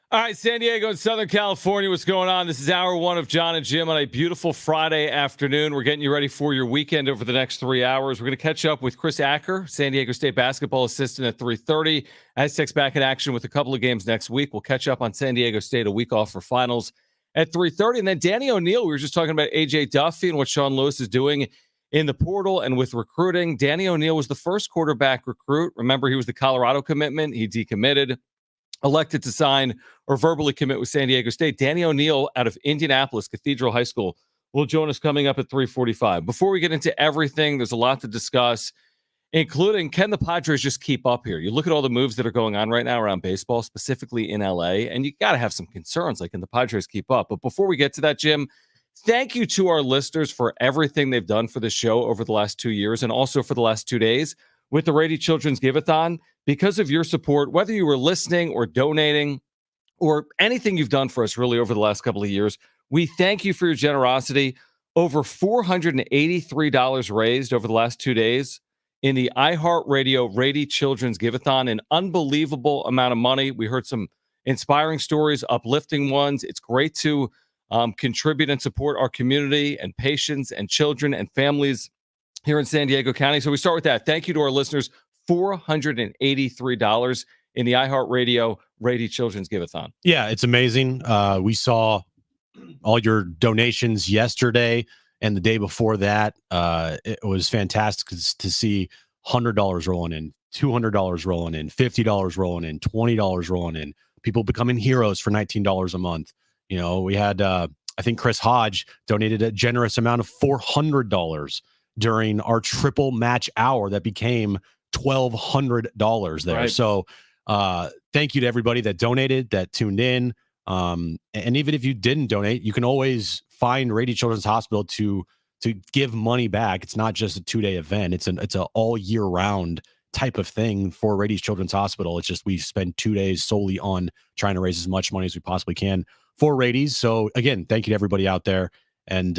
All right, San Diego and Southern California, what's going on? This is hour one of Jon and Jim on a beautiful Friday afternoon. We're getting you ready for your weekend over the next 3 hours. We're going to catch up with Chris Acker, San Diego State basketball assistant at 3:30. Aztecs back in action with a couple of games next week. We'll catch up on San Diego State, a week off for finals at 3:30. And then Danny O'Neil, we were just talking about A.J. Duffy and what Sean Lewis is doing in the portal and with recruiting. Danny O'Neil was the first quarterback recruit. Remember, he was the Colorado commitment. He decommitted, elected to sign or verbally commit with San Diego State. Danny O'Neil out of Indianapolis Cathedral High School will join us coming up at 3:45. Before we get into everything, there's a lot to discuss, including can the Padres just keep up here? You look at all the moves that are going on right now around baseball, specifically in LA, and you got to have some concerns, like, can the Padres keep up? But before we get to that, Jim, thank you to our listeners for everything they've done for the show over the last 2 years and also for the last 2 days with the Rady Children's Give-a-thon. Because of your support, whether you were listening or donating or anything you've done for us really over the last couple of years, we thank you for your generosity. Over $483 raised over the last 2 days in the iHeartRadio Rady Children's Give-a-thon, an unbelievable amount of money. We heard some inspiring stories, uplifting ones. It's great to contribute and support our community and patients and children and families here in San Diego County. So we start with that. Thank you to our listeners. $483 in the iHeartRadio Rady Children's Give-a-thon. Yeah, it's amazing. We saw all your donations yesterday and the day before that. It was fantastic to see $100 rolling in, $200 rolling in, $50 rolling in, $20 rolling in, people becoming heroes for $19 a month. You know, we had, I think Chris Hodge donated a generous amount of $400 during our triple match hour that became $1,200 there. Right. So thank you to everybody that donated, that tuned in. And even if you didn't donate, you can always find Rady Children's Hospital to give money back. It's not just a 2-day event. It's a all year round type of thing for Rady Children's Hospital. It's just we spend 2 days solely on trying to raise as much money as we possibly can for Rady's. So again, thank you to everybody out there. And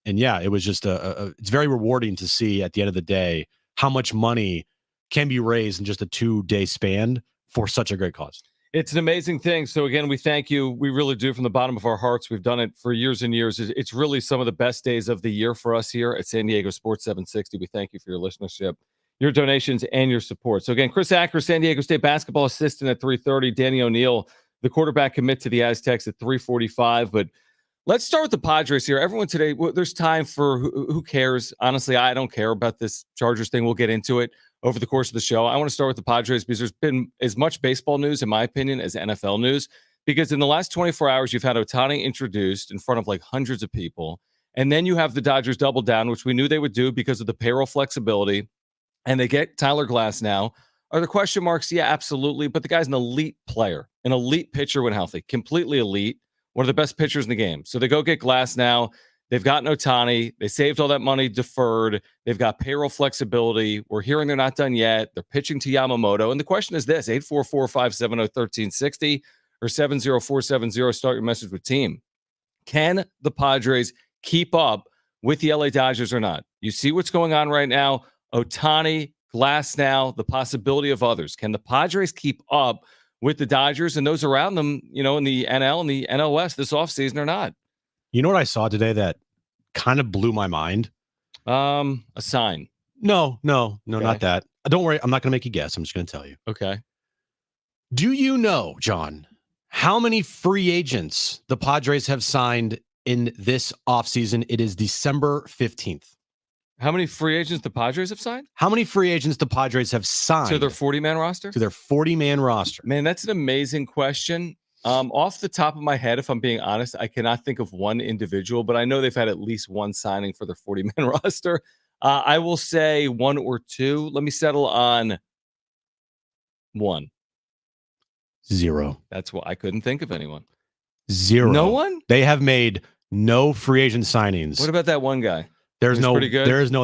yeah, it was just it's very rewarding to see at the end of the day how much money can be raised in just a 2-day span for such a great cause. It's an amazing thing. So again, we thank you. We really do from the bottom of our hearts. We've done it for years and years. It's really some of the best days of the year for us here at San Diego Sports 760. We thank you for your listenership, your donations, and your support. So again, Chris Acker, San Diego State basketball assistant at 3:30. Danny O'Neil, the quarterback commit to the Aztecs at 3:45. But let's start with the Padres here. Everyone today, there's time for who cares? Honestly, I don't care about this Chargers thing. We'll get into it over the course of the show. I want to start with the Padres because there's been as much baseball news, in my opinion, as NFL news. Because in the last 24 hours, you've had Ohtani introduced in front of like hundreds of people. And then you have the Dodgers double down, which we knew they would do because of the payroll flexibility. And they get Tyler Glass now. Are there question marks? Yeah, absolutely. But the guy's an elite player, an elite pitcher when healthy, completely elite, one of the best pitchers in the game. So they go get Glass now. They've gotten Ohtani. They saved all that money deferred. They've got payroll flexibility. We're hearing they're not done yet. They're pitching to Yamamoto. And the question is this, 844-570-1360 or 70470, start your message with team. Can the Padres keep up with the LA Dodgers or not? You see what's going on right now. Ohtani, Glass now, the possibility of others. Can the Padres keep up with the Dodgers and those around them, you know, in the NL and the NL West this offseason or not? You know what I saw today that kind of blew my mind? A sign. No, okay. Not that. Don't worry. I'm not going to make you guess. I'm just going to tell you. Okay. Do you know, John, how many free agents the Padres have signed in this offseason? It is December 15th. How many free agents the Padres have signed? How many free agents the Padres have signed? To their 40-man roster? To their 40-man roster. Man, that's an amazing question. Off the top of my head, if I'm being honest, I cannot think of one individual, but I know they've had at least one signing for their 40-man roster. I will say one or two. Let me settle on one. 0. That's what I couldn't think of anyone. 0. No one? They have made no free agent signings. What about that one guy? There is no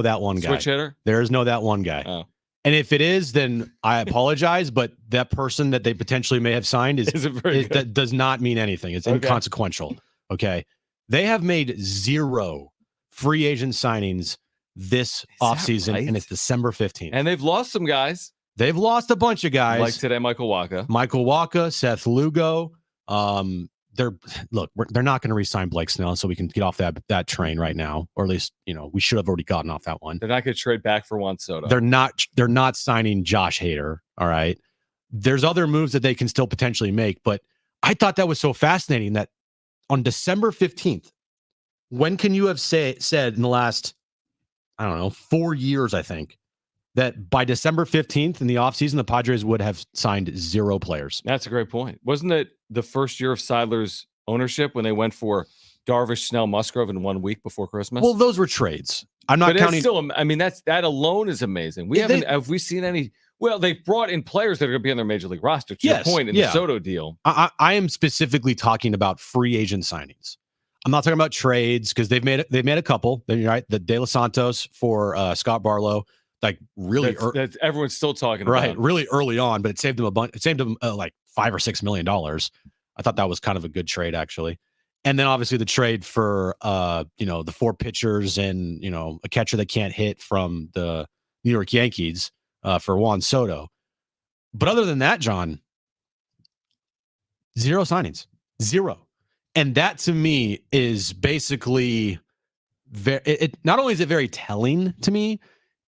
that one guy. Switch hitter? There is no that one guy. Oh. And if it is, then I apologize, but that person that they potentially may have signed that does not mean anything. It's inconsequential. Okay. They have made 0 free agent signings this offseason, right? And it's December 15th. And they've lost some guys. They've lost a bunch of guys. Like today, Michael Wacha, Seth Lugo. They're they're not going to re-sign Blake Snell, so we can get off that train right now, or at least we should have already gotten off that one. They're not going to trade back for Juan Soto. They're not signing Josh Hader. All right, there's other moves that they can still potentially make, but I thought that was so fascinating that on December 15th, when can you have said in the last, I don't know, 4 years, I think, that by December 15th in the offseason, the Padres would have signed 0 players? That's a great point. Wasn't it the first year of Seidler's ownership when they went for Darvish, Snell, Musgrove in 1 week before Christmas? Well, those were trades. I'm not counting. Still, I mean, that alone is amazing. Have we seen any? Well, they've brought in players that are going to be on their major league roster. To your point in the Soto deal, I am specifically talking about free agent signings. I'm not talking about trades because they've made a couple. Right, the De Los Santos for Scott Barlow, like really, that's everyone's still talking about. Right, really early on, but it saved them a bunch. It saved them like $5 or $6 million. I thought that was kind of a good trade actually. And then obviously the trade for the 4 pitchers and a catcher that can't hit from the New York Yankees for Juan Soto. But other than that, John, 0 signings, 0. And that to me is basically not only is it very telling to me,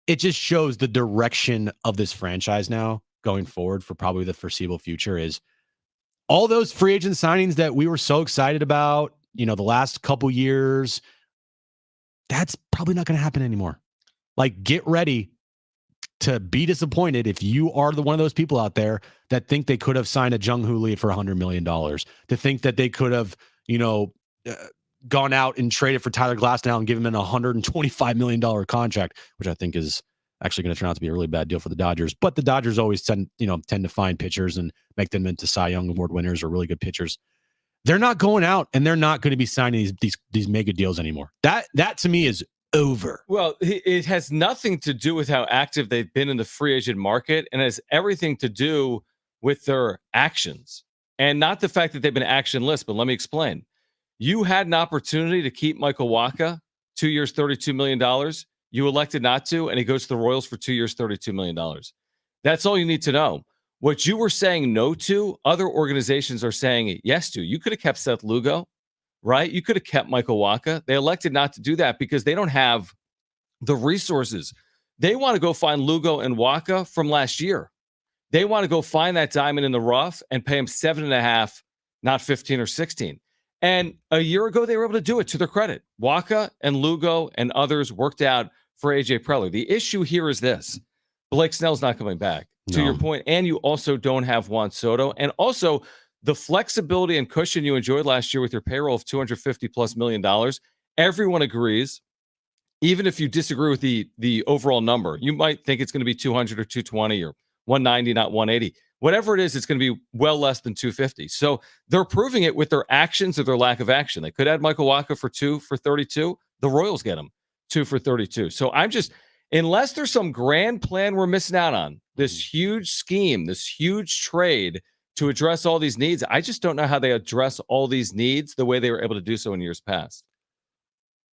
it just shows the direction of this franchise now going forward for probably the foreseeable future is all those free agent signings that we were so excited about, the last couple years, that's probably not going to happen anymore. Like, get ready to be disappointed if you are one of those people out there that think they could have signed a Jung Hoo Lee for $100 million, to think that they could have, gone out and traded for Tyler Glasnow and given him a $125 million contract, which I think is actually going to turn out to be a really bad deal for the Dodgers. But the Dodgers always tend to find pitchers and make them into Cy Young Award winners or really good pitchers. They're not going out and they're not going to be signing these mega deals anymore. That to me is over. Well, it has nothing to do with how active they've been in the free agent market, and has everything to do with their actions, and not the fact that they've been actionless. But let me explain. You had an opportunity to keep Michael Wacha, 2 years, $32 million. You elected not to, and he goes to the Royals for 2 years, $32 million. That's all you need to know. What you were saying no to, other organizations are saying yes to. You could have kept Seth Lugo, right? You could have kept Michael Wacha. They elected not to do that because they don't have the resources. They want to go find Lugo and Wacha from last year. They want to go find that diamond in the rough and pay him 7.5, not 15 or 16. And a year ago, they were able to do it, to their credit. Wacha and Lugo and others worked out for AJ Preller. The issue here is this. Blake Snell's not coming back, to your point, and you also don't have Juan Soto. And also, the flexibility and cushion you enjoyed last year with your payroll of $250+ million, everyone agrees. Even if you disagree with the overall number, you might think it's going to be 200 or 220 or 190, not 180. Whatever it is, it's going to be well less than 250. So they're proving it with their actions or their lack of action. They could add Michael Wacha for 2 for 32. The Royals get him 2 for 32. So I'm just, unless there's some grand plan we're missing out on, this huge scheme, this huge trade to address all these needs, I just don't know how they address all these needs the way they were able to do so in years past.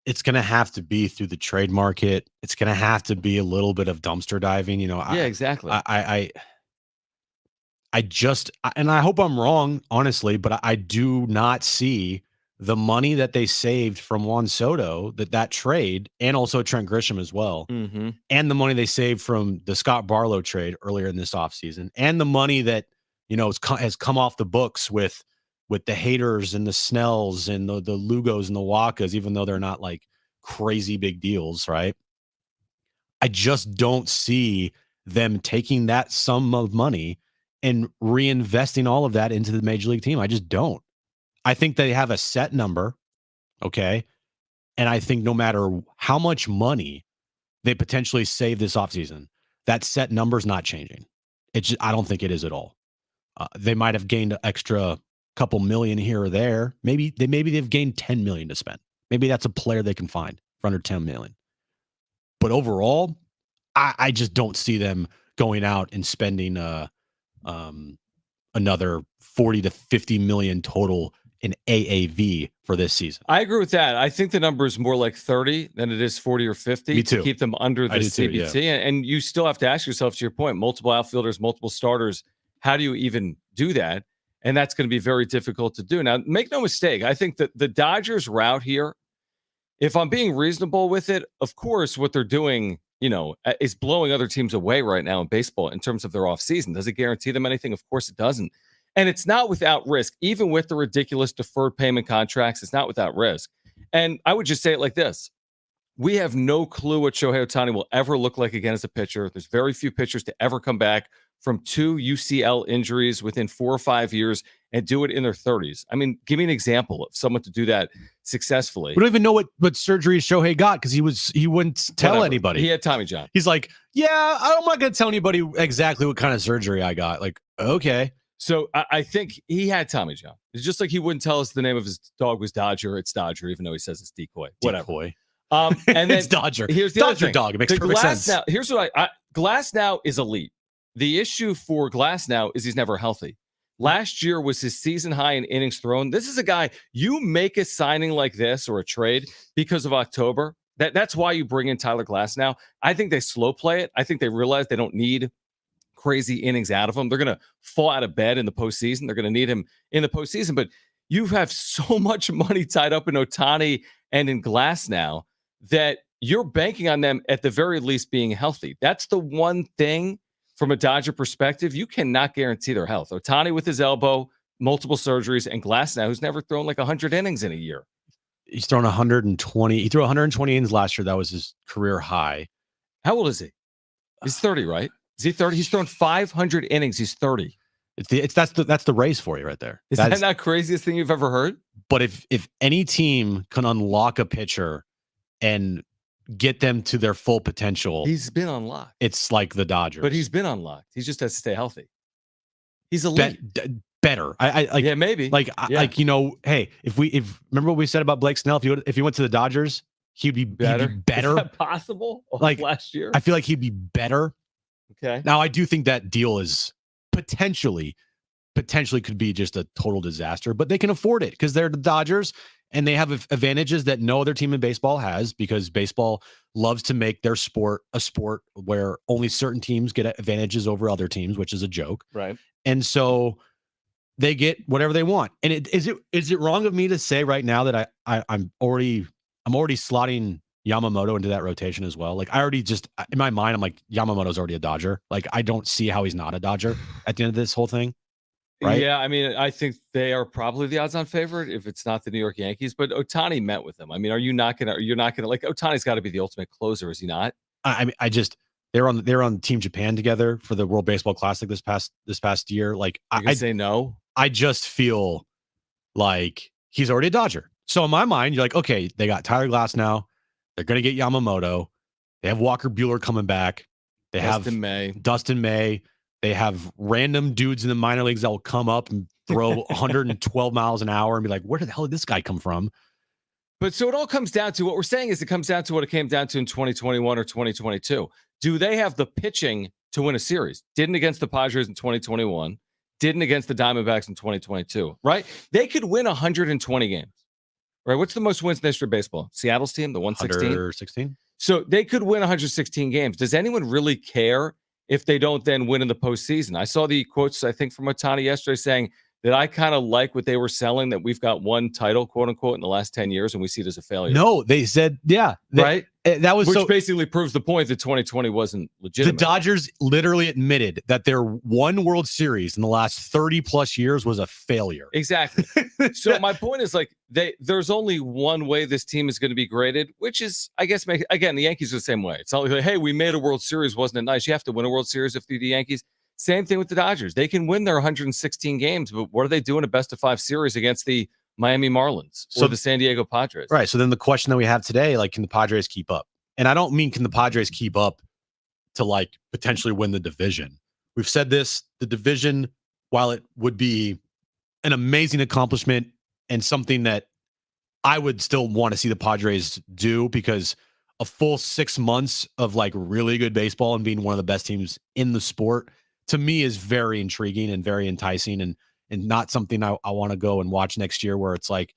It's going to have to be through the trade market. It's going to have to be a little bit of dumpster diving. Yeah, exactly. I just, and I hope I'm wrong, honestly, but I do not see the money that they saved from Juan Soto, that trade, and also Trent Grisham as well, and the money they saved from the Scott Barlow trade earlier in this offseason, and the money that has come off the books with the Haders and the Snells and the Lugos and the Wachas, even though they're not like crazy big deals, right? I just don't see them taking that sum of money and reinvesting all of that into the major league team. I just don't. I think they have a set number, okay? And I think no matter how much money they potentially save this offseason, that set number is not changing. I don't think it is at all. They might have gained an extra couple million here or there. Maybe they've gained 10 million to spend. Maybe that's a player they can find for under 10 million. But overall, I just don't see them going out and spending another 40 to 50 million total in AAV for this season. I agree with that. I think the number is more like 30 than it is 40 or 50. Me too. To keep them under the CBT. Too, yeah. And you still have to ask yourself, to your point, multiple outfielders, multiple starters. How do you even do that? And that's going to be very difficult to do. Now, make no mistake, I think that the Dodgers route here, if I'm being reasonable with it, of course, what they're doing, is blowing other teams away right now in baseball in terms of their offseason. Does it guarantee them anything? Of course it doesn't. And it's not without risk. Even with the ridiculous deferred payment contracts, it's not without risk. And I would just say it like this. We have no clue what Shohei Ohtani will ever look like again as a pitcher. There's very few pitchers to ever come back from 2 UCL injuries within 4 or 5 years and do it in their 30s. I mean, give me an example of someone to do that successfully. We don't even know what surgery Shohei got because he wouldn't tell anybody. He had Tommy John. He's like, yeah, I'm not going to tell anybody exactly what kind of surgery I got. Like, okay. So I think he had Tommy John. It's just like he wouldn't tell us the name of his dog was Dodger. It's Dodger, even though he says it's Decoy. Whatever. Decoy. And then it's Dodger. Here's the Dodger other thing. dog. It makes perfect sense. Now, here's what Glass now is elite. The issue for Glass now is he's never healthy. Last year was his season high in innings thrown. This is a guy, you make a signing like this or a trade because of October. That's why you bring in Tyler Glass now. I think they slow play it. I think they realize they don't need crazy innings out of him. They're going to fall out of bed in the postseason. They're going to need him in the postseason. But you have so much money tied up in Ohtani and in Glass now that you're banking on them at the very least being healthy. That's the one thing from a Dodger perspective. You cannot guarantee their health. Ohtani with his elbow, multiple surgeries, and Glass now, who's never thrown like 100 innings in a year. He's thrown 120. He threw 120 innings last year. That was his career high. How old is he? He's 30, right? Is he 30? He's thrown 500 innings. He's 30. That's the race for you right there. Is that not craziest thing you've ever heard? But if any team can unlock a pitcher and get them to their full potential, he's been unlocked. It's like the Dodgers. But he's been unlocked. He just has to stay healthy. He's elite. Better. I like. Yeah, maybe. Like, hey, if remember what we said about Blake Snell, if he went to the Dodgers, he'd be better. Is that possible? Like last year, I feel like he'd be better. Okay. Now I do think that deal is potentially could be just a total disaster, but they can afford it because they're the Dodgers and they have advantages that no other team in baseball has, because baseball loves to make their sport a sport where only certain teams get advantages over other teams, which is a joke. Right. And so they get whatever they want. And is it wrong of me to say right now that I'm already slotting Yamamoto into that rotation as well? Like, I already just, in my mind, I'm like, Yamamoto's already a Dodger. Like, I don't see how he's not a Dodger at the end of this whole thing. Right? Yeah, I mean, I think they are probably the odds-on favorite if it's not the New York Yankees. But Ohtani met with them. I mean, you're not gonna like, Ohtani's got to be the ultimate closer, is he not? I mean, they're on Team Japan together for the World Baseball Classic this past year. Like, I say no. I just feel like he's already a Dodger. So in my mind, you're like, okay, they got Tyler Glass now. They're gonna get Yamamoto. They have Walker Buehler coming back. They have Dustin May. They have random dudes in the minor leagues that will come up and throw 112 miles an hour and be like, where the hell did this guy come from? But so it all comes down to, what we're saying is it comes down to what it came down to in 2021 or 2022. Do they have the pitching to win a series? Didn't against the Padres in 2021. Didn't against the Diamondbacks in 2022, right? They could win 120 games, right? What's the most wins in the history of baseball? Seattle's team, the 116? 116. So they could win 116 games. Does anyone really care if they don't then win in the postseason? I saw the quotes, I think, from Ohtani yesterday saying that I kind of like what they were selling, that we've got one title, quote unquote, in the last 10 years, and we see it as a failure. No, they said, right? That was which basically proves the point that 2020 wasn't legitimate. The Dodgers literally admitted that their one World Series in the last 30 plus years was a failure. Exactly. So my point is, like, there's only one way this team is going to be graded, which is, I guess, again, the Yankees are the same way. It's not like, hey, we made a World Series, wasn't it nice? You have to win a World Series if you're the Yankees. Same thing with the Dodgers. They can win their 116 games, but what are they doing a best of 5 series against the Miami Marlins or the San Diego Padres? Right. So then the question that we have today, like, can the Padres keep up? And I don't mean can the Padres keep up to, like, potentially win the division. We've said this, the division, while it would be an amazing accomplishment and something that I would still want to see the Padres do, because a full 6 months of, like, really good baseball and being one of the best teams in the sport, to me, is very intriguing and very enticing, and not something I want to go and watch next year, where it's like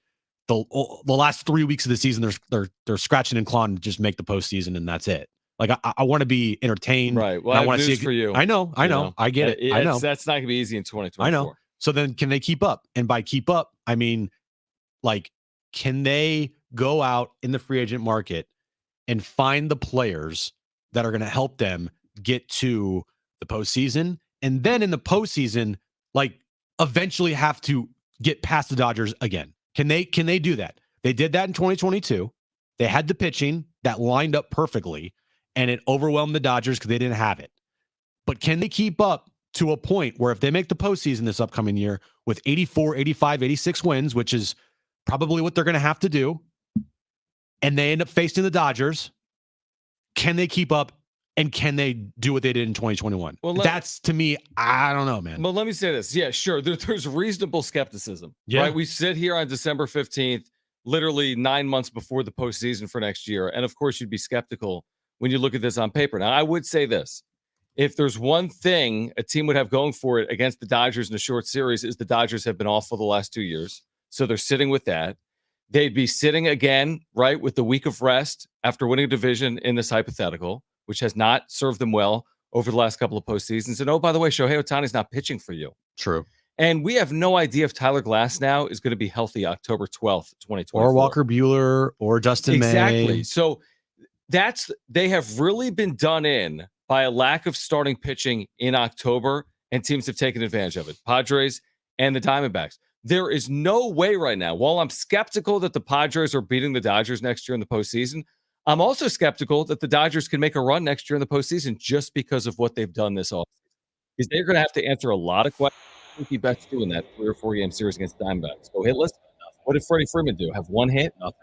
the last 3 weeks of the season they're scratching and clawing to just make the postseason, and that's it. Like, I want to be entertained. Right. Well, I want to see it for you. I know. I get it. I know that's not going to be easy in 2024. I know. So then can they keep up? And by keep up, I mean, like, can they go out in the free agent market and find the players that are going to help them get to the postseason? And then in the postseason, like, eventually have to get past the Dodgers again. Can they do that? They did that in 2022. They had the pitching that lined up perfectly, and it overwhelmed the Dodgers because they didn't have it. But can they keep up to a point where if they make the postseason this upcoming year with 84, 85, 86 wins, which is probably what they're going to have to do, and they end up facing the Dodgers, can they keep up and can they do what they did in 2021? Well, that's, to me, I don't know, man. Well, let me say this. Yeah, sure. There's reasonable skepticism, right? We sit here on December 15th, literally 9 months before the postseason for next year. And of course, you'd be skeptical when you look at this on paper. Now, I would say this. If there's one thing a team would have going for it against the Dodgers in a short series is the Dodgers have been awful the last 2 years. So they're sitting with that. They'd be sitting again, right, with the week of rest after winning a division in this hypothetical, which has not served them well over the last couple of postseasons. And oh, by the way, Shohei Ohtani's not pitching for you. True. And we have no idea if Tyler Glasnow is going to be healthy October 12th, 2024. Or Walker Buehler or Dustin May. Exactly. So they have really been done in by a lack of starting pitching in October, and teams have taken advantage of it. Padres and the Diamondbacks. There is no way right now, while I'm skeptical that the Padres are beating the Dodgers next year in the postseason, I'm also skeptical that the Dodgers can make a run next year in the postseason just because of what they've done this offseason. Because they're going to have to answer a lot of questions. Mookie Betts doing that 3 or 4 game series against the Diamondbacks. Go hitless? Nothing. What did Freddie Freeman do? Have one hit? Nothing.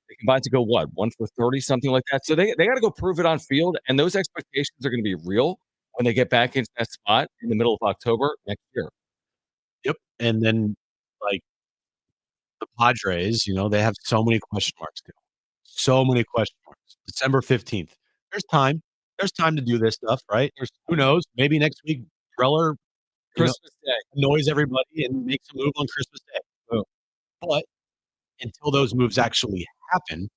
They combined to go what? 1 for 30, something like that. So they got to go prove it on field, and those expectations are going to be real when they get back into that spot in the middle of October next year. Yep. And then, like, the Padres, they have so many question marks still. So many question marks. December 15th. There's time. There's time to do this stuff, right? Who knows? Maybe next week, Preller Christmas Day annoys everybody and makes a move on Christmas Day. Boom. But until those moves actually happen,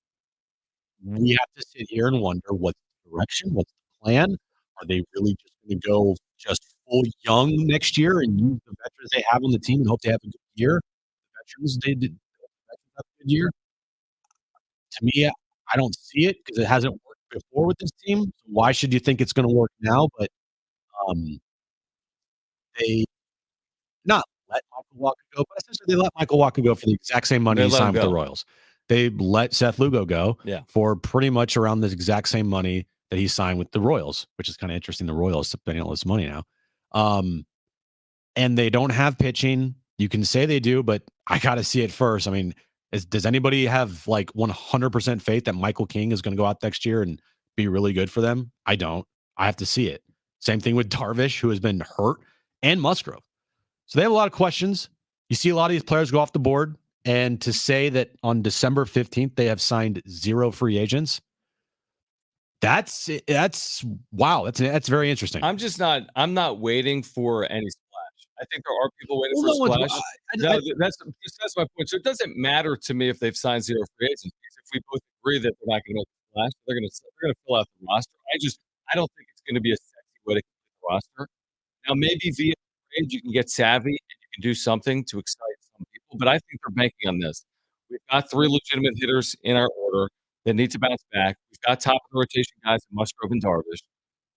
we have to sit here and wonder what's the direction, what's the plan. Are they really just going to go just full young next year and use the veterans they have on the team and hope they have a good year? Veterans, they did have a good year. To me, I don't see it because it hasn't worked before with this team. So why should you think it's going to work now? But they not let Michael Walker go, but essentially they let Michael Walker go for the exact same money he signed with the Royals. They let Seth Lugo go for pretty much around the exact same money that he signed with the Royals, which is kind of interesting. The Royals spending all this money now. And they don't have pitching. You can say they do, but I got to see it first. I mean, does anybody have like 100% faith that Michael King is going to go out next year and be really good for them? I don't. I have to see it. Same thing with Darvish, who has been hurt, and Musgrove. So they have a lot of questions. You see a lot of these players go off the board. And to say that on December 15th, they have signed 0 free agents, that's wow. That's very interesting. I'm not waiting for any splash. I think there are people waiting for a splash. That's my point. So it doesn't matter to me if they've signed 0 free agents. Because if we both agree that they're not going to make a splash, they're going to fill out the roster. I don't think it's going to be a sexy way to complete the roster. Now maybe via trade you can get savvy and you can do something to excite some people, but I think they're banking on this. We've got 3 legitimate hitters in our order that need to bounce back. We've got top of the rotation guys in Musgrove and Darvish.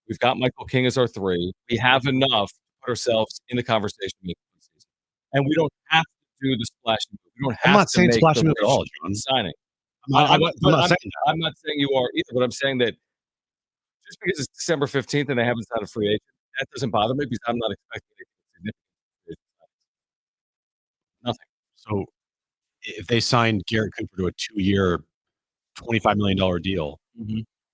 We've got Michael King as our 3. We have enough to put ourselves in the conversation to make the season. And we don't have to do the splashing move. We don't have I'm not to saying make splashing the move at all, John. signing. I'm not saying you are either, but I'm saying that just because it's December 15th and they haven't signed a free agent, that doesn't bother me because I'm not expecting anything significant. Nothing. So if they signed Garrett Cooper to a 2-year, $25 million deal,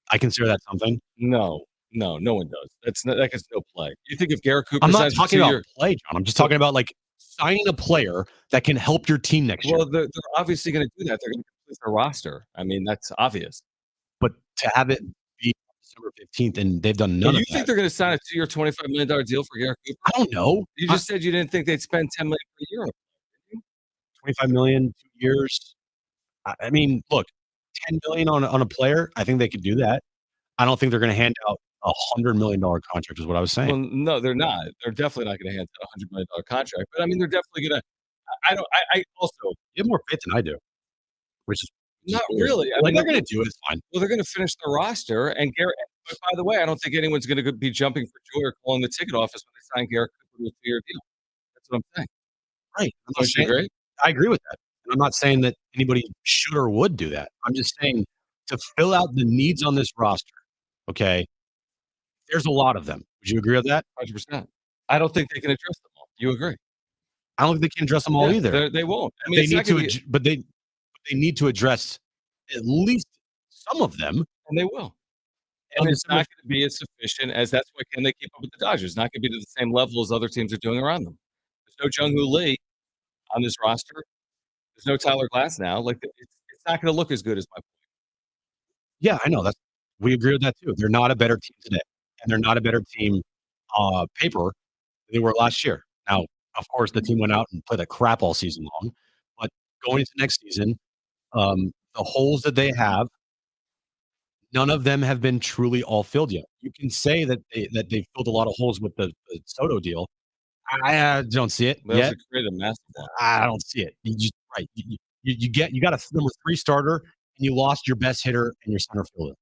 I consider that something. No one does. That gets no play. You think if Garrett Cooper? I'm not talking about play, John. I'm just talking about like signing a player that can help your team next year. Well, they're obviously going to do that. They're going to complete their roster. I mean, that's obvious. But to have it be December 15th and they've done none of that. You think they're going to sign a 2-year, $25 million deal for Garrett Cooper? I don't know. You just said you didn't think they'd spend $10 million per year on it. $25 million, 2 years. I mean, look, $10 million on a player. I think they could do that. I don't think they're going to hand out $100 million contract is what I was Well, saying. no, they're not. They're definitely not gonna hand out $100 million contract, but I mean, they're definitely gonna I don't I also You have more faith than I do, which is not weird. really. I Like, mean, they're gonna do it, it's fine. well, they're gonna finish the roster and Garrett but by the way, I don't think anyone's gonna be jumping for joy or calling the ticket office when they sign Garrett Cooper to a 2-year deal. That's what I'm saying. Right. I'm not Don't you saying agree? I agree with that. And I'm not saying that anybody should or would do that. I'm just saying to fill out the needs on this roster, okay, there's a lot of them. Would you agree with that? 100%. I don't think they can address them all. You agree? I don't think they can address them all Yeah, either. they won't. I mean, They it's not need to gonna be they need to address at least some of them. and they will. And On it's December not gonna be as sufficient as that's why can they keep up with the Dodgers? It's not gonna be to the same level as other teams are doing around them. There's no Jung Hoo Lee on this roster. There's no Tyler Glass now. Like, it's not gonna look as good as my Yeah, I know, we agree with that too. They're not a better team today, and they're not a better team, paper than they were last year. Now, of course, the team went out and played a crap all season long, but going into next season, the holes that they have, none of them have been truly all filled yet. You can say that they filled a lot of holes with the Soto deal. I, don't see it they also yet. created a massive one. I don't see it. You just right. You got a number 3 starter, and you lost your best hitter and your center fielder.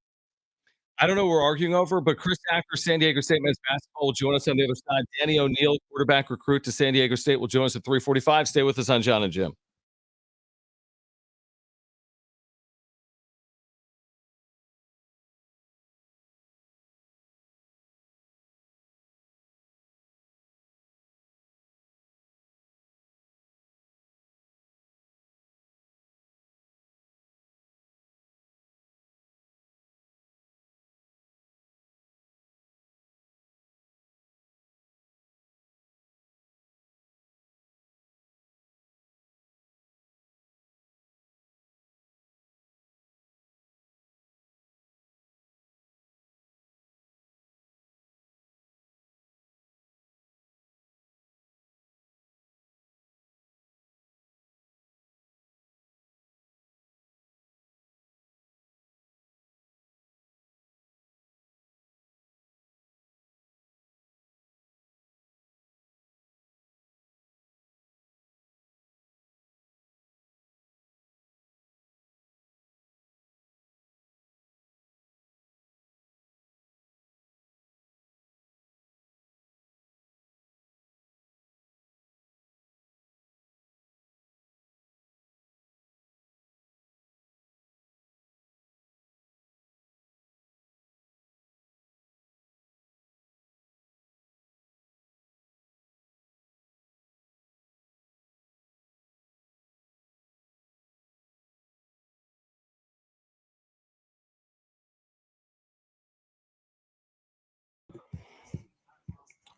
I don't know what we're arguing over, but Chris Acker, San Diego State men's basketball, will join us on the other side. Danny O'Neil, quarterback recruit to San Diego State, will join us at 3:45. Stay with us on Jon and Jim.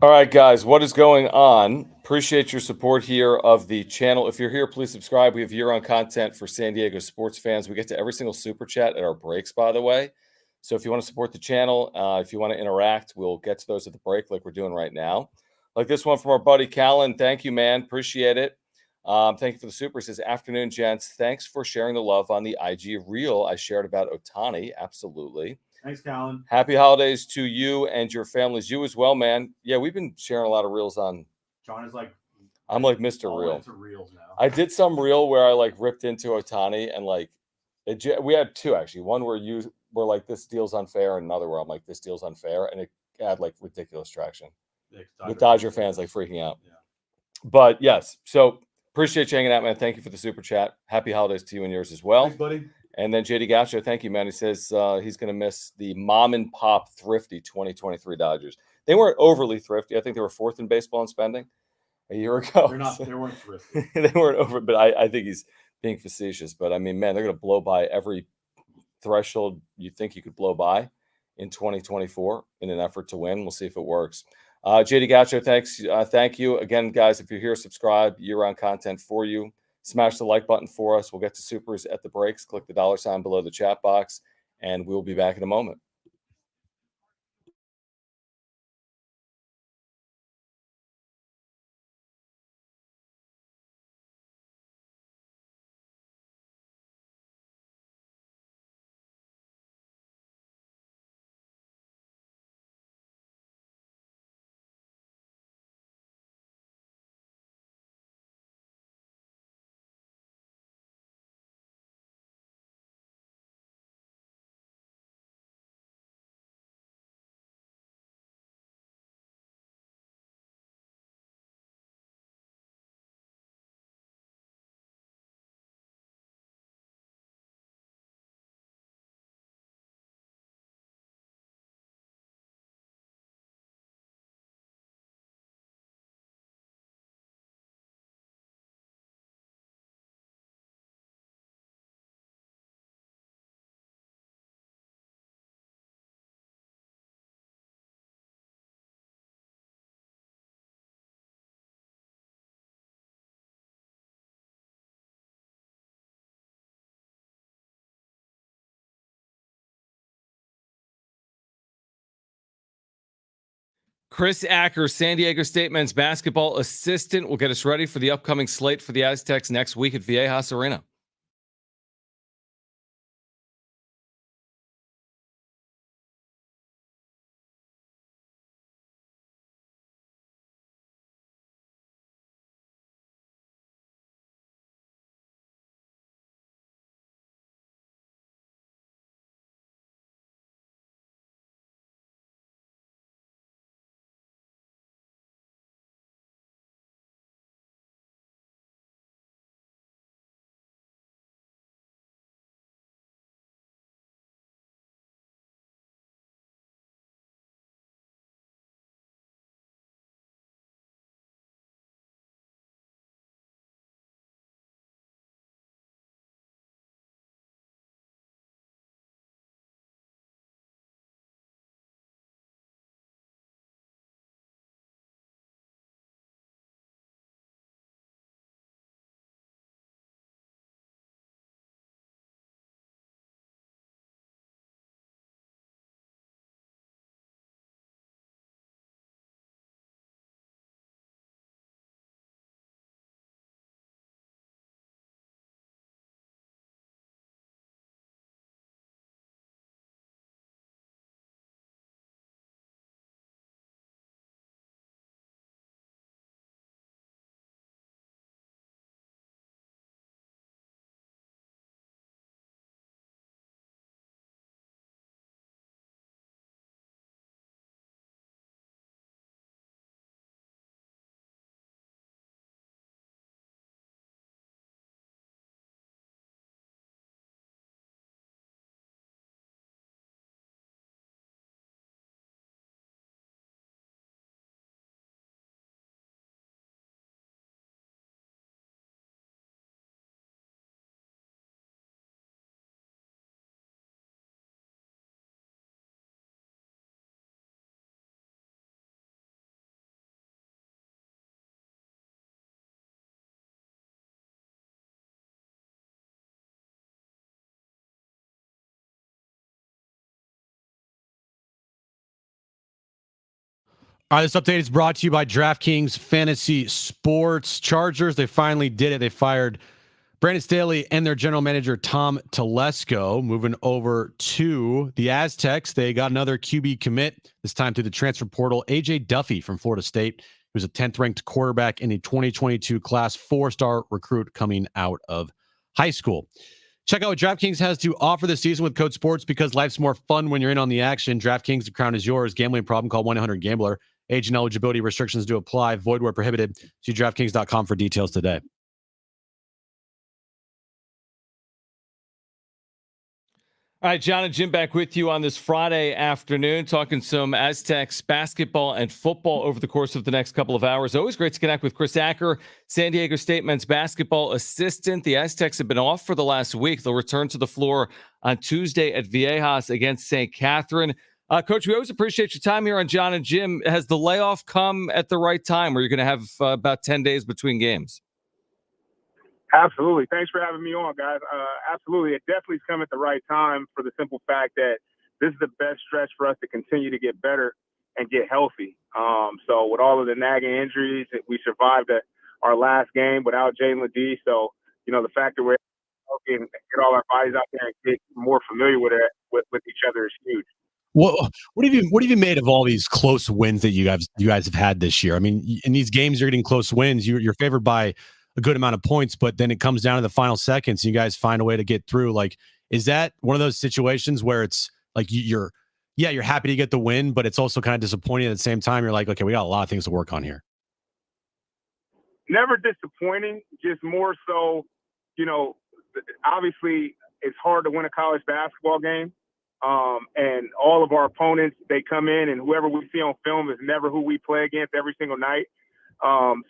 All right, guys, what is going on? Appreciate your support here of the channel. If you're here, please subscribe. We have year-round content for San Diego sports fans. We get to every single super chat at our breaks, by the way. So if you want to support the channel, if you want to interact, we'll get to those at the break like we're doing right now. Like this one from our buddy Callan. Thank you, man. Appreciate it. Thank you for the super. It says, afternoon, gents. Thanks for sharing the love on the IG reel I shared about Otani. Absolutely. Thanks, Colin. Happy holidays to you and your families. You as well, man. Yeah, we've been sharing a lot of reels on. John is like, I'm like Mr. all Reel. into reels now. I did some reel where I like ripped into Otani and like we had two actually. One where you were like this deal's unfair, and another where I'm like this deal's unfair, and it had like ridiculous traction. The Dodger fans like freaking out. Yeah. But yes, so appreciate you hanging out, man. Thank you for the super chat. Happy holidays to you and yours as well. Thanks, buddy. And then JD Gacho, thank you, man. He says he's going to miss the mom and pop thrifty 2023 Dodgers. They weren't overly thrifty. I think they were fourth in baseball in spending a year ago. They're not. They weren't thrifty. They weren't over, but I think he's being facetious. But I mean, man, they're going to blow by every threshold you think you could blow by in 2024 in an effort to win. We'll see if it works. JD Gacho, thanks. Thank you again, guys. If you're here, subscribe. Year-round content for you. Smash the like button for us. We'll get to supers at the breaks. Click the $ below the chat box, and we'll be back in a moment. Chris Acker, San Diego State men's basketball assistant, will get us ready for the upcoming slate for the Aztecs next week at Viejas Arena. All right, this update is brought to you by DraftKings Fantasy Sports. Chargers, they finally did it. They fired Brandon Staley and their general manager, Tom Telesco. Moving over to the Aztecs, they got another QB commit, this time through the transfer portal. A.J. Duffy from Florida State, who was a 10th ranked quarterback in the 2022 class, 4-star recruit coming out of high school. Check out what DraftKings has to offer this season with code SPORTS, because life's more fun when you're in on the action. DraftKings, the crown is yours. Gambling problem, call 1-800-GAMBLER. Age and eligibility restrictions do apply. Void where prohibited. See DraftKings.com for details today. All right, Jon and Jim back with you on this Friday afternoon, talking some Aztecs basketball and football over the course of the next couple of hours. Always great to connect with Chris Acker, San Diego State men's basketball assistant. The Aztecs have been off for the last week. They'll return to the floor on Tuesday at Viejas against St. Catherine. Coach, we always appreciate your time here on Jon and Jim. Has the layoff come at the right time, where you're going to have about 10 days between games? Absolutely. Thanks for having me on, guys. Absolutely. It definitely has come at the right time, for the simple fact that this is the best stretch for us to continue to get better and get healthy. So with all of the nagging injuries, we survived our last game without Jalen Ledee. So, the fact that we're healthy and get all our bodies out there and get more familiar with each other is huge. What have you made of all these close wins that you guys have had this year? I mean, in these games, you're getting close wins. You're favored by a good amount of points, but then it comes down to the final seconds. And you guys find a way to get through. Like, is that one of those situations where it's like you're happy to get the win, but it's also kind of disappointing at the same time? You're like, okay, we got a lot of things to work on here. Never disappointing, just more so, obviously it's hard to win a college basketball game. And all of our opponents, they come in, and whoever we see on film is never who we play against every single night.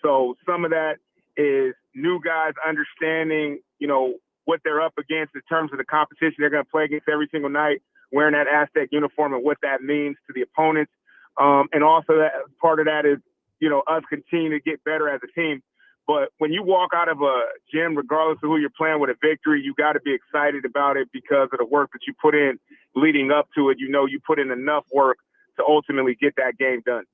So some of that is new guys understanding, what they're up against in terms of the competition they're going to play against every single night, wearing that Aztec uniform and what that means to the opponents. And also that part of that is, us continuing to get better as a team. But when you walk out of a gym, regardless of who you're playing with, a victory, you got to be excited about it because of the work that you put in leading up to it. You put in enough work to ultimately get that game done.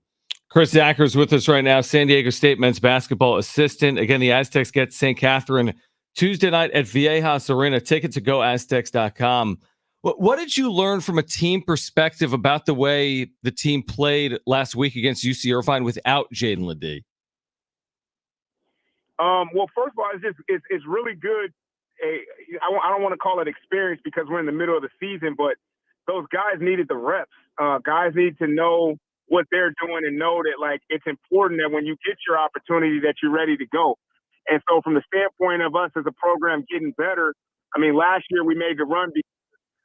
Chris Acker's with us right now, San Diego State men's basketball assistant. Again, the Aztecs get St. Catherine Tuesday night at Viejas Arena. Ticket to goaztecs.com. What did you learn from a team perspective about the way the team played last week against UC Irvine without Jaden Ledee? Well, first of all, it's really good. I don't want to call it experience because we're in the middle of the season, but those guys needed the reps. Guys need to know what they're doing and know that, like, it's important that when you get your opportunity that you're ready to go. And so from the standpoint of us as a program getting better, I mean, last year we made the run because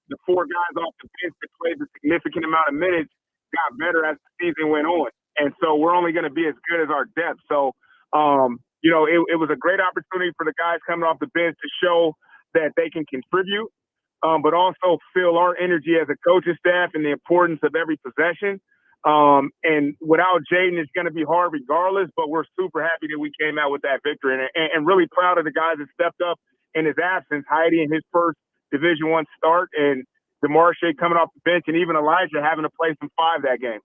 the four guys off the bench that played a significant amount of minutes got better as the season went on. And so we're only going to be as good as our depth. So, it was a great opportunity for the guys coming off the bench to show that they can contribute, but also feel our energy as a coaching staff and the importance of every possession. And without Jaden, it's going to be hard regardless, but we're super happy that we came out with that victory and really proud of the guys that stepped up in his absence. Heidi in his first Division I start, and DeMarshe coming off the bench, and even Elijah having to play some 5 that game.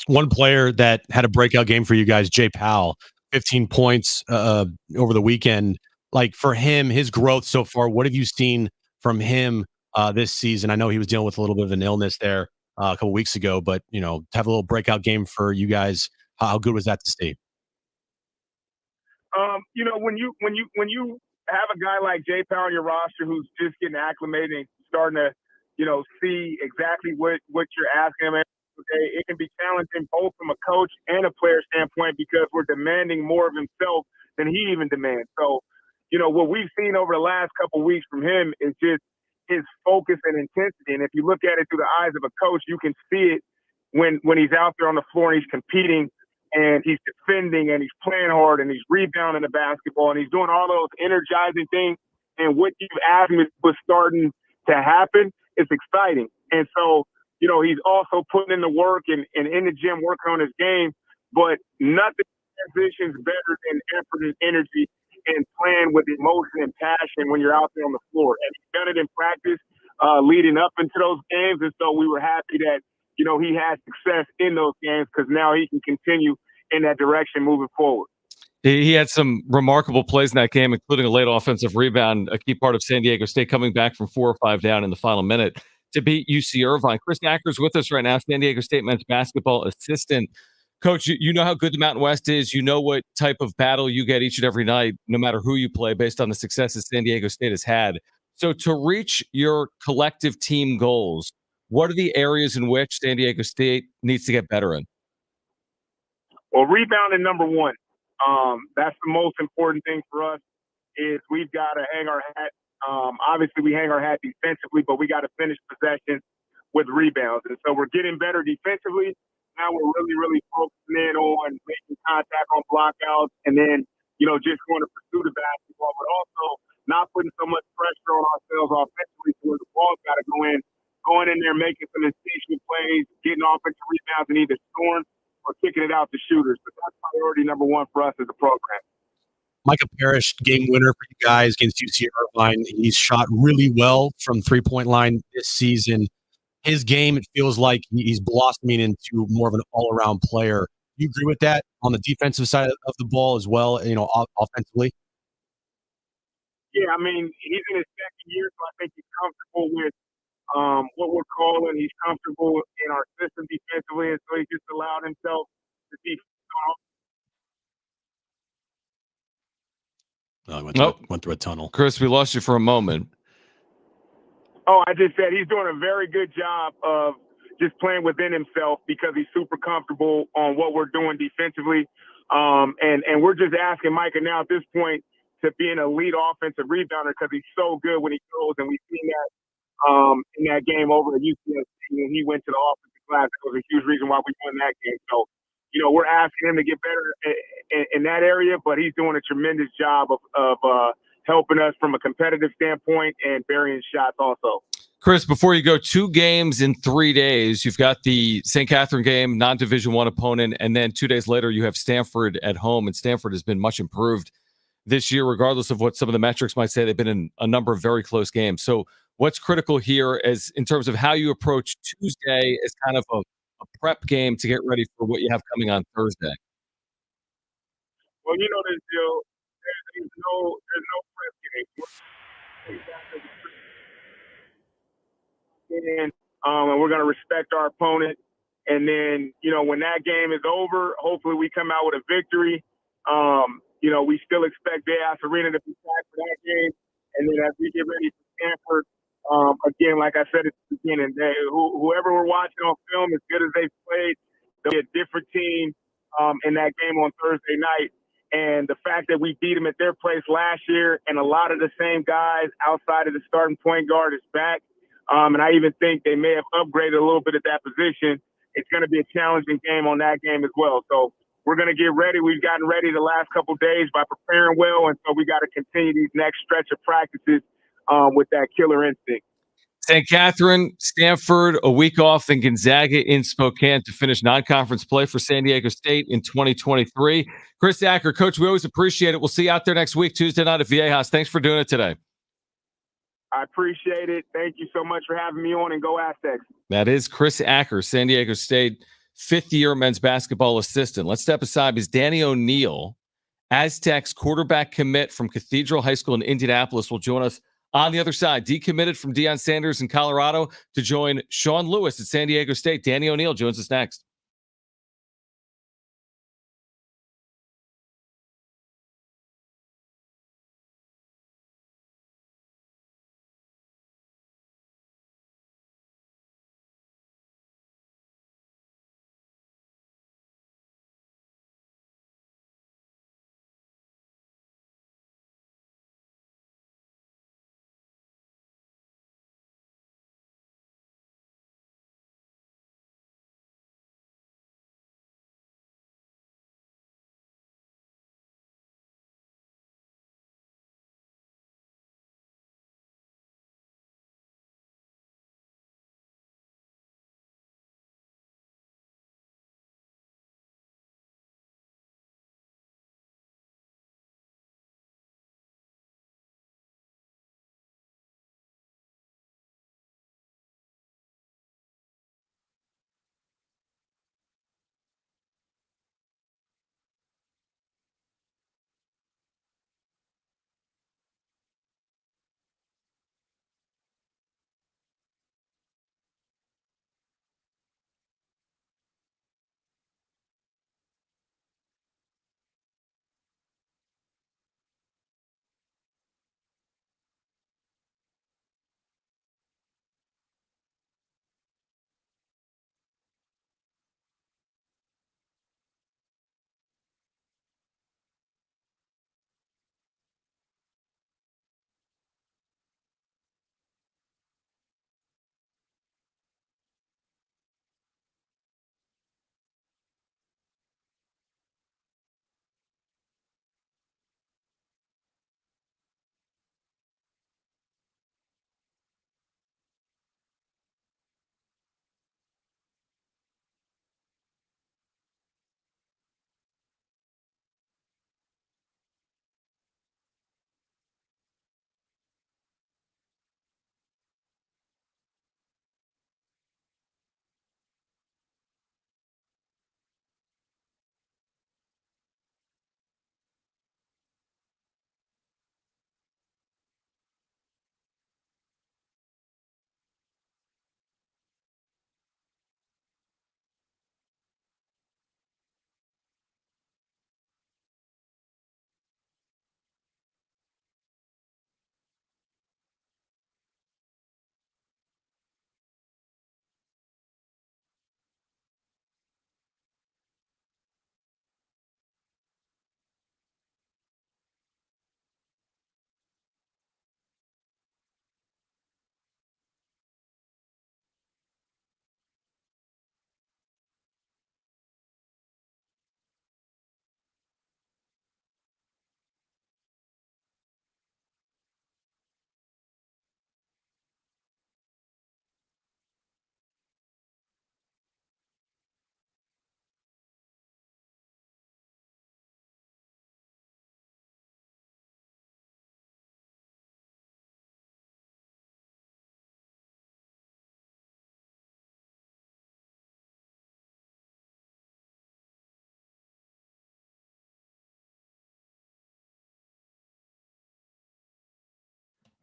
One player that had a breakout game for you guys, Jay Powell, 15 points over the weekend. Like, for him, his growth so far, what have you seen from him this season? I know he was dealing with a little bit of an illness there a couple weeks ago, but to have a little breakout game for you guys, how good was that to see? When you have a guy like Jay Powell on your roster who's just getting acclimated and starting to, see exactly what you're asking him, it can be challenging both from a coach and a player standpoint because we're demanding more of himself than he even demands. So, what we've seen over the last couple of weeks from him is just his focus and intensity. And if you look at it through the eyes of a coach, you can see it when he's out there on the floor and he's competing and he's defending and he's playing hard and he's rebounding the basketball and he's doing all those energizing things. And what you've asked me was starting to happen. It's exciting. And so, he's also putting in the work and in the gym working on his game, but nothing transitions better than effort and energy and playing with emotion and passion when you're out there on the floor. And he's done it in practice leading up into those games. And so we were happy that, he had success in those games because now he can continue in that direction moving forward. He had some remarkable plays in that game, including a late offensive rebound, a key part of San Diego State coming back from 4 or 5 down in the final minute to beat UC Irvine. Chris Acker's with us right now, San Diego State men's basketball assistant. Coach, you know how good the Mountain West is. You know what type of battle you get each and every night, no matter who you play, based on the successes San Diego State has had. So to reach your collective team goals, what are the areas in which San Diego State needs to get better in? Well, rebounding number one. That's the most important thing for us is we've got to hang our hat. Obviously, we hang our hat defensively, but we got to finish possessions with rebounds. And so we're getting better defensively. Now we're really, really focusing in on making contact on blockouts and then, just going to pursue the basketball, but also not putting so much pressure on ourselves offensively to where the ball's got to going in there, making some instinctual plays, getting offensive rebounds and either scoring or kicking it out to shooters. But that's priority number one for us as a program. Micah Parrish, game winner for you guys against UC Irvine. He's shot really well from three-point line this season. His game, it feels like he's blossoming into more of an all-around player. Do you agree with that on the defensive side of the ball as well, offensively? Yeah, I mean, he's in his second year, so I think he's comfortable with what we're calling. He's comfortable in our system defensively, and so he just allowed himself to be. Went through a tunnel. Chris, we lost you for a moment. Oh, I just said he's doing a very good job of just playing within himself because he's super comfortable on what we're doing defensively. And we're just asking Micah now at this point to be an elite offensive rebounder because he's so good when he goes. And we've seen that in that game over at UCSC when he went to the offensive class. That was a huge reason why we won that game. So, we're asking him to get better in that area, but he's doing a tremendous job of helping us from a competitive standpoint and burying shots also. Chris, before you go, 2 games in 3 days. You've got the St. Catherine game, non-Division I opponent, and then 2 days later you have Stanford at home, and Stanford has been much improved this year, regardless of what some of the metrics might say. They've been in a number of very close games. So what's critical here as in terms of how you approach Tuesday as kind of a prep game to get ready for what you have coming on Thursday? Well, you know this deal. There's no prep game. And we're going to respect our opponent. And then, when that game is over, hopefully we come out with a victory. We still expect Bayas Arena to be packed for that game. And then as we get ready for Stanford, again, like I said at the beginning, whoever we're watching on film, as good as they've played, they'll be a different team in that game on Thursday night. And the fact that we beat them at their place last year, and a lot of the same guys outside of the starting point guard is back. And I even think they may have upgraded a little bit at that position. It's going to be a challenging game on that game as well. So we're going to get ready. We've gotten ready the last couple of days by preparing well, and so we got to continue these next stretch of practices with that killer instinct. St. Catherine, Stanford, a week off, then Gonzaga in Spokane to finish non-conference play for San Diego State in 2023. Chris Acker, Coach, we always appreciate it. We'll see you out there next week, Tuesday night at Viejas. Thanks for doing it today. I appreciate it. Thank you so much for having me on, and go Aztecs. That is Chris Acker, San Diego State, fifth-year men's basketball assistant. Let's step aside because Danny O'Neal, Aztecs quarterback commit from Cathedral High School in Indianapolis, will join us on the other side. Decommitted from Deion Sanders in Colorado to join Sean Lewis at San Diego State. Danny O'Neal joins us next.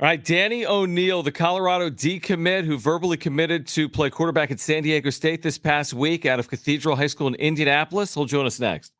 All right, Danny O'Neal, the Colorado decommit who verbally committed to play quarterback at San Diego State this past week out of Cathedral High School in Indianapolis. He'll join us next.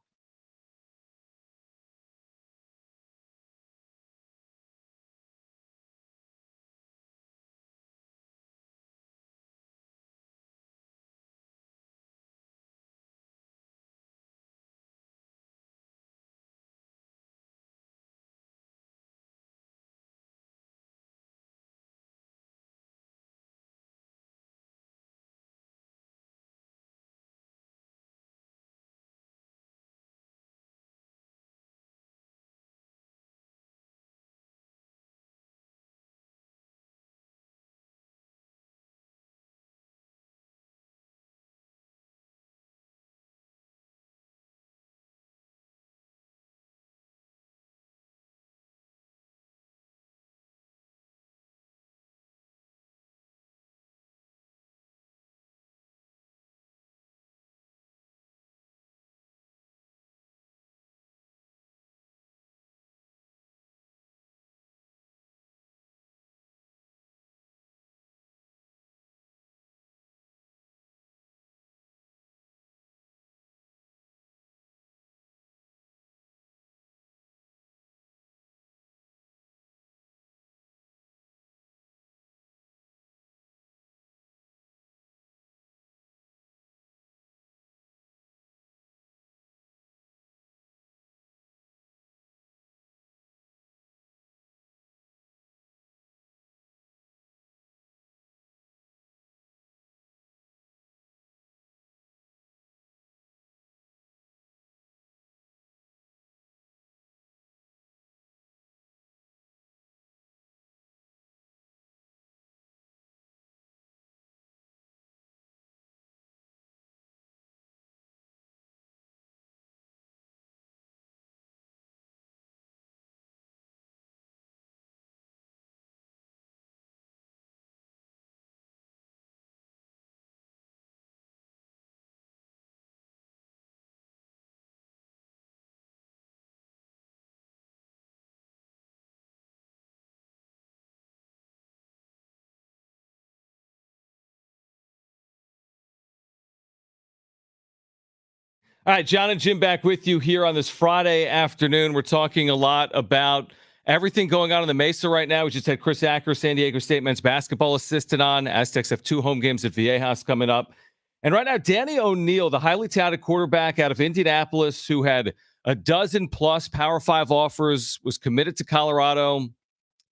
All right, Jon and Jim back with you here on this Friday afternoon. We're talking a lot about everything going on in the Mesa right now. We just had Chris Acker, San Diego State men's basketball assistant on. Aztecs have 2 home games at Viejas coming up. And right now, Danny O'Neal, the highly touted quarterback out of Indianapolis who had a dozen plus Power 5 offers, was committed to Colorado,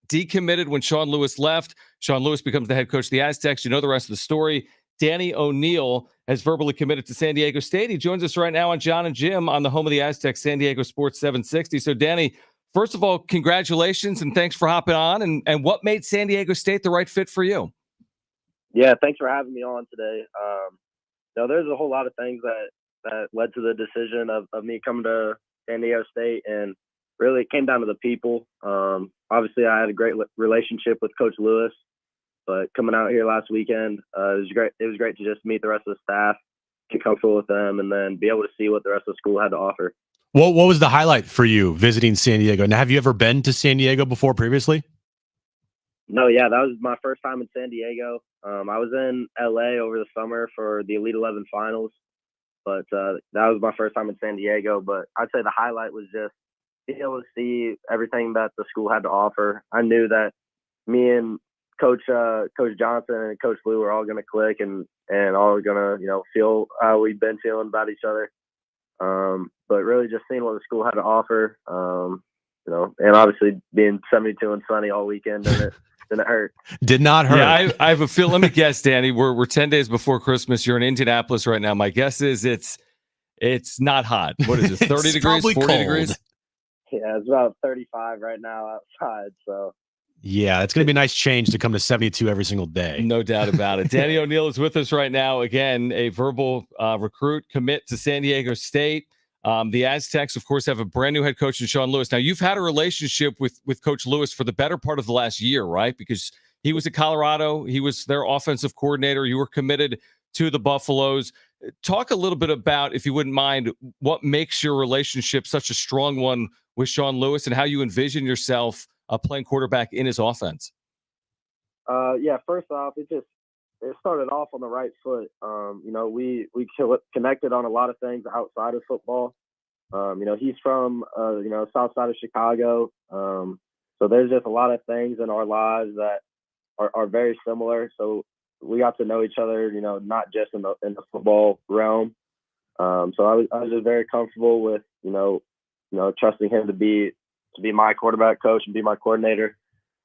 decommitted when Sean Lewis left. Sean Lewis becomes the head coach of the Aztecs. You know the rest of the story. Danny O'Neal has verbally committed to San Diego State. He joins us right now on Jon and Jim on the home of the Aztecs, San Diego Sports 760. So, Danny, first of all, congratulations and thanks for hopping on. And what made San Diego State the right fit for you? Yeah, thanks for having me on today. There's a whole lot of things that led to the decision of me coming to San Diego State, and really it came down to the people. Obviously, I had a great relationship with Coach Lewis, but coming out here last weekend, it was great. It was great to just meet the rest of the staff, get comfortable with them, and then be able to see what the rest of the school had to offer. What was the highlight for you visiting San Diego? Now, have you ever been to San Diego before previously? No, yeah, that was my first time in San Diego. I was in LA over the summer for the Elite 11 finals, but that was my first time in San Diego. But I'd say the highlight was just being able to see everything that the school had to offer. I knew that me and Coach Johnson and Coach Blue were all going to click and all going to, feel how we've been feeling about each other. But really just seeing what the school had to offer, and obviously being 72 and sunny all weekend didn't hurt. Did not hurt. Yeah, I have a feel. Let me guess, Danny. We're 10 days before Christmas. You're in Indianapolis right now. My guess is it's not hot. What is it? 30 degrees, 40 cold. degrees? Yeah, it's about 35 right now outside. So yeah, it's going to be a nice change to come to 72 every single day. No doubt about it. Danny O'Neal is with us right now. Again, a verbal recruit commit to San Diego State. The Aztecs, of course, have a brand new head coach in Sean Lewis. Now, you've had a relationship with Coach Lewis for the better part of the last year, right? Because he was at Colorado. He was their offensive coordinator. You were committed to the Buffaloes. Talk a little bit about, if you wouldn't mind, what makes your relationship such a strong one with Sean Lewis and how you envision yourself playing quarterback in his offense? Yeah, first off, it started off on the right foot. We connected on a lot of things outside of football. He's from south side of Chicago. So there's just a lot of things in our lives that are very similar. So we got to know each other, not just in the football realm. So I was just very comfortable with, trusting him to be my quarterback coach and be my coordinator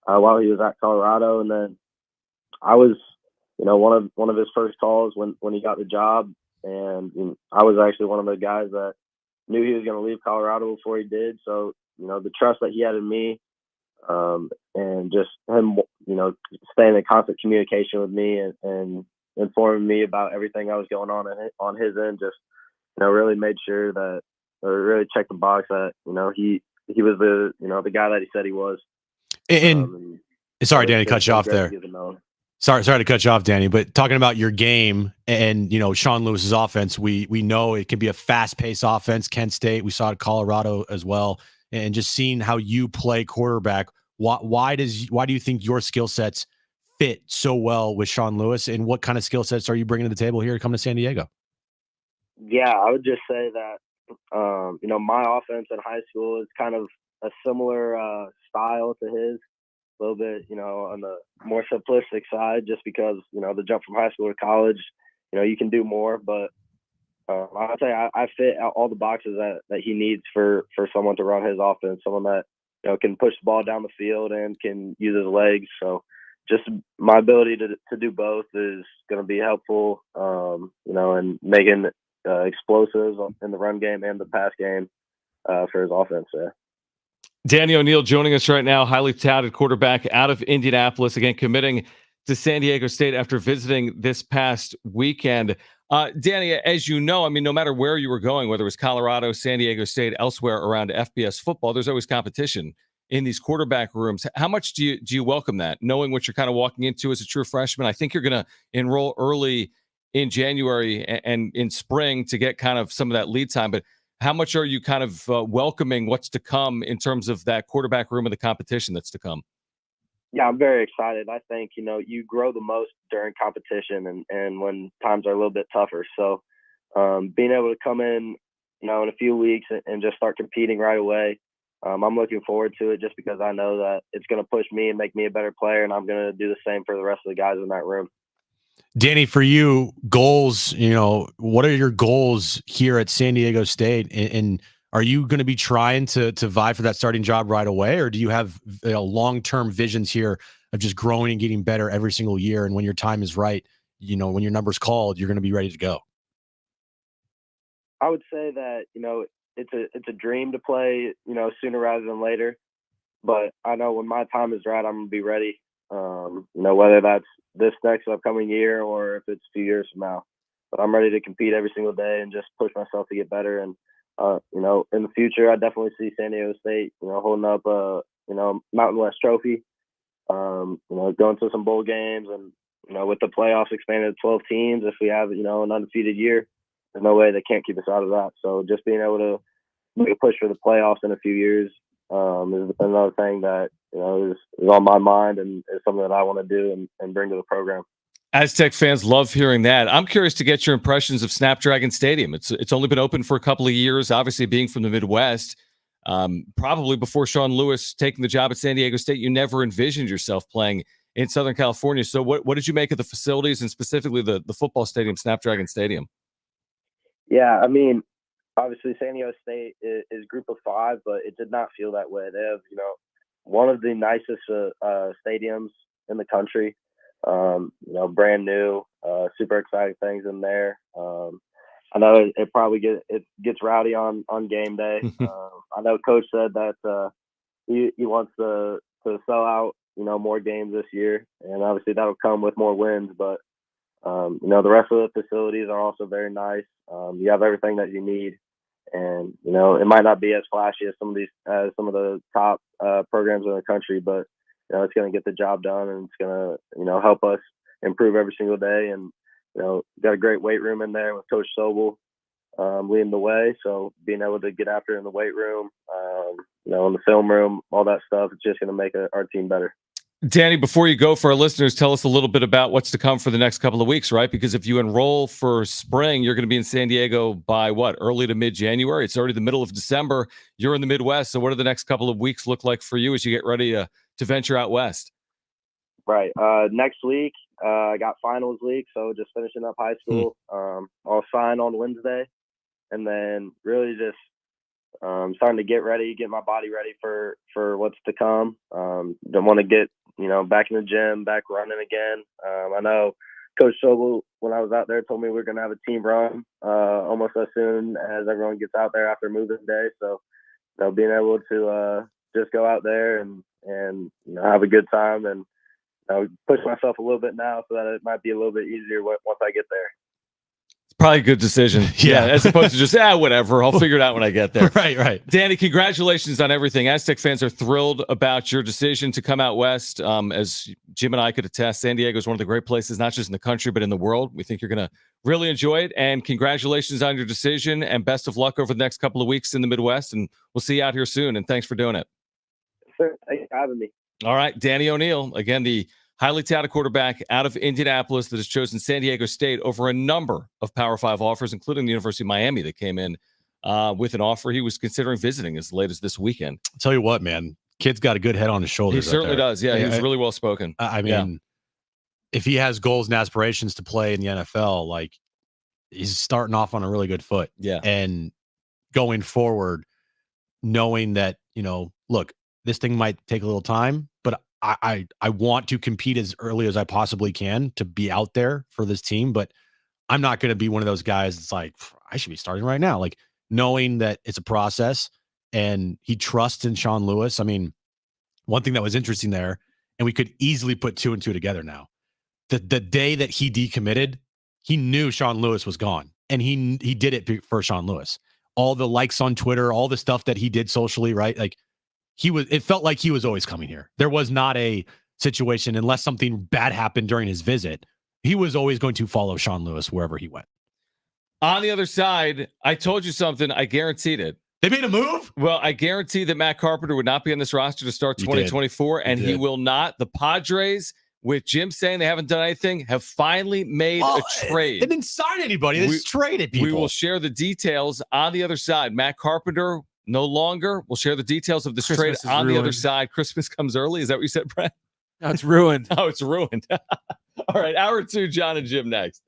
while he was at Colorado. And then I was, one of his first calls when he got the job. And I was actually one of the guys that knew he was going to leave Colorado before he did. So, the trust that he had in me, and just him, staying in constant communication with me and informing me about everything that was going on his end, just, really made sure that, or really checked the box that, he was the guy that he said he was. And sorry, Danny, cut you off there. Sorry to cut you off, Danny, but talking about your game and, Sean Lewis's offense, we know it can be a fast-paced offense. Kent State, we saw it at Colorado as well. And just seeing how you play quarterback, why do you think your skill sets fit so well with Sean Lewis? And what kind of skill sets are you bringing to the table here to come to San Diego? Yeah, I would just say that, my offense in high school is kind of a similar style to his. A little bit, on the more simplistic side, just because, the jump from high school to college, you can do more. But I'll say I fit all the boxes that he needs for someone to run his offense, someone that, can push the ball down the field and can use his legs. So just my ability to do both is going to be helpful, and making explosives in the run game and the pass game for his offense. Yeah. Danny O'Neil joining us right now, highly touted quarterback out of Indianapolis, again committing to San Diego State after visiting this past weekend. Danny, as you know, no matter where you were going, whether it was Colorado, San Diego State, elsewhere around FBS football, there's always competition in these quarterback rooms. How much do you welcome that, knowing what you're kind of walking into as a true freshman? I think you're going to enroll early in January and in spring to get kind of some of that lead time, but how much are you kind of welcoming what's to come in terms of that quarterback room and the competition that's to come? Yeah, I'm very excited. I think, you grow the most during competition and when times are a little bit tougher. So being able to come in, in a few weeks and just start competing right away, I'm looking forward to it just because I know that it's going to push me and make me a better player, and I'm going to do the same for the rest of the guys in that room. Danny, for you, goals, what are your goals here at San Diego State? And are you going to be trying to vie for that starting job right away? Or do you have long-term visions here of just growing and getting better every single year? And when your time is right, when your number's called, you're going to be ready to go. I would say that, it's a dream to play, sooner rather than later. But I know when my time is right, I'm going to be ready. Whether that's this next upcoming year or if it's a few years from now. But I'm ready to compete every single day and just push myself to get better. And, in the future, I definitely see San Diego State, holding up a, Mountain West trophy, going to some bowl games and, with the playoffs expanded to 12 teams, if we have, an undefeated year, there's no way they can't keep us out of that. So just being able to make a push for the playoffs in a few years is another thing that, is on my mind and is something that I want to do and bring to the program. Aztec fans love hearing that. I'm curious to get your impressions of Snapdragon Stadium. It's only been open for a couple of years, obviously being from the Midwest. Probably before Sean Lewis taking the job at San Diego State, you never envisioned yourself playing in Southern California. So what did you make of the facilities and specifically the football stadium, Snapdragon Stadium? Yeah, obviously San Diego State is Group of 5, but it did not feel that way. They have, one of the nicest stadiums in the country. Brand new, super exciting things in there. I know it gets rowdy on game day. I know Coach said that he wants to sell out, more games this year, and obviously that'll come with more wins. But the rest of the facilities are also very nice. You have everything that you need. And, it might not be as flashy as some of the top programs in the country, but, it's going to get the job done and it's going to, help us improve every single day. And, got a great weight room in there with Coach Sobel. leading the way. So being able to get after it in the weight room, in the film room, all that stuff, it's just going to make our team better. Danny, before you go, for our listeners, tell us a little bit about what's to come for the next couple of weeks, right? Because if you enroll for spring, you're going to be in San Diego by what, early to mid-January? It's already the middle of December. You're in the Midwest. So what do the next couple of weeks look like for you as you get ready to venture out west? Right. Next week, I got finals week, so just finishing up high school. I'll sign on Wednesday, and then really just starting to get ready, get my body ready for what's to come. Don't want to get back in the gym, back running again. I know Coach Sobel, when I was out there, told me we're going to have a team run almost as soon as everyone gets out there after moving day. So being able to just go out there and have a good time and push myself a little bit now so that it might be a little bit easier once I get there. Probably a good decision. Yeah. As opposed to just, whatever. I'll figure it out when I get there. Right. Danny, congratulations on everything. Aztec fans are thrilled about your decision to come out west. As Jim and I could attest, San Diego is one of the great places, not just in the country, but in the world. We think you're going to really enjoy it. And congratulations on your decision, and best of luck over the next couple of weeks in the Midwest. And we'll see you out here soon. And thanks for doing it. Sure. Thanks for having me. All right. Danny O'Neill, again, the highly touted quarterback out of Indianapolis that has chosen San Diego State over a number of Power 5 offers, including the University of Miami that came in with an offer he was considering visiting as late as this weekend. I'll tell you what, man, kid's got a good head on his shoulders. He certainly does. Yeah, he was really well spoken. I mean, if he has goals and aspirations to play in the NFL, like, he's starting off on a really good foot. Yeah. And going forward, knowing that, look, this thing might take a little time, but I want to compete as early as I possibly can to be out there for this team. But I'm not going to be one of those guys that's like, I should be starting right now. Like, knowing that it's a process, and he trusts in Sean Lewis. I mean, one thing that was interesting there, and we could easily put 2 and 2 together now. The day that he decommitted, he knew Sean Lewis was gone, and he did it for Sean Lewis. All the likes on Twitter, all the stuff that he did socially, right? Like, it felt like he was always coming here. There was not a situation, unless something bad happened during his visit, he was always going to follow Sean Lewis wherever he went. On the other side, I told you something. I guaranteed it. They made a move? Well, I guarantee that Matt Carpenter would not be on this roster to start 2024, and he will not. The Padres, with Jim saying they haven't done anything, have finally made a trade. They didn't sign anybody. They just traded people. We will share the details on the other side. Matt Carpenter no longer. We'll share the details of this trade on the other side. Christmas comes early. Is that what you said, Brett? No, it's ruined. Oh, it's ruined. All right, hour 2, Jon and Jim next.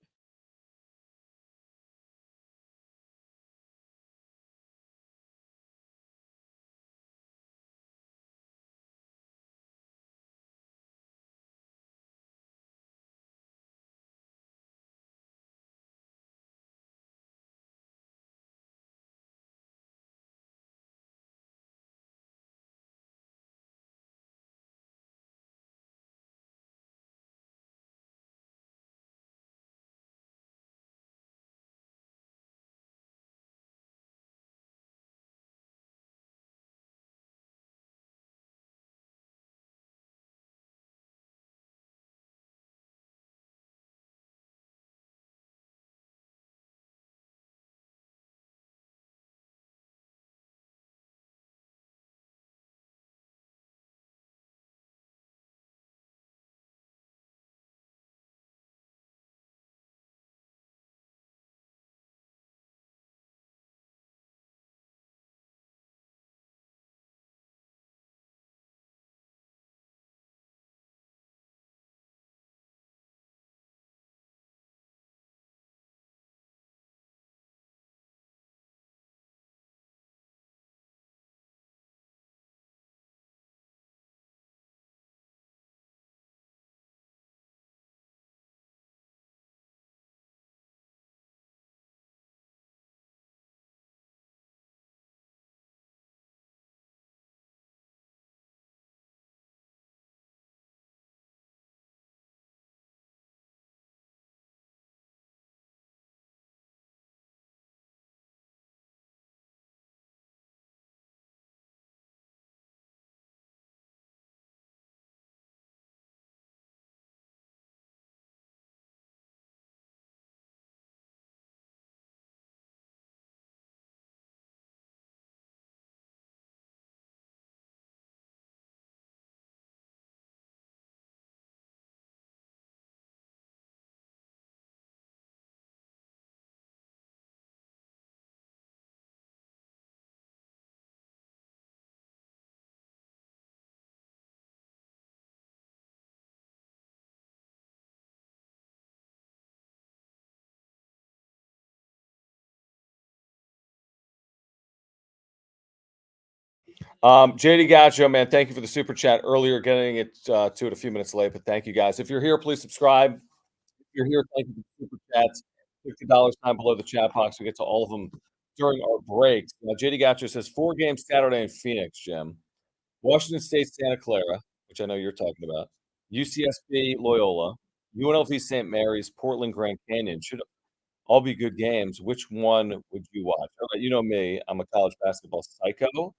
JD Gacho, man, thank you for the super chat earlier, getting it to it a few minutes late, but thank you guys. If you're here, please subscribe. If you're here, thank you for the super chats. $50 time below the chat box. We get to all of them during our breaks. Now, JD Gacho says 4 games Saturday in Phoenix, Jim. Washington State, Santa Clara, which I know you're talking about. UCSB, Loyola. UNLV, St. Mary's, Portland, Grand Canyon. Should all be good games. Which one would you watch? All right, you know me. I'm a college basketball psycho.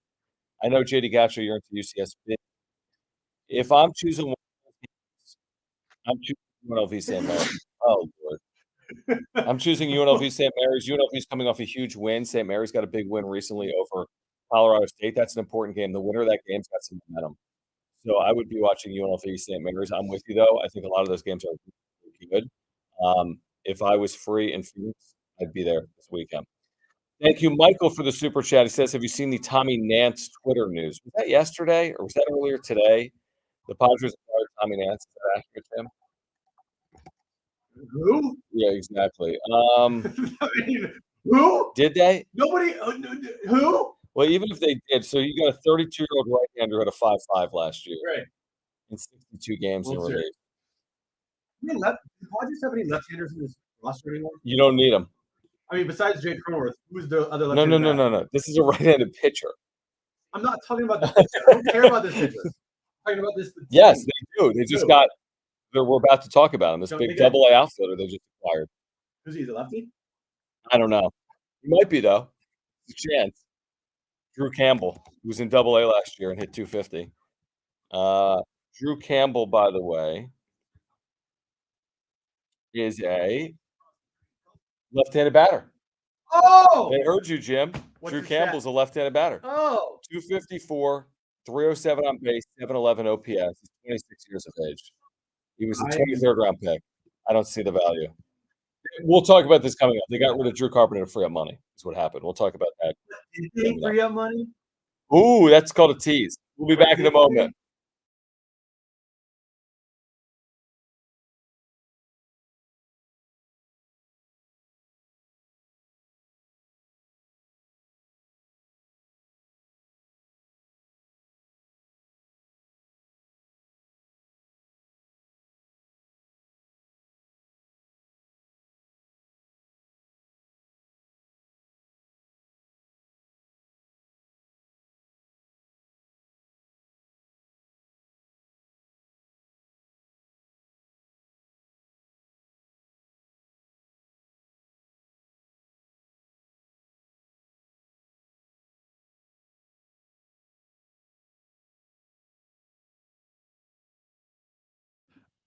I know JD Gacho, you're into UCSB. If I'm choosing one, I'm choosing UNLV St. Mary's. Oh, Lord. I'm choosing UNLV St. Mary's. UNLV is coming off a huge win. St. Mary's got a big win recently over Colorado State. That's an important game. The winner of that game's got some momentum. So I would be watching UNLV St. Mary's. I'm with you, though. I think a lot of those games are really good. If I was free in Phoenix, I'd be there this weekend. Thank you, Michael, for the super chat. He says, have you seen the Tommy Nance Twitter news? Was that yesterday or was that earlier today? The Padres acquired Tommy Nance. Is that accurate, Tim? Who? Yeah, exactly. I mean, who? Did they? Nobody. Who? Well, even if they did, so you got a 32-year-old right-hander who had a 5.5 last year Right. in 62 games in Well, sir. relief. Do the Padres have any left-handers in this roster anymore? You don't need them. I mean, besides Jake Cronenworth, who's the other No, left-handed? no. This is a right-handed pitcher. I'm not talking about this pitcher. I don't care about this pitcher. I'm talking about this. Yes, they do. They just got. We're about to talk about him. This Don't big they get- double-A outfielder they just acquired. Who's he? The lefty? I don't know. He might be though. It's a chance. Drew Campbell, who was in Double-A last year and hit 250. Drew Campbell, by the way, is a left-handed batter. Oh! They heard you, Jim. What's Drew his Campbell's a left-handed batter. Oh! 254, 307 on base, 711 OPS. He's 26 years of age. He was a 23rd round pick. I don't see the value. We'll talk about this coming up. They got rid of Drew Carpenter to free up money. That's what happened. We'll talk about that. Did they free up money? Ooh, that's called a tease. We'll be back in a moment.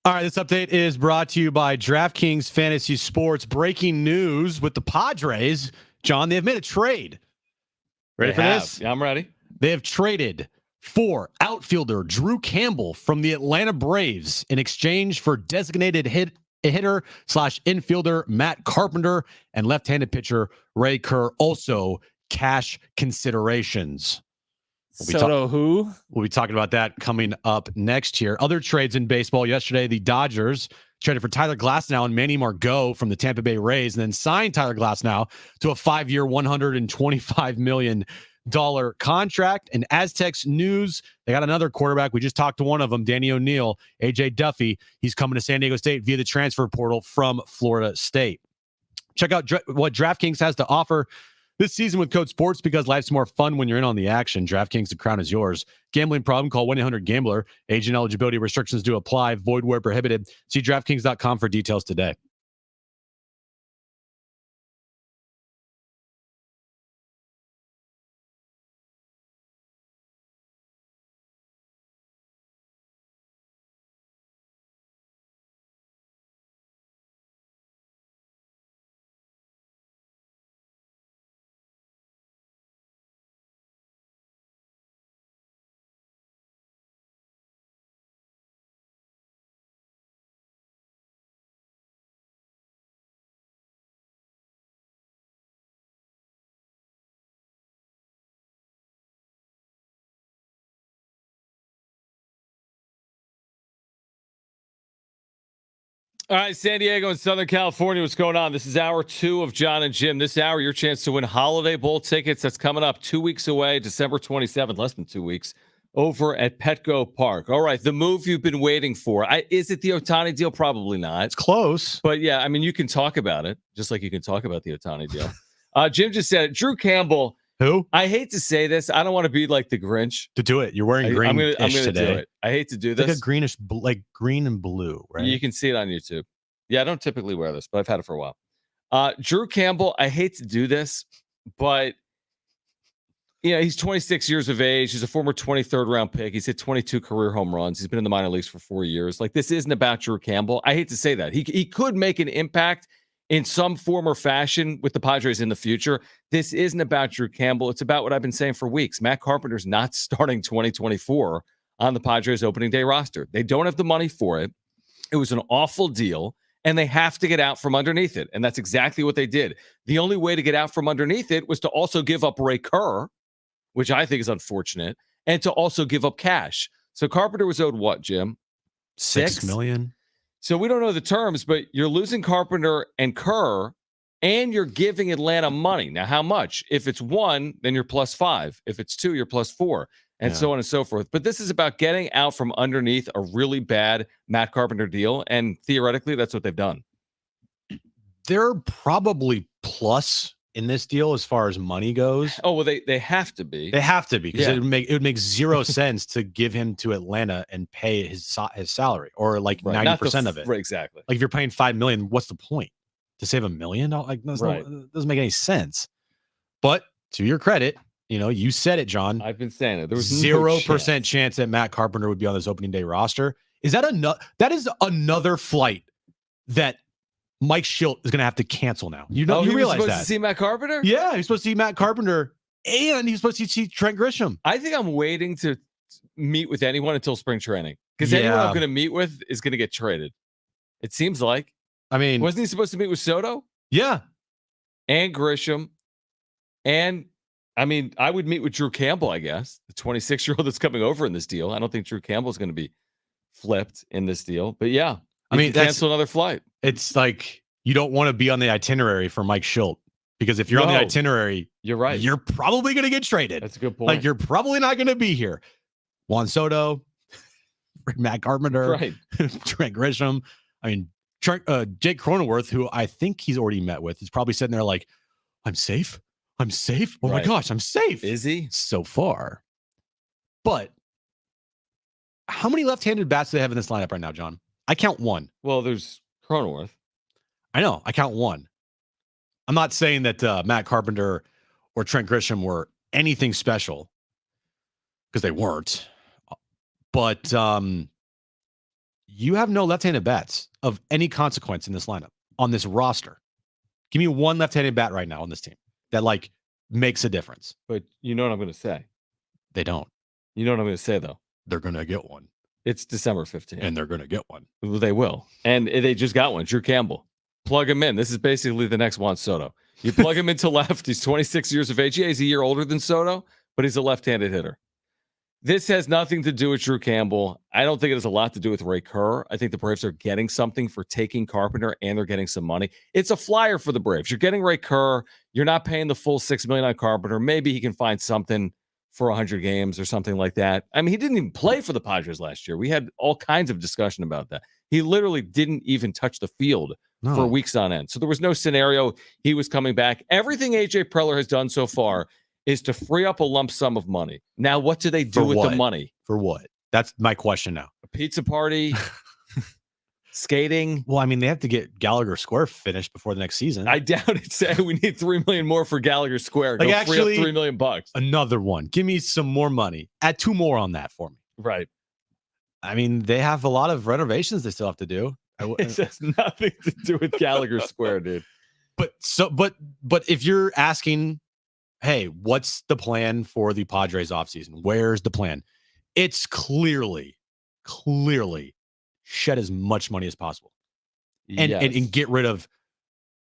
All right, this update is brought to you by DraftKings Fantasy Sports. Breaking news with the Padres. John, they have made a trade. Ready for this? Yeah, I'm ready. They have traded for outfielder Drew Campbell from the Atlanta Braves in exchange for designated hitter / infielder Matt Carpenter and left-handed pitcher Ray Kerr. Also, cash considerations. Soto who? We'll be talking about that coming up next year. Other trades in baseball yesterday, the Dodgers traded for Tyler Glasnow and Manny Margot from the Tampa Bay Rays, and then signed Tyler Glasnow to a 5-year, $125 million contract. And Aztecs news, they got another quarterback. We just talked to one of them, Danny O'Neill, AJ Duffy. He's coming to San Diego State via the transfer portal from Florida State. Check out what DraftKings has to offer this season with Code Sports, because life's more fun when you're in on the action. DraftKings, the crown is yours. Gambling problem? Call 1-800-GAMBLER. Age and eligibility restrictions do apply. Void where prohibited. See DraftKings.com for details today. All right, San Diego and Southern California, what's going on? This is hour 2 of Jon and Jim. This hour, your chance to win Holiday Bowl tickets. That's coming up 2 weeks away, December 27th, less than 2 weeks, over at Petco Park. All right, the move you've been waiting for. Is it the Ohtani deal? Probably not. It's close. But yeah, I mean, you can talk about it, just like you can talk about the Ohtani deal. Jim just said it. Drew Campbell. Who? I hate to say this. I don't want to be like the Grinch. To do it. You're wearing green I'm gonna today. do it. I hate to do It's this. like a greenish, like green and blue, right? You can see it on YouTube. Yeah, I don't typically wear this, but I've had it for a while. Drew Campbell, I hate to do this, but he's 26 years of age. He's a former 23rd round pick. He's hit 22 career home runs. He's been in the minor leagues for 4 years. Like, this isn't about Drew Campbell. I hate to say that. He could make an impact in some form or fashion with the Padres in the future. This isn't about Drew Campbell. It's about what I've been saying for weeks. Matt Carpenter's not starting 2024 on the Padres opening day roster. They don't have the money for it. It was an awful deal, and they have to get out from underneath it. And that's exactly what they did. The only way to get out from underneath it was to also give up Ray Kerr, which I think is unfortunate, and to also give up cash. So Carpenter was owed what, Jim? $6 million. So we don't know the terms, but you're losing Carpenter and Kerr, and you're giving Atlanta money. Now, how much? If it's 1, then you're +5. If it's 2, you're +4, and so on and so forth. But this is about getting out from underneath a really bad Matt Carpenter deal, and theoretically, that's what they've done. They're probably plus in this deal as far as money goes. Oh, well, they have to be. They have to be, because it would make zero sense to give him to Atlanta and pay his salary, or like 90% of it. Right, exactly. Like, if you're paying $5 million, what's the point? To save $1 million? Like, it doesn't make any sense. But to your credit, you said it, John. I've been saying it. There was 0% chance that Matt Carpenter would be on this opening day roster. That is another flight that Mike Schilt is going to have to cancel now. You realize supposed that? To see Matt Carpenter? Yeah, he's supposed to see Matt Carpenter, and he's supposed to see Trent Grisham. I think I'm waiting to meet with anyone until spring training, because anyone I'm going to meet with is going to get traded. It seems like. I mean, wasn't he supposed to meet with Soto? Yeah, and Grisham, and I mean, I would meet with Drew Campbell, I guess, the 26-year-old that's coming over in this deal. I don't think Drew Campbell is going to be flipped in this deal, but yeah, I mean, cancel another flight. It's like, you don't want to be on the itinerary for Mike Schilt, because if you're on the itinerary, you're right. You're probably going to get traded. That's a good point. Like, you're probably not going to be here. Juan Soto, Matt Carpenter, right. Trent Grisham. I mean, Jake Cronenworth, who I think he's already met with, is probably sitting there like, I'm safe. I'm safe. Oh my gosh, I'm safe. Is he? So far. But how many left-handed bats do they have in this lineup right now, John? I count 1. Well, there's Cronenworth. I know. I count 1. I'm not saying that Matt Carpenter or Trent Grisham were anything special, because they weren't. But you have no left-handed bats of any consequence in this lineup on this roster. Give me one left-handed bat right now on this team that like makes a difference. But you know what I'm going to say? They don't. You know what I'm going to say, though? They're going to get one. It's December 15th. And they're going to get one. Well, they will. And they just got one. Drew Campbell. Plug him in. This is basically the next Juan Soto. You plug him into left. He's 26 years of age. Yeah, he's a year older than Soto, but he's a left-handed hitter. This has nothing to do with Drew Campbell. I don't think it has a lot to do with Ray Kerr. I think the Braves are getting something for taking Carpenter, and they're getting some money. It's a flyer for the Braves. You're getting Ray Kerr. You're not paying the full $6 million on Carpenter. Maybe he can find something for 100 games or something like that. I mean, he didn't even play for the Padres last year. We had all kinds of discussion about that. He literally didn't even touch the field for weeks on end. So there was no scenario he was coming back. Everything AJ Preller has done so far is to free up a lump sum of money. Now, what do they do with the money? For what? That's my question now. A pizza party, skating. Well, I mean, they have to get Gallagher Square finished before the next season. I doubt it. Say we need $3 million more for Gallagher Square. Like, go actually, free up $3 million bucks. Another one. Give me some more money. Add 2 more on that for me. Right. I mean, they have a lot of renovations they still have to do. It has nothing to do with Gallagher Square, dude. But if you're asking, hey, what's the plan for the Padres offseason? Where's the plan? It's clearly shed as much money as possible. And get rid of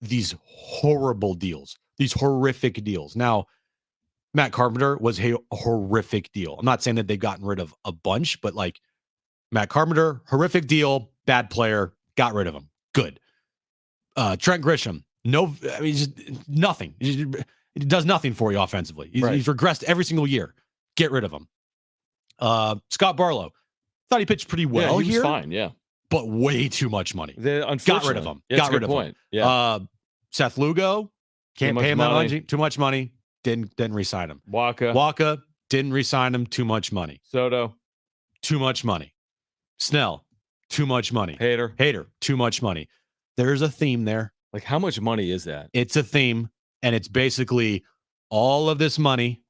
these horrible deals, these horrific deals. Now, Matt Carpenter was a horrific deal. I'm not saying that they've gotten rid of a bunch, but like Matt Carpenter, horrific deal, bad player, got rid of him. Good. Trent Grisham, no, I mean, just nothing. He does nothing for you offensively. He's regressed every single year. Get rid of him. Scott Barlow, thought he pitched pretty well he was here. fine, yeah. But way too much money. Got rid of him. Yeah, got rid of point. him. Yeah. Seth Lugo, can't pay him that money. Too much money. Didn't re-sign him. Waka didn't re-sign him. Too much money. Soto, too much money. Snell, too much money. Hader, too much money. There's a theme there. Like, how much money is that? It's a theme, and it's basically all of this money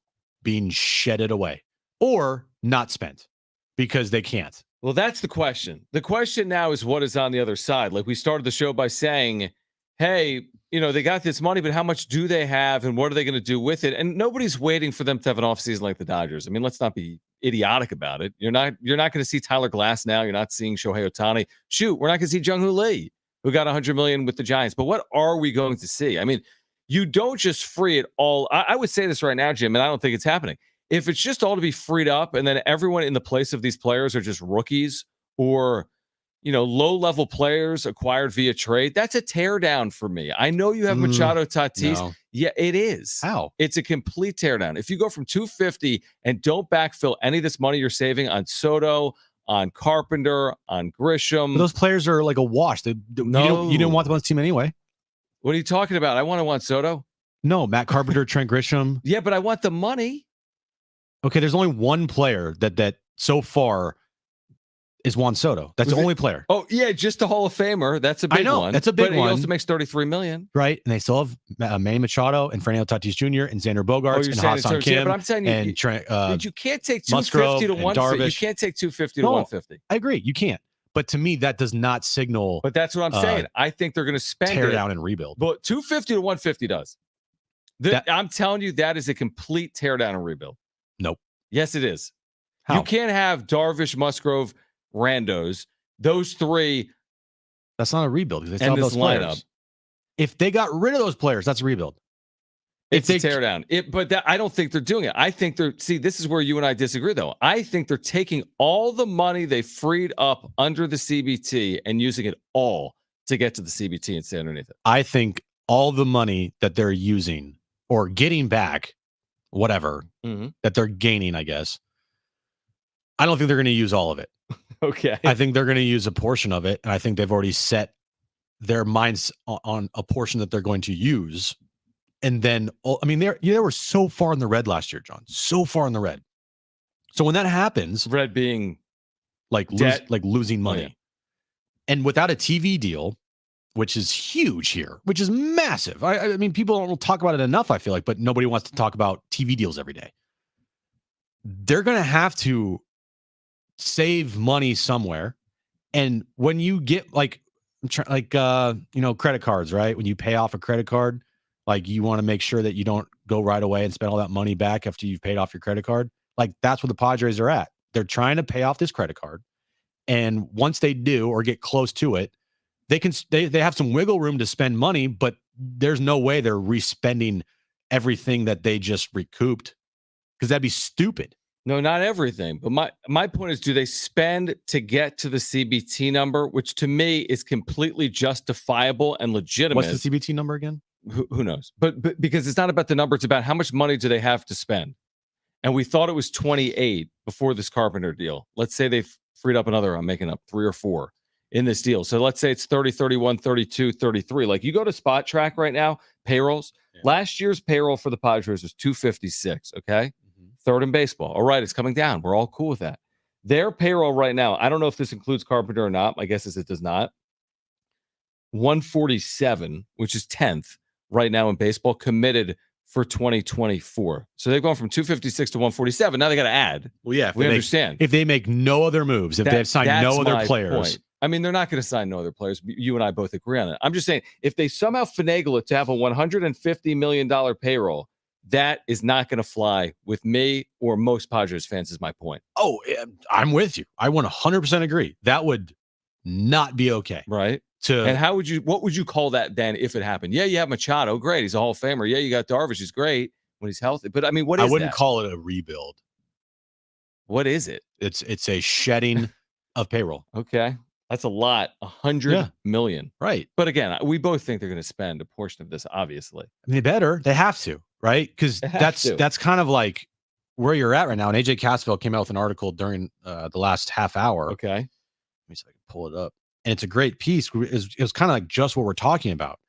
being shedded away or not spent because they can't. Well, that's the question. The question now is what is on the other side? Like, we started the show by saying, hey, they got this money, but how much do they have and what are they going to do with it? And nobody's waiting for them to have an offseason like the Dodgers. I mean, let's not be idiotic about it. You're not going to see Tyler Glass now. You're not seeing Shohei Ohtani. Shoot, we're not going to see Jung-Hoo Lee, who got $100 million with the Giants. But what are we going to see? I mean, you don't just free it all. I would say this right now, Jim, and I don't think it's happening. If it's just all to be freed up and then everyone in the place of these players are just rookies or, low-level players acquired via trade, that's a teardown for me. I know you have Machado, Tatis. No. Yeah, it is. How? It's a complete teardown. If you go from 250 and don't backfill any of this money you're saving on Soto, on Carpenter, on Grisham. But those players are like a wash. You didn't want them on the team anyway. What are you talking about? I want Soto. No, Matt Carpenter, Trent Grisham. Yeah, but I want the money. Okay, there's only one player that so far is Juan Soto. That's the only player. Oh, yeah, just a Hall of Famer. That's a big one. That's a big one. He also makes $33 million. Right, and they still have Manny Machado and Fernando Tatis Jr. and Xander Bogaerts and Hassan Kim. Yeah, but I'm telling you, and Trent, you can't take 250 to 150. You can't take 250 to 150. I agree, you can't. But to me, that does not signal. But that's what I'm saying. I think they're going to spend tear down and rebuild. But 250 to 150 does. I'm telling you, that is a complete tear down and rebuild. Nope. Yes, it is. How? You can't have Darvish, Musgrove, Randos. Those three. That's not a rebuild because they still have those lineup. Players. If they got rid of those players, that's a rebuild. It's a tear down. But I don't think they're doing it. I think this is where you and I disagree, though. I think they're taking all the money they freed up under the CBT and using it all to get to the CBT and stay underneath it. I think all the money that they're using or getting back, whatever, that they're gaining, I guess, I don't think they're going to use all of it. Okay. I think they're going to use a portion of it. And I think they've already set their minds on a portion that they're going to use. And then, I mean, they were so far in the red last year, John, so far in the red. So when that happens, red being like losing money, yeah. And without a TV deal, which is huge here, which is massive. I mean, people don't talk about it enough, I feel like, but nobody wants to talk about TV deals every day. They're going to have to save money somewhere. And when you get credit cards, right? When you pay off a credit card, like you want to make sure that you don't go right away and spend all that money back after you've paid off your credit card. Like that's where the Padres are at. They're trying to pay off this credit card. And once they do or get close to it, they have some wiggle room to spend money, but there's no way they're respending everything that they just recouped because that'd be stupid. No, not everything. But my point is, do they spend to get to the CBT number, which to me is completely justifiable and legitimate? What's the CBT number again? Who knows? But because it's not about the number, it's about how much money do they have to spend. And we thought it was 28 before this Carpenter deal. Let's say they've freed up another, I'm making up 3 or 4 in this deal. So let's say it's 30, 31, 32, 33. Like you go to Spot Track right now, payrolls. Yeah. Last year's payroll for the Padres was 256, okay? Third in baseball. All right, it's coming down. We're all cool with that. Their payroll right now, I don't know if this includes Carpenter or not. My guess is it does not. 147, which is 10th right now in baseball, committed for 2024. So they've gone from 256 to 147. Now they got to add. Well, yeah, we understand. If they make no other moves, if they've signed no other players. Point. I mean, they're not going to sign no other players. You and I both agree on it. I'm just saying, if they somehow finagle it to have a $150 million payroll, that is not going to fly with me or most Padres fans is my point. Oh, I'm with you. I 100% agree. That would not be okay. Right. And what would you call that then if it happened? Yeah, you have Machado. Great. He's a Hall of Famer. Yeah, you got Darvish. He's great when he's healthy. But I mean, I wouldn't call it a rebuild. What is it? It's a shedding of payroll. Okay. That's a lot. 100 Yeah. million. Right. But again, we both think they're going to spend a portion of this, obviously. I mean, they better. They have to, right? Because They have to. that's kind of like where you're at right now. And AJ Cassavell came out with an article during the last half hour. Okay. Let me see if I can pull it up. And it's a great piece. It was kind of like just what we're talking about.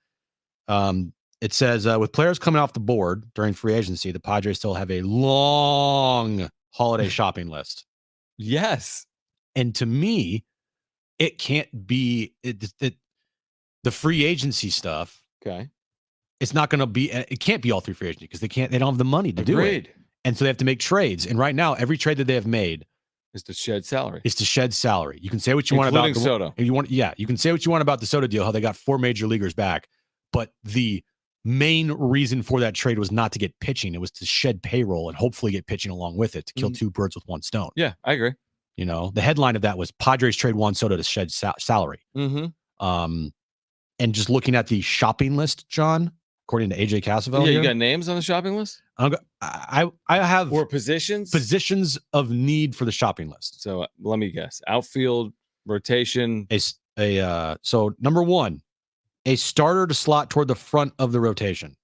It says, with players coming off the board during free agency, the Padres still have a long holiday shopping list. Yes. And to me, it can't be the free agency stuff. Okay. It's not going to be. It can't be all through free agency because they don't have the money to do it. And so they have to make trades. And right now, every trade that they have made is to shed salary. You can say what you want about Soto. You can say what you want about the Soto deal, how they got 4 major leaguers back, but the main reason for that trade was not to get pitching. It was to shed payroll and hopefully get pitching along with it to kill 2 birds with 1 stone. Yeah, I agree. You know, the headline of that was Padres trade Juan Soto to shed salary. Mm-hmm. And just looking at the shopping list, John, according to AJ Cassavell. Yeah, you got names on the shopping list? I have or positions of need for the shopping list. So let me guess: outfield rotation. So number 1, a starter to slot toward the front of the rotation.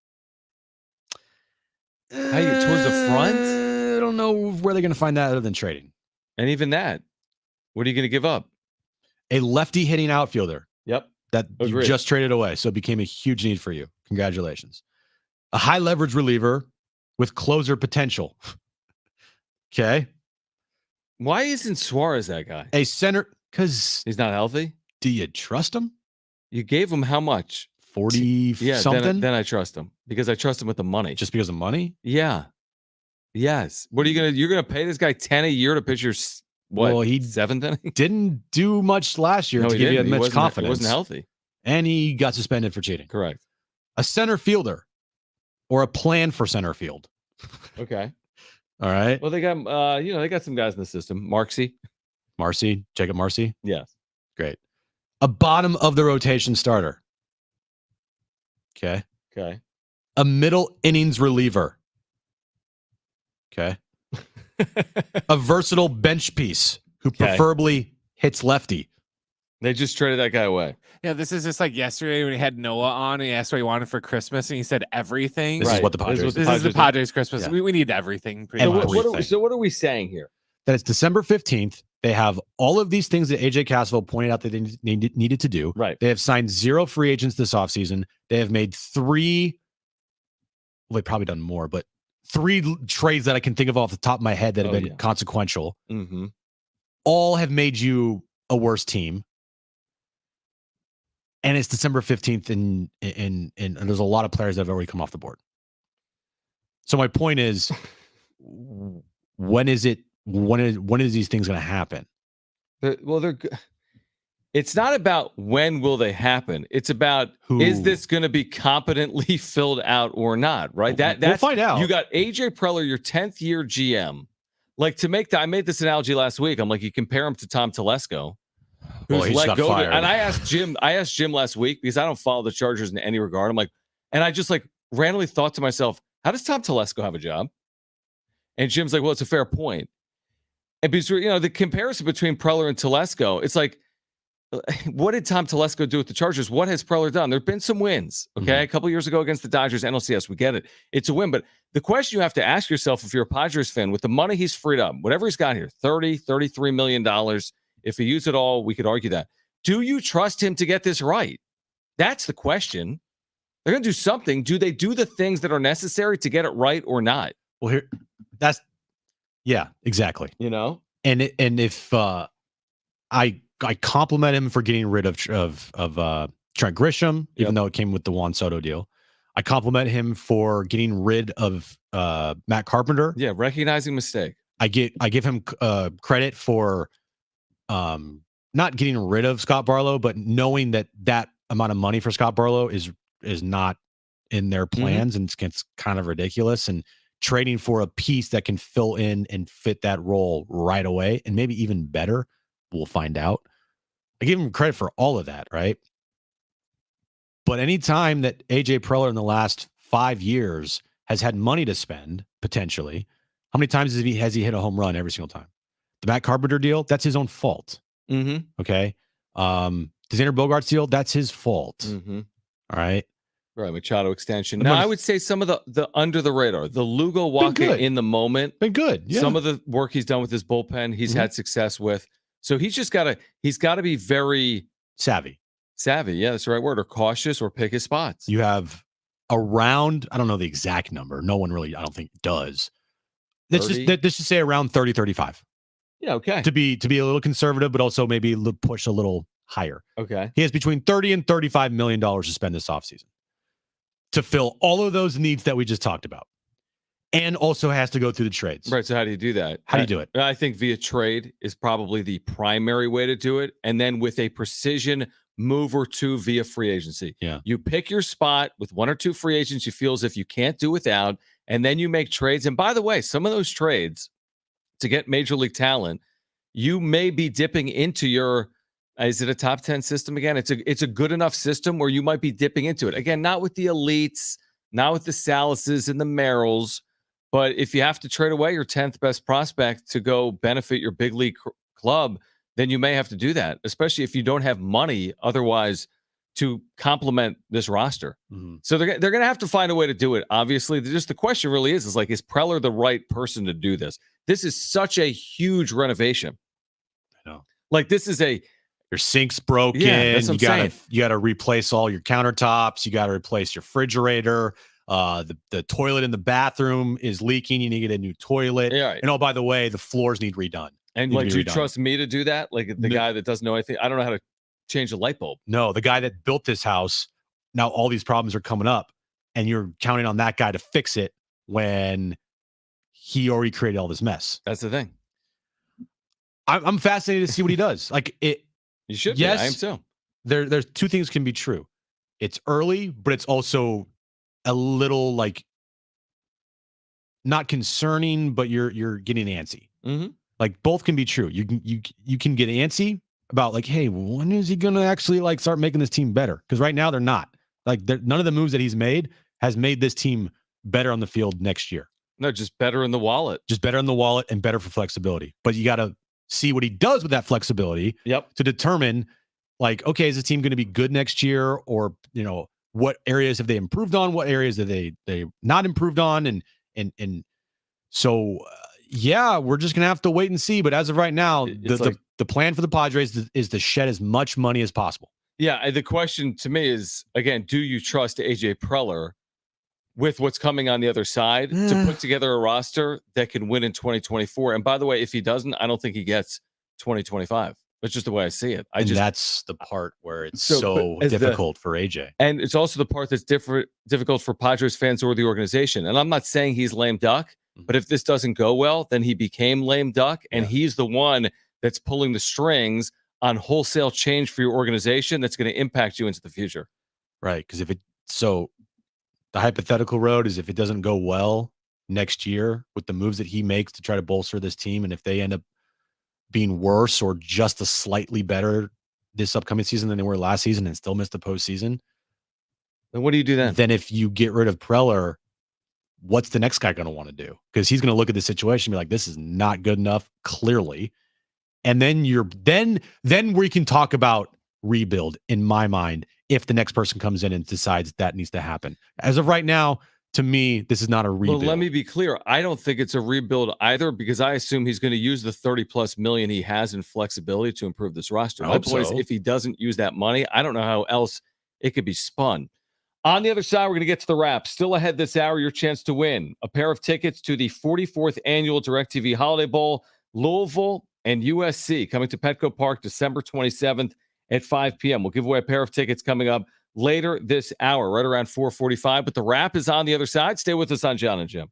How you get towards the front? I don't know where they're going to find that other than trading. And even that, what are you going to give up? A lefty hitting outfielder. Yep. That you just traded away. So it became a huge need for you. Congratulations. A high leverage reliever with closer potential. Okay. Why isn't Suarez that guy? A center, because he's not healthy. Do you trust him? You gave him how much? 40 something? Then I trust him because I trust him with the money. Just because of money? Yeah. Yes. What are you going to, you're going to pay this guy 10 a year to pitch your, what? Well, he 7th inning? Didn't do much last year to give you much confidence. He wasn't healthy. And he got suspended for cheating. Correct. A center fielder or a plan for center field. Okay. All right. Well, they got, they got some guys in the system. Marcy, Jacob Marcy. Yes. Great. A bottom of the rotation starter. Okay. A middle innings reliever. Okay. A versatile bench piece who preferably hits lefty. They just traded that guy away. Yeah, this is just like yesterday when he had Noah on and he asked what he wanted for Christmas and he said everything. This is what the Padres. This is the Padres Christmas. Yeah. We need everything. So what are we saying here? That it's December 15th. They have all of these things that AJ Cassavell pointed out that they needed to do. Right. They have signed 0 free agents this offseason. They have made 3. Well, they've probably done more, but 3 trades that I can think of off the top of my head that have been consequential. Mm-hmm. All have made you a worse team. And it's December 15th, and there's a lot of players that have already come off the board. So my point is, when is these things going to happen? It's not about when will they happen. It's about is this going to be competently filled out or not, right? We'll find out. You got AJ Preller, your 10th year GM. Like I made this analogy last week. I'm like, you compare him to Tom Telesco. Well, he got fired. And I asked Jim last week because I don't follow the Chargers in any regard. I'm like, and I just like randomly thought to myself, how does Tom Telesco have a job? And Jim's like, well, it's a fair point. And because, the comparison between Preller and Telesco, it's like, what did Tom Telesco do with the Chargers? What has Preller done? There have been some wins, okay? A couple years ago against the Dodgers, NLCS, we get it. It's a win. But the question you have to ask yourself if you're a Padres fan, with the money he's freed up, whatever he's got here, $33 million, if he used it all, we could argue that. Do you trust him to get this right? That's the question. They're going to do something. Do they do the things that are necessary to get it right or not? Well, yeah, exactly. And if I compliment him for getting rid of Trent Grisham, even though it came with the Juan Soto deal. I compliment him for getting rid of Matt Carpenter. Yeah, recognizing mistake. I give him credit for not getting rid of Scott Barlow, but knowing that amount of money for Scott Barlow is not in their plans, and it's kind of ridiculous, and trading for a piece that can fill in and fit that role right away, and maybe even better. We'll find out. I give him credit for all of that, right? But any time that AJ Preller in the last 5 years has had money to spend, potentially, how many times has he hit a home run every single time? The Matt Carpenter deal, that's his own fault. Mm-hmm. Okay. Xander Bogaerts deal, that's his fault. Mm-hmm. All right. Right, Machado extension. I'm Now, gonna- I would say some of the under the radar, the Lugo Waka good. in the moment, Been good. Yeah. some of the work he's done with his bullpen, he's had success with. So he's got to be very savvy. Yeah, that's the right word, or cautious, or pick his spots. You have around, I don't know the exact number. No one really, I don't think, does. Let's just say around 30, 35. Yeah, okay. To be a little conservative, but also maybe push a little higher. Okay. He has between $30 and $35 million to spend this offseason to fill all of those needs that we just talked about. And also has to go through the trades. Right. So how do you do that? How do you do it? I think via trade is probably the primary way to do it. And then with a precision move or two via free agency. Yeah. You pick your spot with one or two free agents you feel as if you can't do without, and then you make trades. And by the way, some of those trades to get major league talent, you may be dipping into your, is it a top 10 system again? It's a good enough system where you might be dipping into it. Again, not with the elites, not with the Salases and the Merrills, but if you have to trade away your 10th best prospect to go benefit your big league club, then you may have to do that, especially if you don't have money otherwise to complement this roster. Mm-hmm. So they're going to have to find a way to do it. Obviously, just the question really is like, is Preller the right person to do this? This is such a huge renovation. I know. Like this is your sink's broken. Yeah, that's what I'm saying. You gotta replace all your countertops. You gotta replace your refrigerator. The toilet in the bathroom is leaking. You need to get a new toilet. Yeah, right. And oh, by the way, the floors need redone. And like, do you trust me to do that? Like the guy that doesn't know anything? I don't know how to change a light bulb. No, the guy that built this house. Now all these problems are coming up, and you're counting on that guy to fix it when he already created all this mess. That's the thing. I'm fascinated to see what he does. Like it. You should. Yes, be. I am too. There's two things can be true. It's early, but it's also a little like not concerning, but you're getting antsy. Mm-hmm. Like both can be true. You can get antsy about like, hey, when is he gonna actually like start making this team better? Because right now they're not. Like none of the moves that he's made has made this team better on the field next year. No, just better in the wallet. Just better in the wallet and better for flexibility. But you got to see what he does with that flexibility. Yep. To determine, like, okay, is the team going to be good next year, or what areas have they improved on? What areas have they not improved on? And so yeah, we're just gonna have to wait and see. But as of right now, the plan for the Padres is to shed as much money as possible. Yeah, the question to me is again, do you trust AJ Preller with what's coming on the other side to put together a roster that can win in 2024? And by the way, if he doesn't, I don't think he gets 2025. That's just the way I see it. That's the part where it's so difficult for AJ. And it's also the part that's difficult for Padres fans or the organization. And I'm not saying he's lame duck, but if this doesn't go well, then he became lame duck, and he's the one that's pulling the strings on wholesale change for your organization that's going to impact you into the future. Right, because the hypothetical road is if it doesn't go well next year with the moves that he makes to try to bolster this team, and if they end up being worse or just a slightly better this upcoming season than they were last season and still miss the postseason, then what do you do then? Then if you get rid of Preller, what's the next guy going to want to do? Because he's going to look at the situation and be like, this is not good enough, clearly. And then then we can talk about rebuild in my mind if the next person comes in and decides that needs to happen. As of right now, to me, this is not a rebuild. Well, let me be clear. I don't think it's a rebuild either, because I assume he's going to use the 30+ million he has in flexibility to improve this roster. My point is, if he doesn't use that money, I don't know how else it could be spun. On the other side, we're going to get to the wrap. Still ahead this hour, your chance to win a pair of tickets to the 44th annual DirecTV Holiday Bowl, Louisville and USC, coming to Petco Park December 27th at 5 p.m. We'll give away a pair of tickets coming up later this hour, right around 4:45. But the wrap is on the other side. Stay with us on Jon and Jim.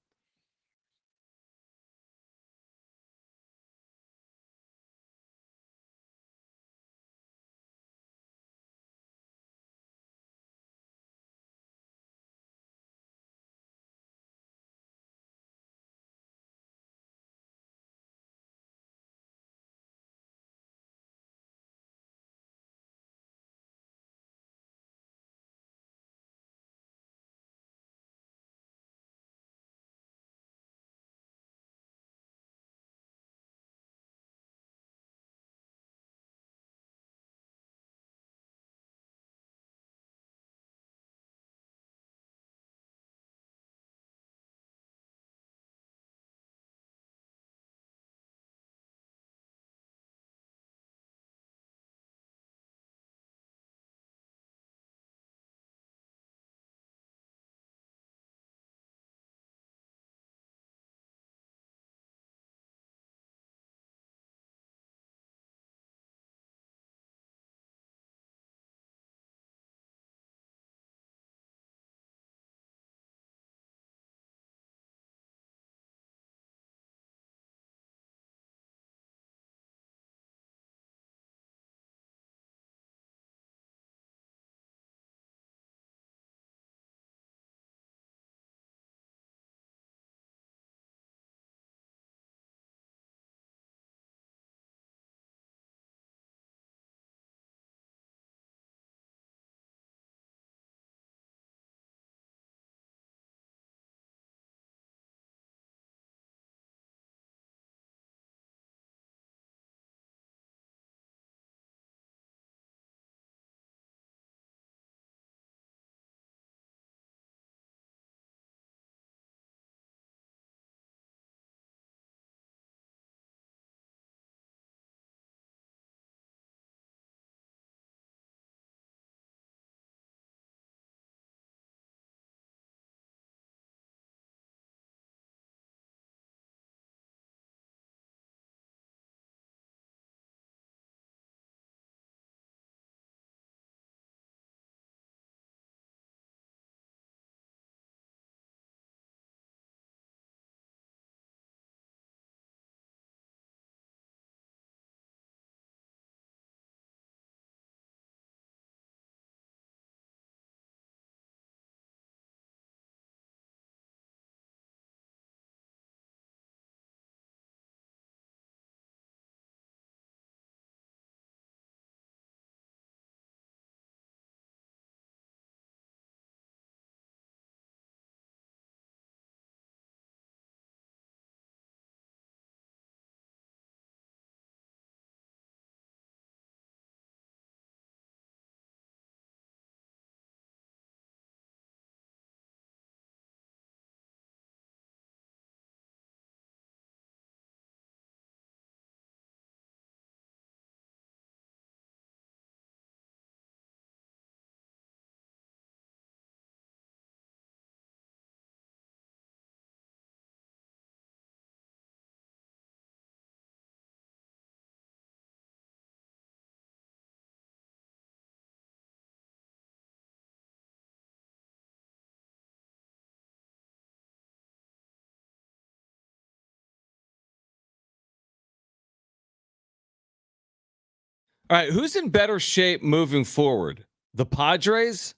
All right, who's in better shape moving forward? The Padres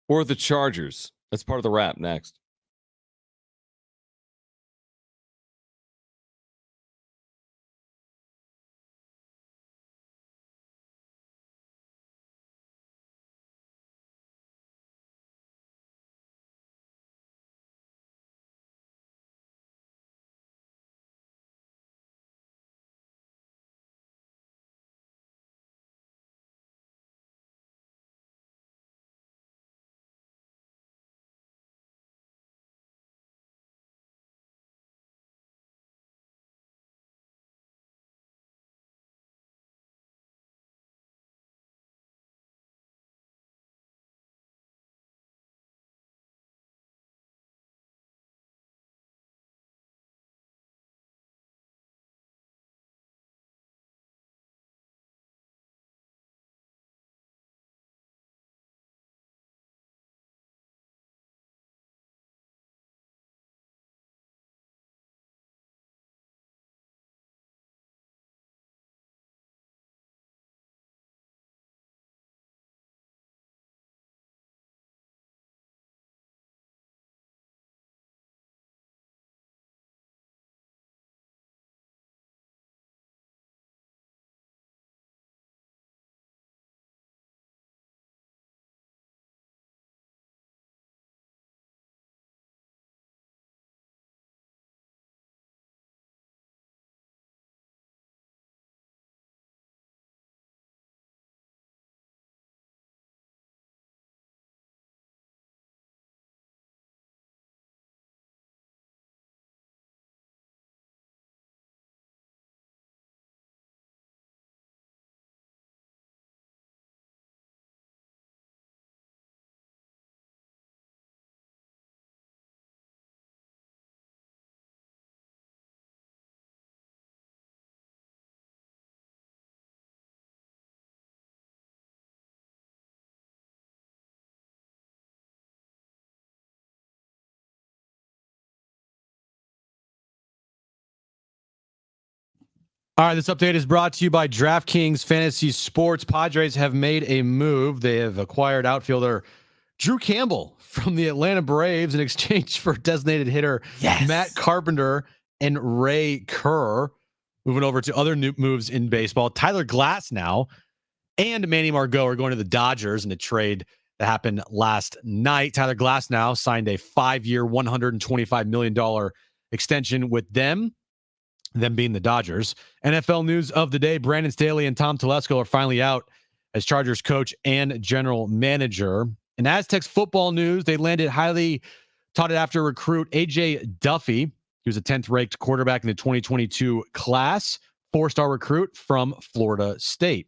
or the Chargers? That's part of the wrap next. All right, this update is brought to you by DraftKings Fantasy Sports. Padres have made a move. They have acquired outfielder Drew Campbell from the Atlanta Braves in exchange for designated hitter Matt Carpenter and Ray Kerr. Moving over to other new moves in baseball, Tyler Glass now and Manny Margot are going to the Dodgers in a trade that happened last night. Tyler Glass now signed a 5-year, $125 million extension with them being the Dodgers. NFL news of the day, Brandon Staley and Tom Telesco are finally out as Chargers coach and general manager. In Aztecs football news, they landed highly touted after recruit AJ Duffy. He was a 10th ranked quarterback in the 2022 class, 4-star recruit from Florida State.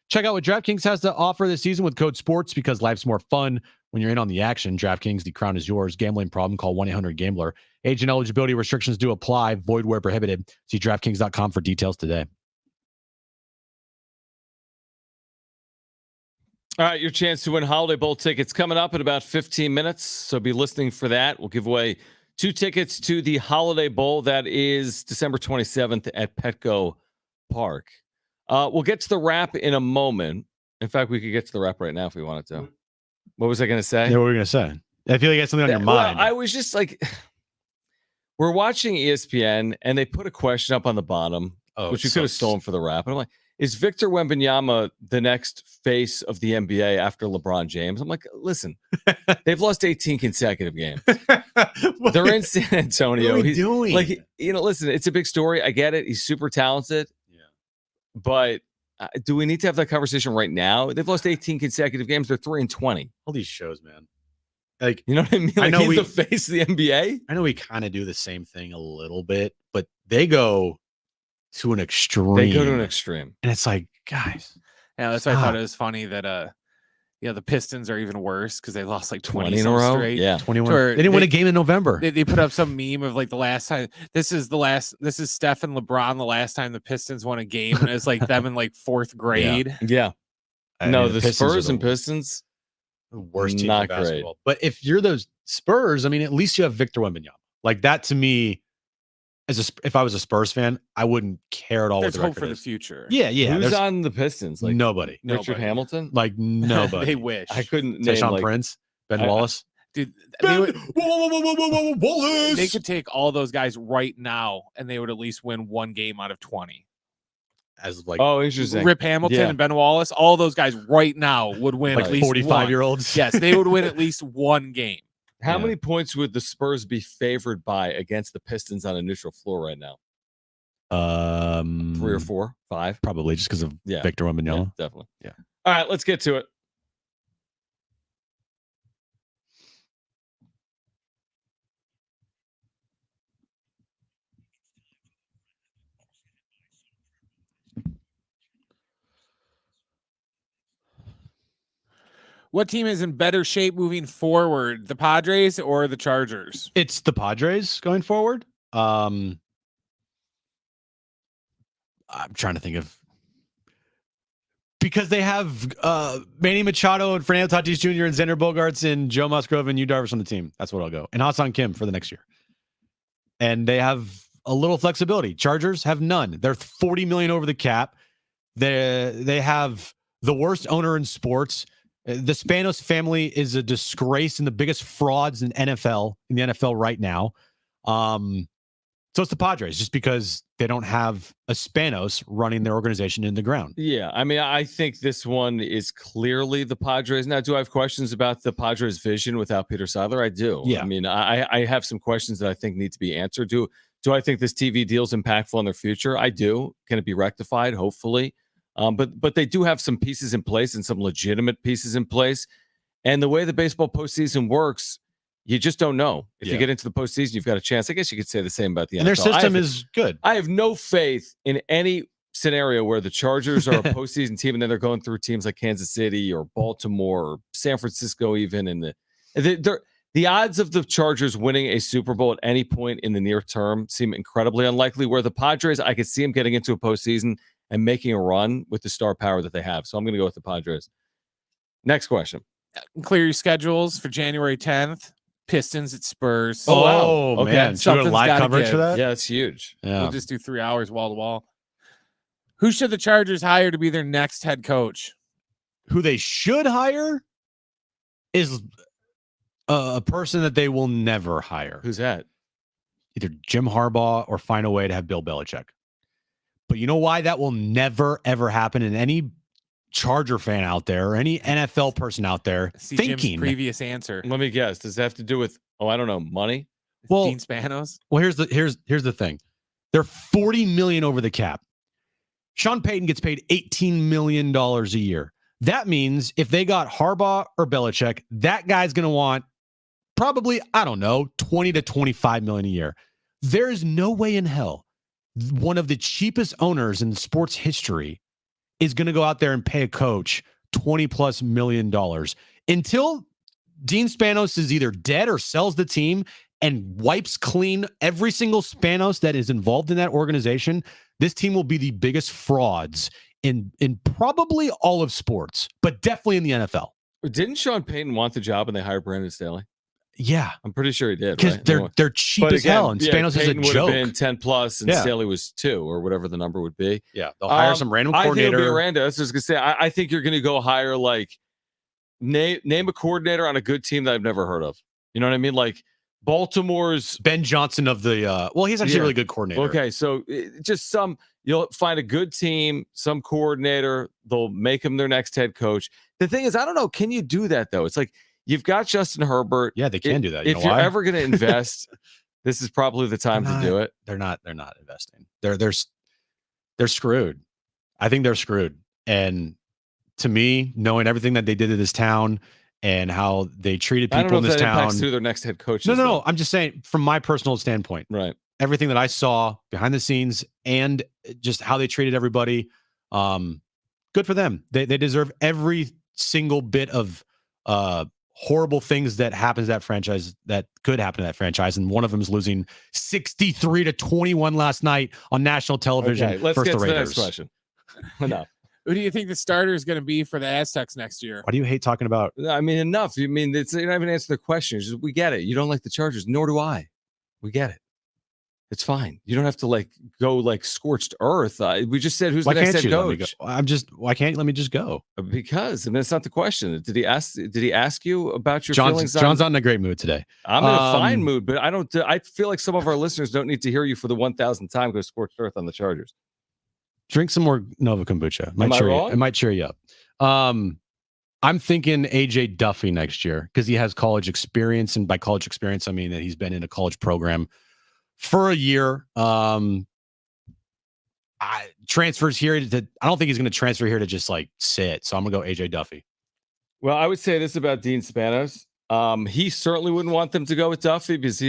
Check out what DraftKings has to offer this season with code SPORTS because life's more fun when you're in on the action. DraftKings, the crown is yours. Gambling problem, call 1-800-GAMBLER. Age and eligibility restrictions do apply. Void where prohibited. See DraftKings.com for details today. All right, your chance to win Holiday Bowl tickets coming up in about 15 minutes. So be listening for that. We'll give away 2 tickets to the Holiday Bowl. That is December 27th at Petco Park. We'll get to the wrap in a moment. In fact, we could get to the wrap right now if we wanted to. What was I going to say? Yeah, what were you going to say? I feel like you had something on your mind. Well, I was just like, we're watching ESPN and they put a question up on the bottom, which we could have stolen for the wrap. And I'm like, is Victor Wembanyama the next face of the NBA after LeBron James? I'm like, listen, they've lost 18 consecutive games. They're in San Antonio. What are we doing? Like, listen, it's a big story. I get it. He's super talented. Yeah. But do we need to have that conversation right now? They've lost 18 consecutive games. They're 3-20. All these shows, man. Like, you know what I mean? Like, I know he's the face of the NBA. I know we kind of do the same thing a little bit, but they go to an extreme. And it's like, guys. Yeah, that's why I thought it was funny that the Pistons are even worse because they lost like 20 in a row. Straight. Yeah, 21. They didn't win a game in November. They put up some meme of like the last time. This is Steph and LeBron the last time the Pistons won a game, and it's like them in like 4th grade. Yeah. No, the Spurs and Pistons, the worst team not in basketball. Great. But if you're those Spurs, I mean, at least you have Victor Wembanyama. Like that to me, if I was a Spurs fan, I wouldn't care at all There's what the hope record for the is. future. Yeah, yeah. Who's there's on the Pistons? Like nobody. Richard Nobody. Hamilton? Like nobody. They wish. I couldn't name Tayshaun like Prince, Ben I- Wallace. Dude, Whoa, Wallace. they could take all those guys right now, and they would at least win one game out of 20. As like oh, interesting. Rip Hamilton Yeah. and Ben Wallace, all those guys right now would win like at least 45-year-olds. one. Yes, they would win at least one game. How Yeah. many points would the Spurs be favored by against the Pistons on a neutral floor right now? 3 or 4, 5? Probably just because of Yeah. Victor Yeah, Wembanyama. definitely. Yeah. All right, let's get to it. What team is in better shape moving forward, the Padres or the Chargers? It's the Padres going forward. I'm trying to think of because they have Manny Machado and Fernando Tatis Jr. and Xander Bogaerts and Joe Musgrove and Yu Darvish on the team. That's what I'll go. And Hassan Kim for the next year. And they have a little flexibility. Chargers have none. They're $40 million over the cap. They have the worst owner in sports. The Spanos family is a disgrace and the biggest frauds in the NFL right now. So it's the Padres just because they don't have a Spanos running their organization in the ground. Yeah, I mean, I think this one is clearly the Padres. Now, do I have questions about the Padres' vision without Peter Seidler? I do. Yeah. I mean, I have some questions that I think need to be answered. Do I think this TV deal is impactful on their future? I do. Can it be rectified? Hopefully. But they do have some pieces in place and some legitimate pieces in place. And the way the baseball postseason works, you just don't know. If you get into the postseason, you've got a chance. I guess you could say the same about the NFL. And their system is good. I have no faith in any scenario where the Chargers are a postseason team and then they're going through teams like Kansas City or Baltimore or San Francisco even. And the odds of the Chargers winning a Super Bowl at any point in the near term seem incredibly unlikely, where the Padres, I could see them getting into a postseason and making a run with the star power that they have. So I'm going to go with the Padres. Next question. Clear your schedules for January 10th. Pistons at Spurs. Oh, wow. Oh, Okay. man. So we got Something's live gotta coverage give. for that? Yeah, it's huge. Yeah. We'll just do 3 hours wall to wall. Who should the Chargers hire to be their next head coach? Who they should hire is a person that they will never hire. Who's that? Either Jim Harbaugh or find a way to have Bill Belichick. But you know why that will never, ever happen? And any Charger fan out there or any NFL person out there See Jim's thinking, previous answer. Let me guess. Does it have to do with, I don't know, money? Well- Dean Spanos. well, here's the thing. They're $40 million over the cap. Sean Payton gets paid $18 million a year. That means if they got Harbaugh or Belichick, that guy's going to want probably, I don't know, 20 to 25 million a year. There is no way in hell one of the cheapest owners in sports history is going to go out there and pay a coach $20+ million until Dean Spanos is either dead or sells the team and wipes clean every single Spanos that is involved in that organization. This team will be the biggest frauds in probably all of sports, but definitely in the NFL. Didn't Sean Payton want the job and they hired Brandon Staley? Yeah, I'm pretty sure he did. because Right? they're cheap But as hell, and again, Spanos Payton is a would joke. have been 10 plus, and Yeah. Staley was 2 or whatever the number would be. Yeah, they'll hire some random I think it'll be coordinator. Aranda. I was just gonna say. I think you're gonna go hire like name a coordinator on a good team that I've never heard of. You know what I mean? Like Baltimore's. Ben Johnson of the well, he's actually Yeah. a really good coordinator. Okay, so just you'll find a good team, some coordinator. They'll make him their next head coach. The thing is, I don't know. Can you do that though? It's like you've got Justin Herbert. Yeah, they can do that. You If know you're why? ever going to invest, this is probably the time to do it. They're not investing. They're screwed. I think they're screwed. And to me, knowing everything that they did to this town and how they treated I don't people know in if this that impacts town. who their next head coach No, is. no, though. no. I'm just saying from my personal standpoint, Right. everything that I saw behind the scenes and just how they treated everybody, good for them. They deserve every single bit of horrible things that happens to that franchise that could happen to that franchise. And one of them is losing 63-21 last night on national television. Okay, let's versus get to the the Raiders. next question. Enough. Who do you think the starter is going to be for the Aztecs next year? Why do you hate talking about? I mean, enough. You mean you're not even answering the question. It's just, we get it. You don't like the Chargers, nor do I. We get it. It's fine. You don't have to like go like scorched earth. We just said who's Why the next can't head you let me go? coach? Why can't you let me just go? Because I mean, it's not the question. Did he ask you about your feelings? John's not in a great mood today. I'm in a fine mood, but I don't. I feel like some of our listeners don't need to hear you for the 1,000th time go scorched earth on the Chargers. Drink some more Nova kombucha. Am I wrong? It might cheer you up. I'm thinking AJ Duffy next year because he has college experience, and by college experience, I mean that he's been in a college program for a year. Transfers here I don't think he's going to transfer here to just like sit. So I'm going to go AJ Duffy. Well, I would say this about Dean Spanos. He certainly wouldn't want them to go with Duffy because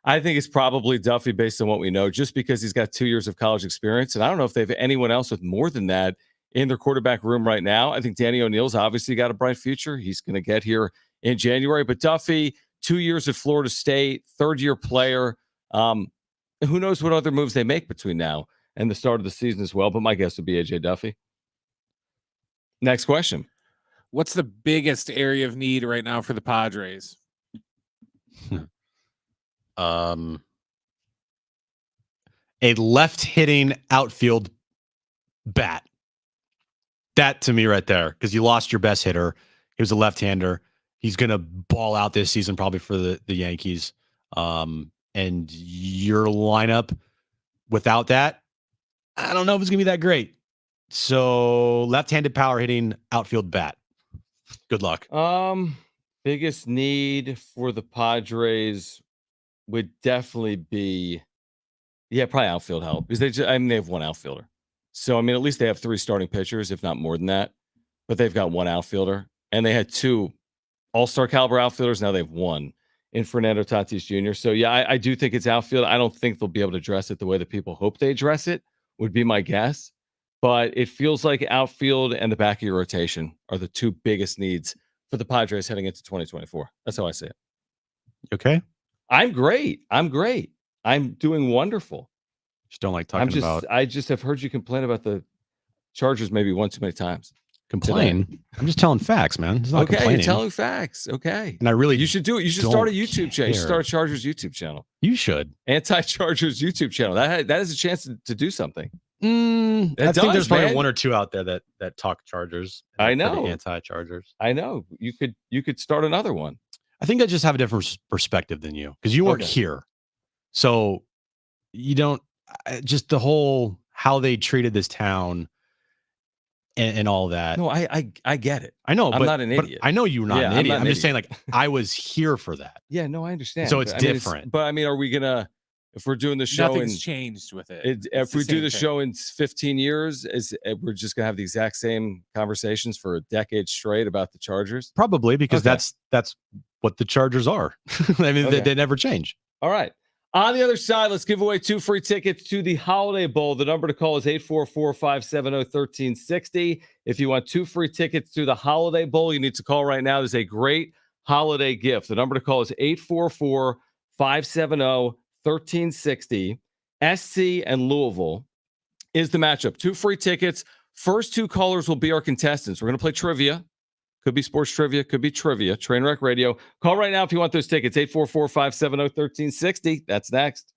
I think it's probably Duffy based on what we know, just because he's got 2 years of college experience. And I don't know if they have anyone else with more than that in their quarterback room right now. I think Danny O'Neill's obviously got a bright future. He's going to get here in January. But Duffy, 2 years at Florida State, third-year player. Who knows what other moves they make between now and the start of the season as well. But my guess would be AJ Duffy. Next question. What's the biggest area of need right now for the Padres? A left-hitting outfield bat. That to me right there, because you lost your best hitter. He was a left-hander. He's going to ball out this season probably for the Yankees. And your lineup without that, I don't know if it's going to be that great. So left-handed power hitting outfield bat. Good luck. Biggest need for the Padres would definitely be, probably outfield help because they have one outfielder. So, I mean, at least they have 3 starting pitchers, if not more than that. But they've got one outfielder, and they had 2 all-star caliber outfielders. Now they have 1 in Fernando Tatis Jr. So, I do think it's outfield. I don't think they'll be able to address it the way that people hope they address it, would be my guess. But it feels like outfield and the back of your rotation are the 2 biggest needs for the Padres heading into 2024. That's how I see it. Okay. I'm great. I'm doing wonderful. Just don't like talking about. I just have heard you complain about the Chargers maybe one too many times. Complain. Today. I'm just telling facts, man. It's not okay, complaining. you're telling facts. Okay. And I really you should do it. You should start a YouTube channel. You should start a Chargers YouTube channel. You should. Anti-Chargers YouTube channel. That is a chance to do something. I think there's probably 1 or 2 out there that talk Chargers. I know. Anti-Chargers. I know. You could start another one. I think I just have a different perspective than you because you weren't here. So you don't just the whole how they treated this town and all that. No, I get it. I know, I'm not an idiot. I know you're not an idiot. I'm just saying, like, I was here for that. Yeah, no, I understand. So it's different. But I mean, are we gonna, if we're doing the show, nothing's changed with it. If we do the show in 15 years, we're just gonna have the exact same conversations for a decade straight about the Chargers? Probably because that's what the Chargers are. I mean, they never change. All right. On the other side, let's give away 2 free tickets to the Holiday Bowl. The number to call is 844-570-1360. If you want 2 free tickets to the Holiday Bowl, you need to call right now. There's a great holiday gift. The number to call is 844-570-1360. SC and Louisville is the matchup. 2 free tickets. First 2 callers will be our contestants. We're going to play trivia. Could be sports trivia, could be trivia. Trainwreck Radio. Call right now if you want those tickets. 844-570-1360. That's next.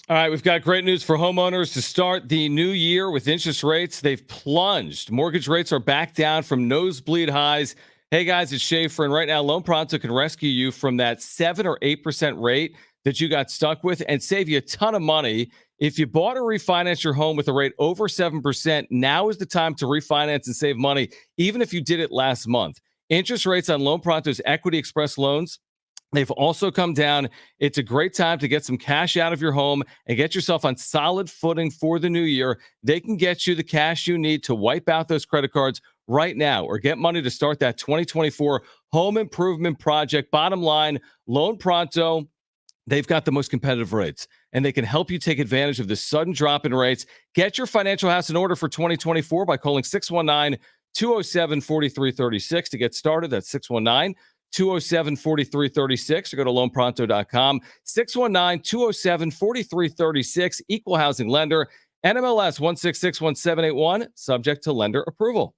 All right, we've got great news for homeowners to start the new year with interest rates. They've plunged. Mortgage rates are back down from nosebleed highs. Hey guys, it's Schaefer, and right now Loan Pronto can rescue you from that 7 or 8% rate that you got stuck with and save you a ton of money. If you bought or refinanced your home with a rate over 7%, now is the time to refinance and save money, even if you did it last month. Interest rates on Loan Pronto's Equity Express loans, they've also come down. It's a great time to get some cash out of your home and get yourself on solid footing for the new year. They can get you the cash you need to wipe out those credit cards right now or get money to start that 2024 home improvement project. Bottom line, Loan Pronto, they've got the most competitive rates, and they can help you take advantage of this sudden drop in rates. Get your financial house in order for 2024 by calling 619-207-4336 to get started. That's 619-207-4336 or go to loanpronto.com. 619-207-4336, equal housing lender, NMLS 1661781, subject to lender approval.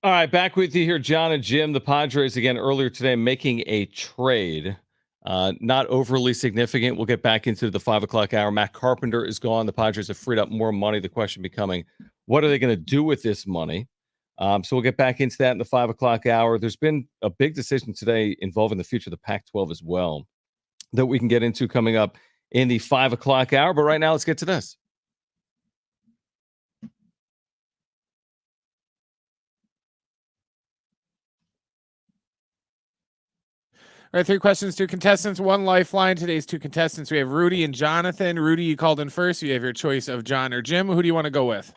All right, back with you here, John and Jim. The Padres again earlier today making a trade. Not overly significant. We'll get back into the 5 o'clock hour. Matt Carpenter is gone. The Padres have freed up more money. The question becoming, what are they going to do with this money? So we'll get back into that in the 5 o'clock hour. There's been a big decision today involving the future of the Pac-12 as well that we can get into coming up in the 5 o'clock hour. But right now, let's get to this. All right, 3 questions, 2 contestants, 1 lifeline. Today's 2 contestants, we have Rudy and Jonathan. Rudy, you called in first. You have your choice of John or Jim. Who do you want to go with?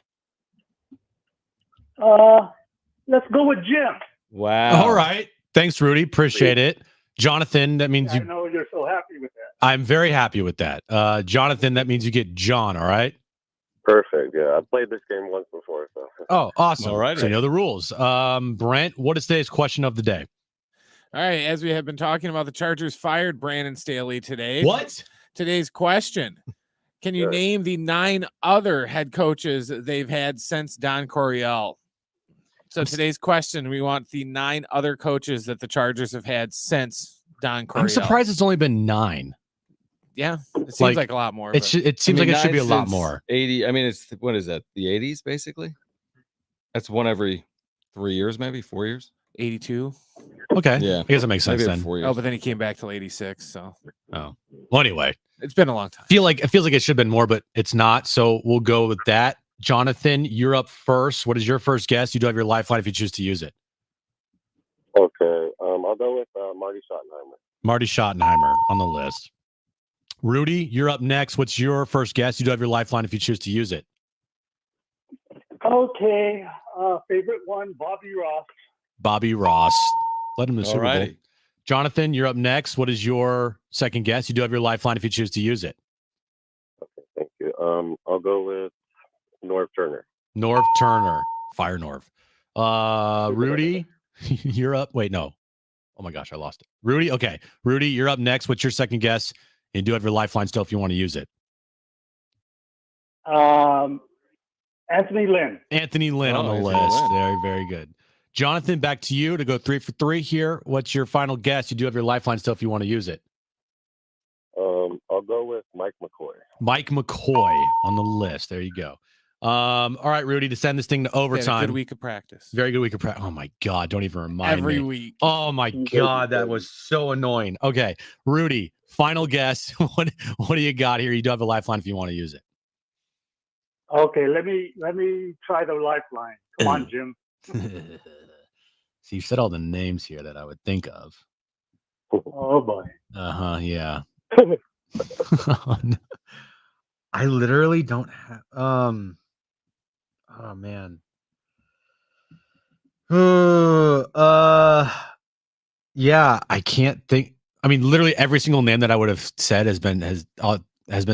Let's go with Jim. Wow. All right. Thanks, Rudy. Appreciate it. Jonathan, that means I know you're so happy with that. I'm very happy with that. Jonathan, that means you get John, all right? Perfect. Yeah, I've played this game once before. So. Oh, awesome. All right. So you know the rules. Brent, what is today's question of the day? All right, as we have been talking about, the Chargers fired Brandon Staley today. What? Today's question, can you name the 9 other head coaches they've had since Don Coryell? So today's question, we want the 9 other coaches that the Chargers have had since Don Coryell. I'm surprised it's only been 9. Yeah, it seems like a lot more. It seems like it should be a lot more. 80. I mean, it's what is that? The 80s, basically. That's one every 3 years, maybe 4 years. 82. Okay. Yeah, I guess that makes sense maybe then. 4 years. Oh, but then he came back till 86. So, Oh, well, anyway, it's been a long time. it feels like it should have been more, but it's not. So we'll go with that. Jonathan, you're up first. What is your first guess? You do have your lifeline if you choose to use it. Okay. I'll go with Marty Schottenheimer. Marty Schottenheimer on the list. Rudy, you're up next. What's your first guess? You do have your lifeline if you choose to use it. Okay. Favorite one, Bobby Ross. Bobby Ross. Let him to the Super Bowl. Alrighty. Jonathan, you're up next. What is your second guess? You do have your lifeline if you choose to use it. Okay, thank you. I'll go with Norv Turner. Norv Turner. Fire Norv. Rudy, you're up. Wait, no. Oh my gosh, I lost it. Rudy, okay. Rudy, you're up next. What's your second guess? You do have your lifeline still if you want to use it. Anthony Lynn. Anthony Lynn on the Anthony list. Lynn. Very, very good. Jonathan, back to you to go 3 for 3 here. What's your final guess? You do have your lifeline still if you want to use it. I'll go with Mike McCoy. Mike McCoy on the list. There you go. All right, Rudy, to send this thing to They had a overtime. good week of practice. Very good week of practice. Oh my God, don't even remind Every me. week. Oh my God, that was so annoying. Okay, Rudy, final guess. What do you got here? You do have a lifeline if you want to use it. Okay, let me try the lifeline. Come on, Jim. So you said all the names here that I would think of. Oh boy. Yeah. I literally don't have. Oh man. Yeah, I can't think. I mean, literally every single name that I would have said has been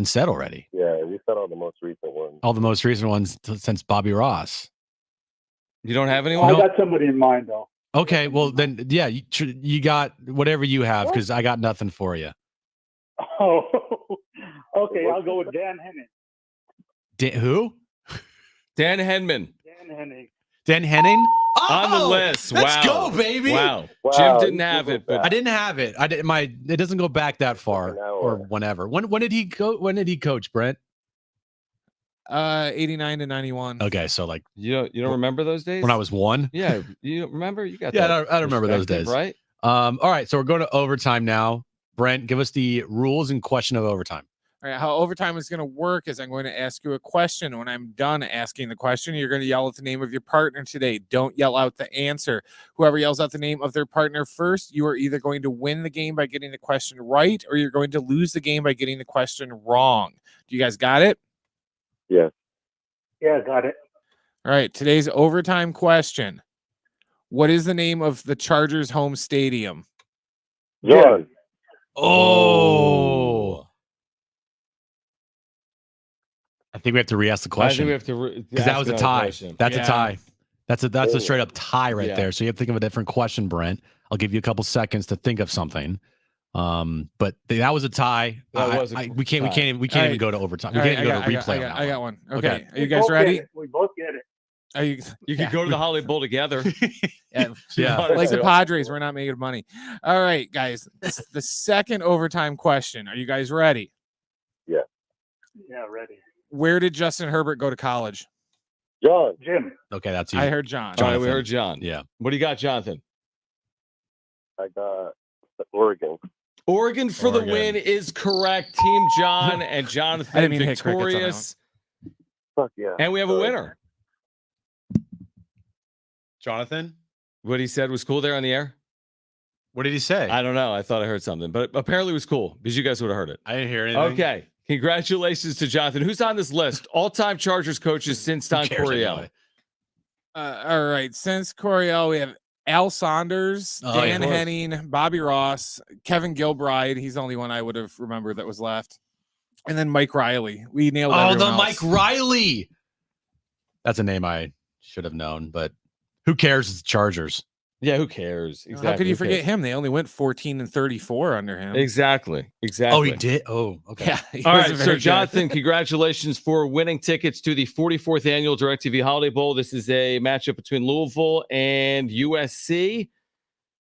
said already. Yeah, you said all the most recent ones. All the most recent ones since Bobby Ross. You don't have I anyone? got somebody in mind though. Okay, well then, yeah, you got whatever you have because I got nothing for you. Oh, okay. I'll go with Dan Henning. Who? Dan Henman Dan Henning. Dan Henning on the list. Let's Wow. go, baby. Wow. Wow, Jim didn't you have it, but I didn't have it. It doesn't go back that far An hour. or whenever. When did he go? When did he coach, Brent? 89 to 91. Okay, so like you don't remember those days? when I was 1. Yeah, you remember? You got Yeah, that I remember those perspective, days. right? All right, so we're going to overtime now. Brent, give us the rules and question of overtime. All right, how overtime is going to work is I'm going to ask you a question. When I'm done asking the question, you're going to yell out the name of your partner today. Don't yell out the answer. Whoever yells out the name of their partner first, you are either going to win the game by getting the question right, or you're going to lose the game by getting the question wrong. Do you guys got it? Yes. Yeah, got it. All right, today's overtime question. What is the name of the Chargers home stadium? John. Oh. I think we have to re-ask the I think question we have to because that was a ask tie. another question. That's Yeah. a tie. That's a straight up tie right Yeah. there. So you have to think of a different question, Brent. I'll give you a couple seconds to think of something. But that was a tie. That was a we can't tie. even go to overtime. We All can't right, even go to replay. on that I got one. one. Okay. Okay. Are you guys ready? We both get it. Are you? You could go to the Holiday Bowl together. Yeah, Yeah. like the Padres, we're not making money. All right, guys. The second overtime question. Are you guys ready? Yeah, ready. Where did Justin Herbert go to college? John. Jim. Okay, that's you. I heard John. All right, we Jonathan. heard John. Yeah. What do you got, Jonathan? I got Oregon. Oregon for the Oregon. win is correct. Team John and I Jonathan didn't mean to hit crickets on that victorious. Fuck yeah. And we have a Sorry. winner. Jonathan, What he said was cool there on the air. what did he say? I don't know. I thought I heard something, but apparently it was cool because you guys would have heard it. I didn't hear anything. Okay. Congratulations to Jonathan. Who's on this list? All-time Chargers coaches since Don Who cares Coryell. anyway? All right. Since Coryell, we have Al Saunders, Oh, yeah, Dan of course. Henning, Bobby Ross, Kevin Gilbride. He's the only one I would have remembered that was left. And then Mike Riley. We nailed Oh, everyone the else. Mike Riley. That's a name I should have known, but who cares? It's the Chargers. Yeah, who cares? Exactly. How could you Who forget cares? him? They only went 14-34 under him. Exactly. Oh, he did. Oh, okay. Yeah. he All wasn't right, so very good. Jonathan, congratulations for winning tickets to the 44th annual DirecTV Holiday Bowl. This is a matchup between Louisville and USC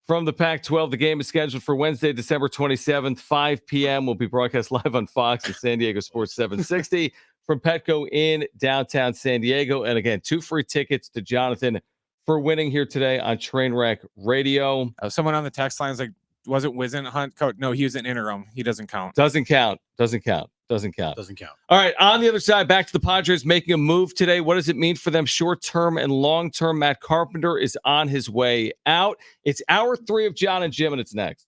from the Pac-12. The game is scheduled for Wednesday, December 27th, 5 p.m. Will be broadcast live on Fox and San Diego Sports 760 from Petco in downtown San Diego. And again, 2 free tickets to Jonathan for winning here today on Trainwreck Radio. Someone on the text line is like, wasn't Wizen Hunt coach? No, he was an interim. He doesn't count. Doesn't count. Doesn't count. Doesn't count. Doesn't count. All right, on the other side, back to the Padres making a move today. What does it mean for them short-term and long-term? Matt Carpenter is on his way out. It's hour 3 of Jon and Jim, and it's next.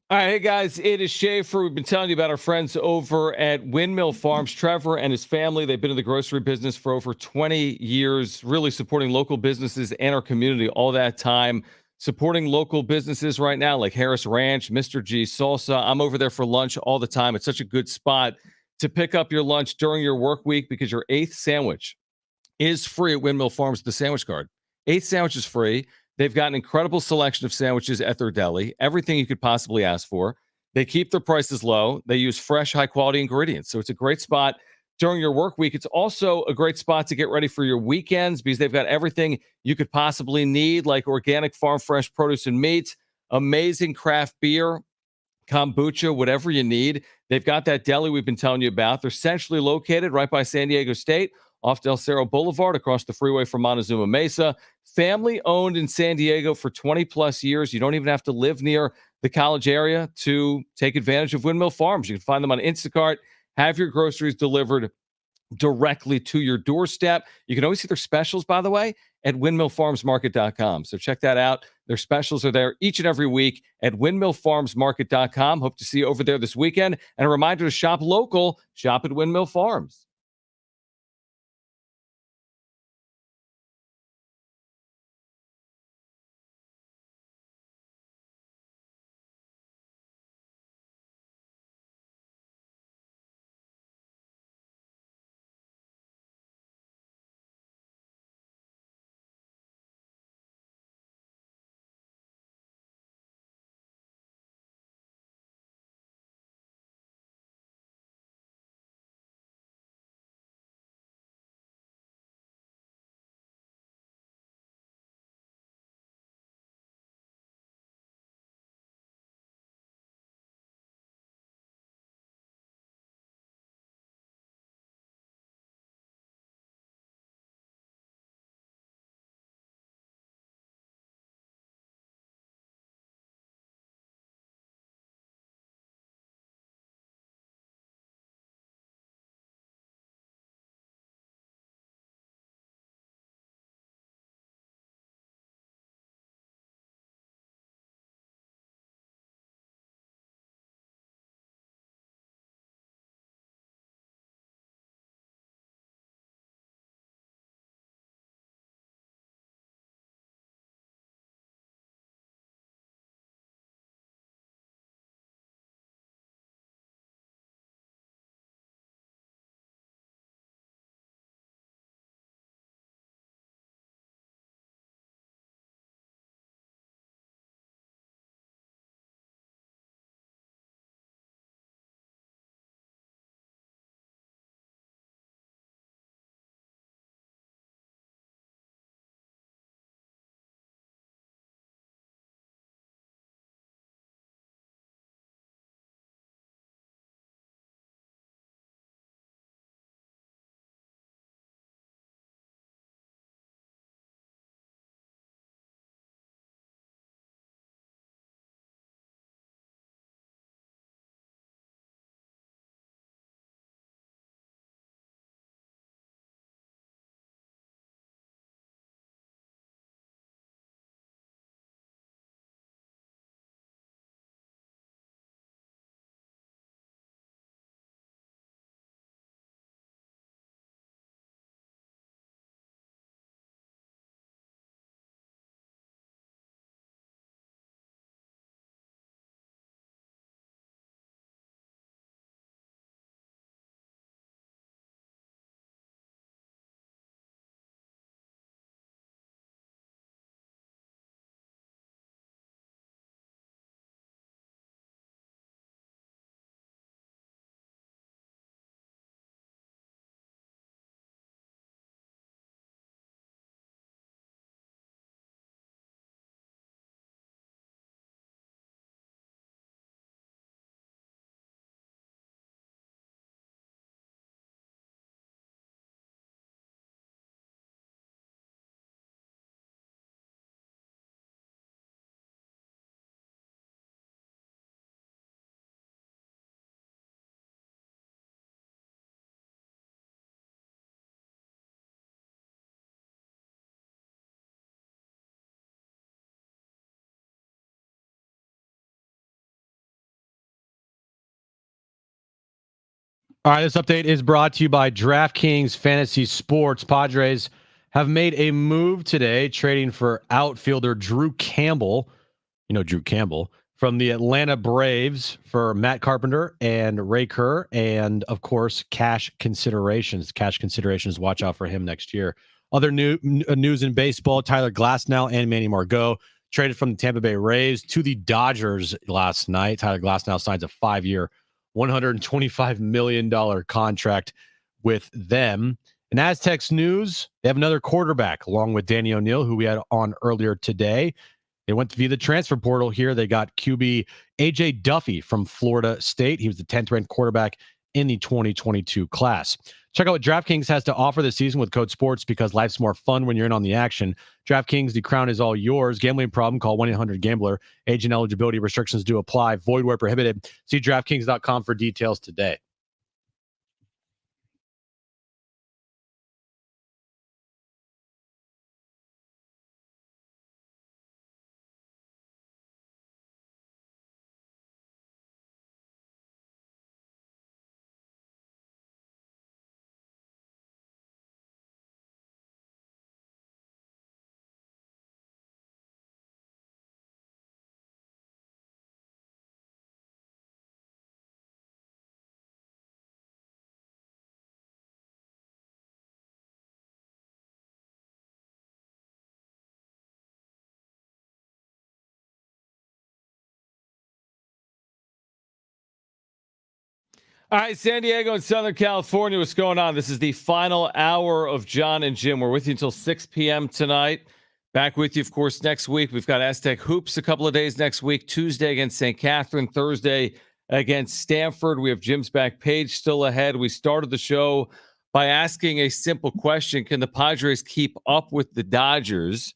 All right, hey guys, it is Schaefer. We've been telling you about our friends over at Windmill Farms. Trevor and his family, they've been in the grocery business for over 20 years, really supporting local businesses and our community all that time. Supporting local businesses right now like Harris Ranch, Mr. G Salsa. I'm over there for lunch all the time. It's such a good spot to pick up your lunch during your work week because your 8th sandwich is free at Windmill Farms, the sandwich card. 8th sandwich is free. They've got an incredible selection of sandwiches at their deli, everything you could possibly ask for. They keep their prices low. They use fresh, high-quality ingredients. So it's a great spot during your work week. It's also a great spot to get ready for your weekends because they've got everything you could possibly need, like organic farm fresh produce and meats, amazing craft beer, kombucha, whatever you need. They've got that deli we've been telling you about. They're centrally located right by San Diego State, off Del Cerro Boulevard, across the freeway from Montezuma Mesa. Family owned in San Diego for 20 plus years. You don't even have to live near the college area to take advantage of Windmill Farms. You can find them on Instacart, have your groceries delivered directly to your doorstep. You can always see their specials, by the way, at windmillfarmsmarket.com. So check that out. Their specials are there each and every week at windmillfarmsmarket.com. Hope to see you over there this weekend. And a reminder to shop local, shop at Windmill Farms. All right, this update is brought to you by DraftKings Fantasy Sports. Padres have made a move today, trading for outfielder Drew Campbell. You know Drew Campbell from the Atlanta Braves for Matt Carpenter and Ray Kerr, and of course, cash considerations. Cash considerations. Watch out for him next year. Other news in baseball: Tyler Glasnow and Manny Margot traded from the Tampa Bay Rays to the Dodgers last night. Tyler Glasnow signs a 5-year, $125 million contract with them. In Aztecs news, they have another quarterback along with Danny O'Neill, who we had on earlier today. They went via the transfer portal here. They got QB AJ Duffy from Florida State. He was the 10th ranked quarterback in the 2022 class. Check out what DraftKings has to offer this season with code SPORTS, because life's more fun when you're in on the action. DraftKings, the crown is all yours. Gambling problem? Call 1-800-GAMBLER. Age and eligibility restrictions do apply. Void where prohibited. See DraftKings.com for details today. All right, San Diego and Southern California, what's going on? This is the final hour of Jon and Jim. We're with you until 6 p.m. tonight. Back with you, of course, next week. We've got Aztec Hoops a couple of days next week. Tuesday against St. Catherine. Thursday against Stanford. We have Jim's back page still ahead. We started the show by asking a simple question. Can the Padres keep up with the Dodgers?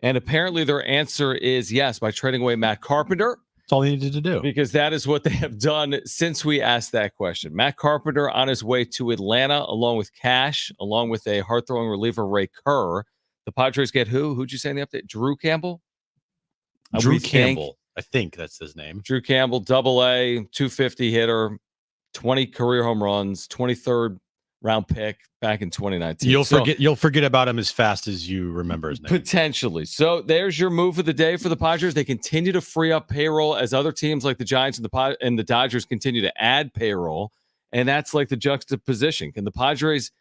And apparently their answer is yes, by trading away Matt Carpenter. That's all they needed to do. Because that is what they have done since we asked that question. Matt Carpenter on his way to Atlanta, along with cash, along with a hard-throwing reliever, Ray Kerr. The Padres get who? Who'd you say in the update? Drew Campbell? Drew Campbell. I think that's his name. Drew Campbell, AA, 250 hitter, 20 career home runs, 23rd round pick back in 2019. You'll forget about him as fast as you remember his name. Potentially. So there's your move of the day for the Padres. They continue to free up payroll as other teams like the Giants and the Dodgers continue to add payroll. And that's like the juxtaposition. Can the Padres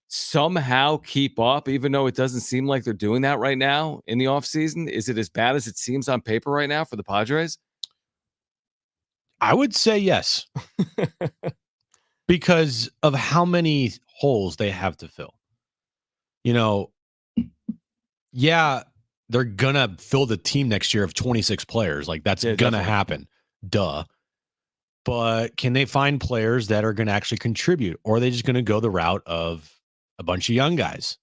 somehow keep up, even though it doesn't seem like they're doing that right now in the offseason? Is it as bad as it seems on paper right now for the Padres? I would say yes. Because of how many holes they have to fill. You know, yeah, they're going to fill the team next year of 26 players. Like, that's going to happen. Duh. But can they find players that are going to actually contribute? Or are they just going to go the route of a bunch of young guys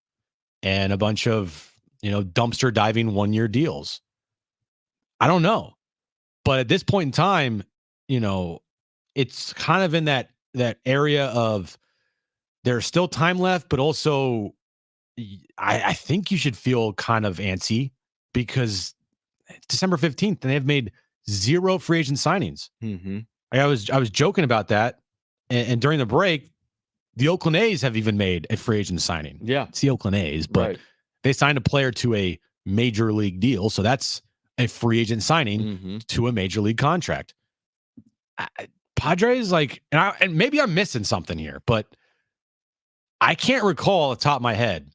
and a bunch of, dumpster diving 1-year deals? I don't know. But at this point in time, it's kind of in that area of there's still time left, but also I think you should feel kind of antsy because it's December 15th and they've made 0 free agent signings. Mm-hmm. I was joking about that. And during the break, the Oakland A's have even made a free agent signing. Yeah. It's the Oakland A's, but they signed a player to a major league deal. So that's a free agent signing to a major league contract. Padres, and maybe I'm missing something here, but I can't recall off the top of my head.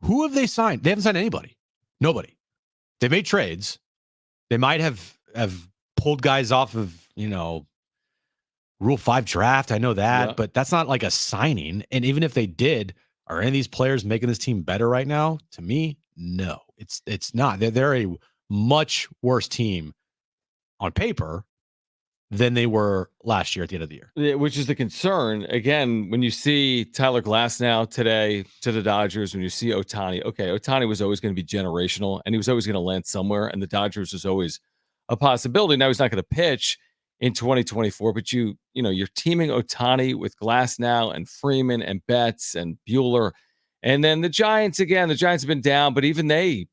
Who have they signed? They haven't signed anybody. Nobody. They made trades. They might have pulled guys off of, Rule 5 draft. I know that, but that's not like a signing. And even if they did, are any of these players making this team better right now? To me, no. It's not. They're a much worse team on paper than they were last year at the end of the year. Which is the concern. Again, when you see Tyler Glasnow today to the Dodgers, when you see Ohtani, Ohtani was always going to be generational, and he was always going to land somewhere, and the Dodgers was always a possibility. Now he's not going to pitch in 2024, but you're teaming Ohtani with Glasnow and Freeman and Betts and Buehler. And then the Giants have been down, but even they,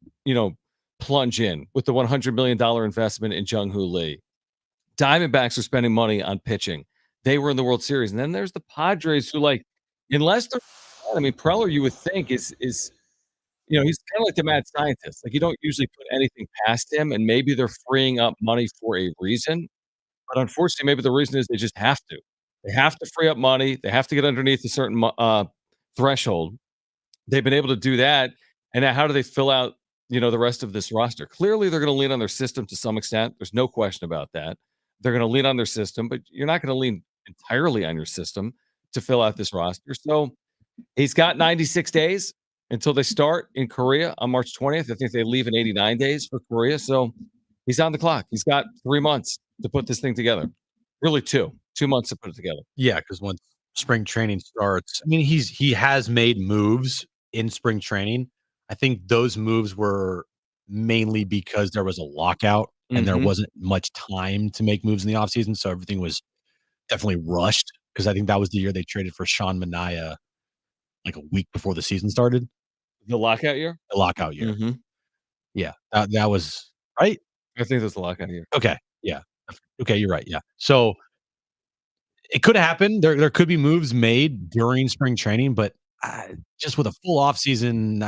plunge in with the $100 million investment in Jung-Hoo Lee. Diamondbacks are spending money on pitching. they were in the World Series. And then there's the Padres who, like, unless they're, I mean, Preller, you would think is he's kind of like the mad scientist. Like, you don't usually put anything past him, and maybe they're freeing up money for a reason. But unfortunately, maybe the reason is they just have to. They have to free up money. They have to get underneath a certain threshold. They've been able to do that. And now how do they fill out, the rest of this roster? Clearly, they're going to lean on their system to some extent. There's no question about that. They're going to lean on their system, but you're not going to lean entirely on your system to fill out this roster. So he's got 96 days until they start in Korea on March 20th. I think they leave in 89 days for Korea. So he's on the clock. He's got 3 months to put this thing together. Really 2 months to put it together. Yeah, because once spring training starts, I mean, he has made moves in spring training. I think those moves were mainly because there was a lockout and there wasn't much time to make moves in the offseason. So everything was definitely rushed, because I think that was the year they traded for Sean Manaea like a week before the season started. The lockout year? The lockout year. Yeah, that was right. I think that's the lockout year. Okay. Yeah. Okay. You're right. Yeah. So it could happen. There could be moves made during spring training, but just with a full off season,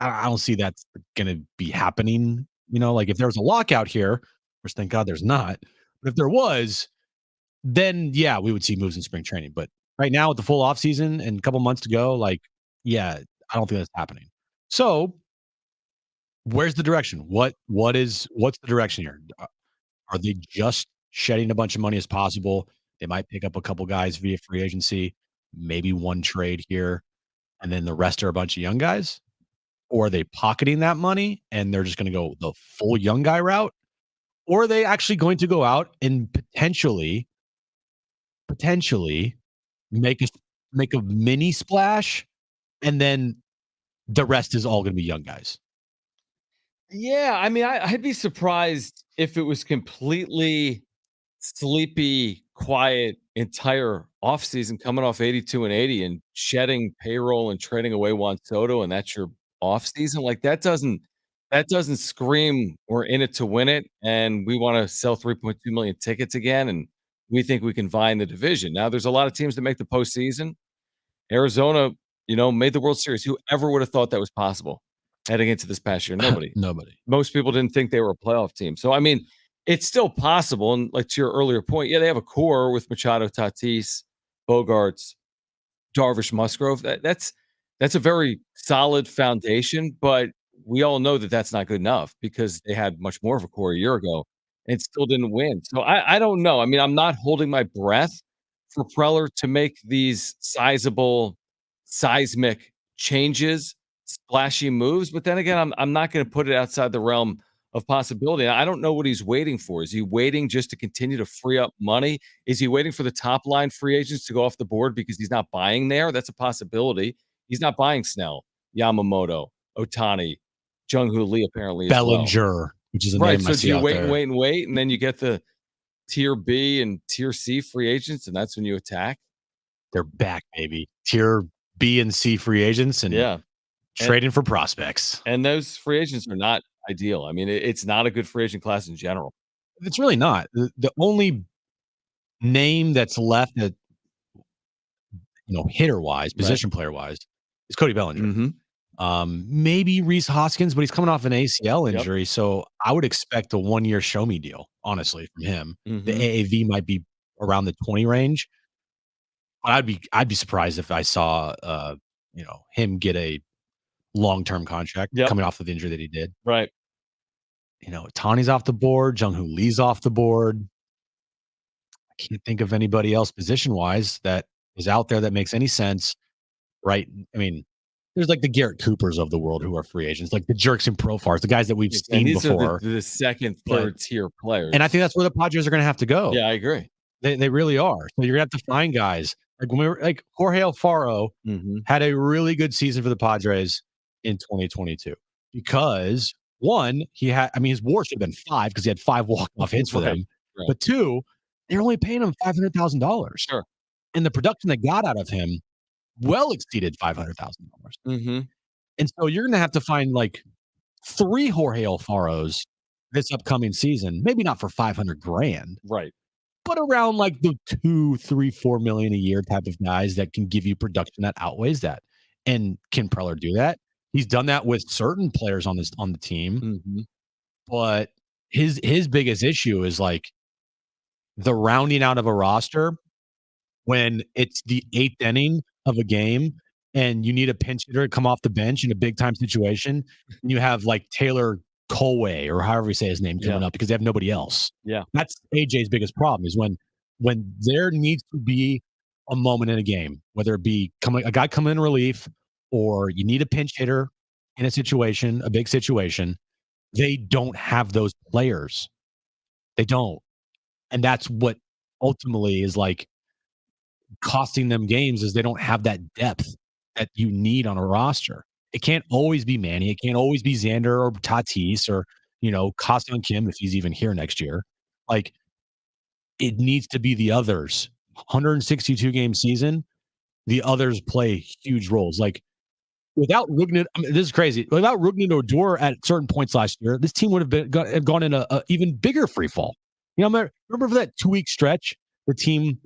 I don't see that's going to be happening. Like if there was a lockout here, which thank God there's not, but if there was, then yeah, we would see moves in spring training. But right now with the full off season and a couple months to go, like, yeah, I don't think that's happening. So where's the direction? What's the direction here? Are they just shedding a bunch of money as possible? They might pick up a couple guys via free agency, maybe one trade here, and then the rest are a bunch of young guys? Or are they pocketing that money and they're just going to go the full young guy route? Or are they actually going to go out and potentially make a mini splash, and then the rest is all going to be young guys? Yeah, I mean, I'd be surprised if it was completely sleepy, quiet entire offseason, coming off 82 and 80 and shedding payroll and trading away Juan Soto, and that's your offseason. Like, that doesn't scream we're in it to win it, and we want to sell 3.2 million tickets again, and we think we can vie in the division. Now, there's a lot of teams that make the postseason. Arizona, made the World Series. Whoever would have thought that was possible heading into this past year? Nobody. Nobody. Most people didn't think they were a playoff team. So, I mean, it's still possible. And like to your earlier point, yeah, they have a core with Machado, Tatis, Bogarts, Darvish, Musgrove. That's a very solid foundation, but we all know that that's not good enough because they had much more of a core a year ago and still didn't win. So I don't know. I mean, I'm not holding my breath for Preller to make these sizable, seismic changes, splashy moves. But then again, I'm not going to put it outside the realm of possibility. I don't know what he's waiting for. Is he waiting just to continue to free up money? Is he waiting for the top line free agents to go off the board because he's not buying there? That's a possibility. He's not buying Snell, Yamamoto, Ohtani, Jung-Hoo Lee apparently as Bellinger, well. which is a Right. name So I do see you out wait there. and wait and wait, and then you get the tier B and tier C free agents, and that's when you attack? They're back, baby. Tier B and C free agents and Yeah. trading for prospects. And those free agents are not ideal. I mean, it's not a good free agent class in general. It's really not. The only name that's left that, hitter wise, position player wise, is Cody Bellinger. Maybe Reese Hoskins, but he's coming off an ACL injury. So I would expect a 1-year show me deal, honestly, from him. The AAV might be around the 20 range. But I'd be surprised if I saw him get a long-term contract coming off of the injury that he did. Right. Tani's off the board, Jung-Hoo Lee's off the board. I can't think of anybody else position-wise that is out there that makes any sense, right? I mean, there's like the Garrett Coopers of the world who are free agents, like the Jerks and Profars, the guys that we've seen these before. Are the second, third tier players. And I think that's where the Padres are going to have to go. Yeah, I agree. They really are. So you're going to have to find guys. Like when we were like Jorge Alfaro had a really good season for the Padres in 2022 because one, his WAR should have been 5 because he had 5 walk-off hits for them. Right. But 2, they're only paying him $500,000. Sure. And the production they got out of him well exceeded $500,000. And so you're going to have to find like 3 Jorge Alfaros this upcoming season, maybe not for $500,000. Right. but around like the 2, 3, 4 million a year type of guys that can give you production that outweighs that. And can Preller do that? He's done that with certain players on the team, Mm-hmm. but his biggest issue is like the rounding out of a roster when it's the 8th inning of a game and you need a pinch hitter to come off the bench in a big time situation, and you have like Taylor Colway or however you say his name coming up because they have nobody else. Yeah. That's AJ's biggest problem is when there needs to be a moment in a game, whether it be a guy coming in relief or you need a pinch hitter in a situation, a big situation, they don't have those players. They don't. And that's what ultimately is like costing them games is they don't have that depth that you need on a roster. It can't always be Manny. It can't always be Xander or Tatis or, Koston Kim if he's even here next year. Like, it needs to be the others. 162 game season, the others play huge roles. Like, without Rugnet, this is crazy. Without Rugnet Odor at certain points last year, this team would have gone in a even bigger free fall. Remember for that 2-week stretch, the team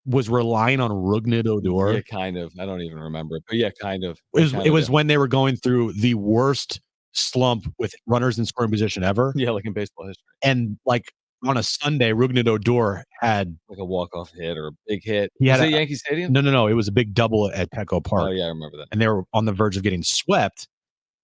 was relying on Rugnet Odor. Yeah, kind of. I don't even remember it, but yeah, kind of. It was when they were going through the worst slump with runners in scoring position ever. Yeah, like in baseball history. And like on a Sunday, Rugnet Odor had like a walk-off hit or a big hit. He Was had it Yankee Stadium? No. It was a big double at Petco Park. Oh yeah, I remember that. And they were on the verge of getting swept.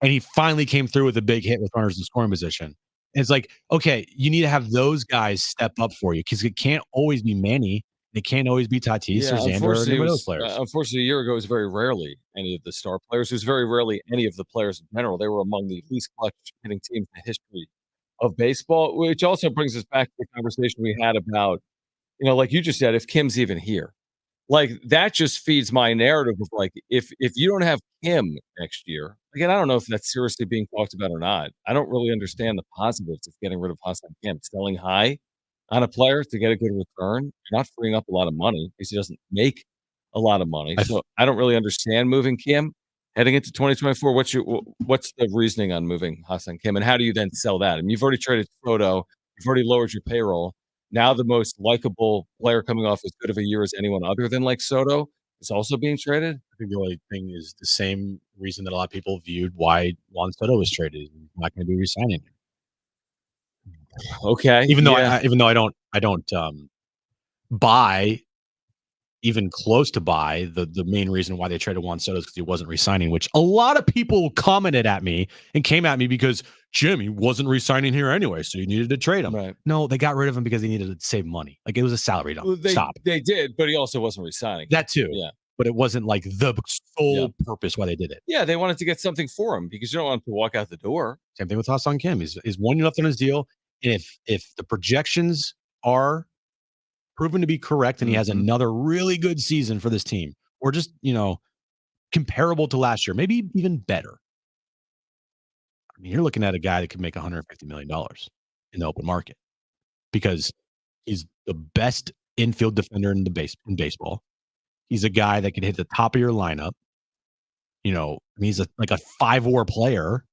And he finally came through with a big hit with runners in scoring position. And it's like, okay, you need to have those guys step up for you because it can't always be Manny. It can't always be Tatis or Xander or any of those players. Unfortunately, a year ago, it was very rarely any of the star players. It was very rarely any of the players in general. They were among the least clutch hitting teams in the history of baseball, which also brings us back to the conversation we had about, like you just said, if Kim's even here. Like, that just feeds my narrative of, like, if you don't have Kim next year, again, I don't know if that's seriously being talked about or not. I don't really understand the positives of getting rid of Hassan Kim. Selling high on a player to get a good return, you're not freeing up a lot of money because he doesn't make a lot of money. So I don't really understand moving Kim heading into 2024. What's the reasoning on moving Hassan Kim, and how do you then sell that? I mean, you've already traded Soto, you've already lowered your payroll. Now the most likable player coming off as good of a year as anyone other than like Soto is also being traded. I think the only thing is the same reason that a lot of people viewed why Juan Soto was traded. He's not going to be resigning. Okay. Even though I don't buy even close to buy the main reason why they traded Juan Soto is because he wasn't resigning, which a lot of people commented at me and came at me because Jim, he wasn't resigning here anyway, so you needed to trade him. Right. No, they got rid of him because they needed to save money. Like, it was a salary dump. Well, Stop. They did, but he also wasn't resigning. That too. Yeah. But it wasn't like the sole purpose why they did it. Yeah, they wanted to get something for him because you don't want him to walk out the door. Same thing with Hassan Kim. He's 1 year left on his deal. And if the projections are proven to be correct and he has another really good season for this team, or just, comparable to last year, maybe even better. I mean, you're looking at a guy that could make $150 million in the open market because he's the best infield defender in baseball. He's a guy that can hit the top of your lineup. He's like a 5-WAR player.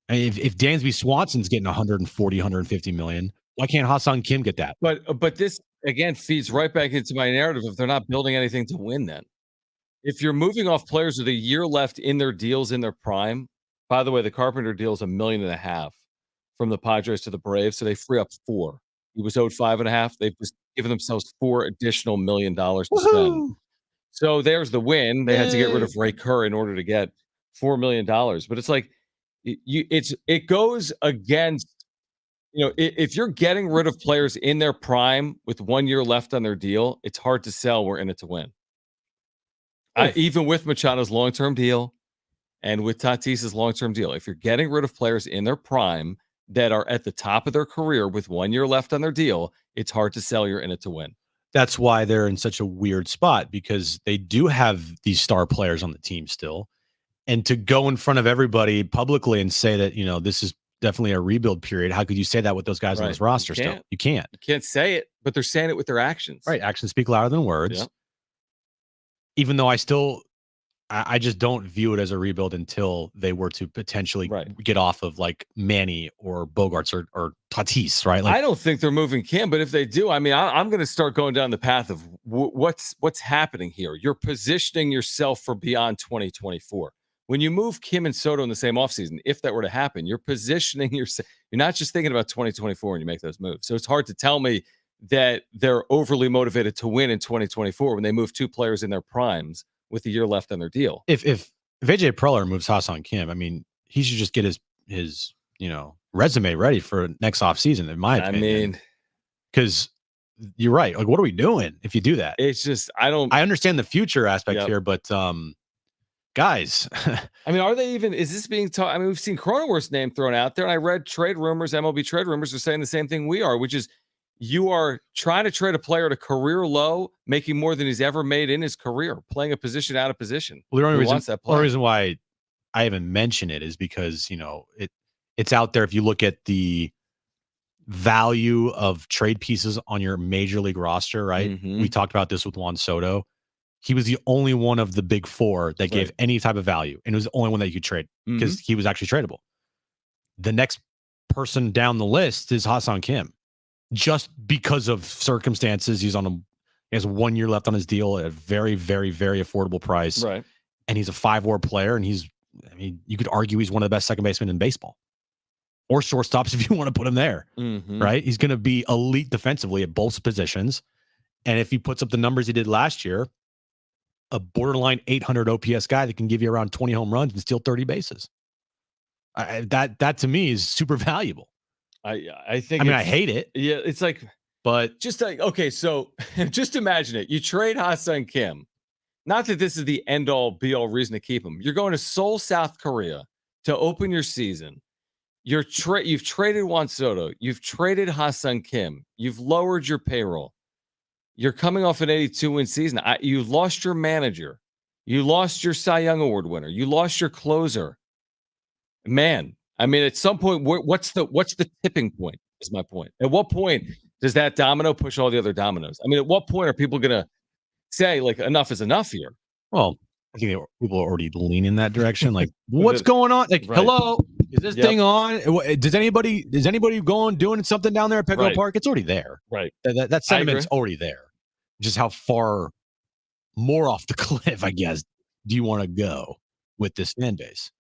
I mean, if Dansby Swanson's getting 140, 150 million, why can't Hassan Kim get that? But this again feeds right back into my narrative if they're not building anything to win. Then, if you're moving off players with a year left in their deals in their prime, by the way, the Carpenter deal is $1.5 million from the Padres to the Braves, so they free up $4 million. He was owed $5.5 million. They've just given themselves $4 additional million to spend. So there's the win. They had to get rid of Ray Kerr in order to get $4 million. But it's like it goes against. If you're getting rid of players in their prime with 1 year left on their deal, it's hard to sell. We're in it to win. Even with Machado's long-term deal and with Tatis's long-term deal, if you're getting rid of players in their prime that are at the top of their career with 1 year left on their deal, it's hard to sell. You're in it to win. That's why they're in such a weird spot because they do have these star players on the team still. And to go in front of everybody publicly and say that, this is definitely a rebuild period. How could you say that with those guys on this roster still? You can't. You can't say it, but they're saying it with their actions. Right. Actions speak louder than words. Yeah. Even though I still I just don't view it as a rebuild until they were to potentially get off of like Manny or Bogarts or Tatis, right? Like I don't think they're moving Kim, but if they do, I mean, I'm going to start going down the path of what's happening here. You're positioning yourself for beyond 2024. When you move Kim and Soto in the same offseason, if that were to happen, you're positioning yourself. You're not just thinking about 2024 when you make those moves. So it's hard to tell me that they're overly motivated to win in 2024 when they move two players in their primes with a year left on their deal. If AJ Preller moves Hassan Kim, I mean, he should just get his resume ready for next offseason, in my opinion. I mean, because you're right. Like, what are we doing if you do that? It's just I understand the future aspect here, but guys, I mean, are they even? Is this being taught? I mean, we've seen Cronenworth's name thrown out there, and I read trade rumors. MLB trade rumors are saying the same thing we are, which is you are trying to trade a player at a career low, making more than he's ever made in his career, playing a position out of position. Well, the only reason why I even mention it is because it's out there. If you look at the value of trade pieces on your major league roster, right? Mm-hmm. We talked about this with Juan Soto. He was the only one of the big four that gave any type of value, and it was the only one that you could trade because he was actually tradable. The next person down the list is Hassan Kim, just because of circumstances. He has 1 year left on his deal at a very, very, very affordable price, right? And he's a 5-WAR player, and you could argue he's one of the best second basemen in baseball, or shortstops if you want to put him there, right? He's going to be elite defensively at both positions, and if he puts up the numbers he did last year, a borderline 800 OPS guy that can give you around 20 home runs and steal 30 bases. That to me is super valuable. I think. I hate it. Yeah, it's like, but just like, okay, so just imagine it. You trade Hassan Kim. Not that this is the end all be all reason to keep him. You're going to Seoul, South Korea to open your season. You've traded Juan Soto. You've traded Hassan Kim. You've lowered your payroll. You're coming off an 82-win season. You lost your manager. You lost your Cy Young Award winner. You lost your closer. Man, I mean, at some point, what's the tipping point? Is my point. At what point does that domino push all the other dominoes? I mean, at what point are people going to say, like, enough is enough here? Well, I think people are already leaning that direction. Like, what's going on? Like, hello, is this thing on? Does anybody doing something down there at Petco Park? It's already there. Right. That sentiment's already there. Just how far more off the cliff, I guess, do you want to go with this fan base?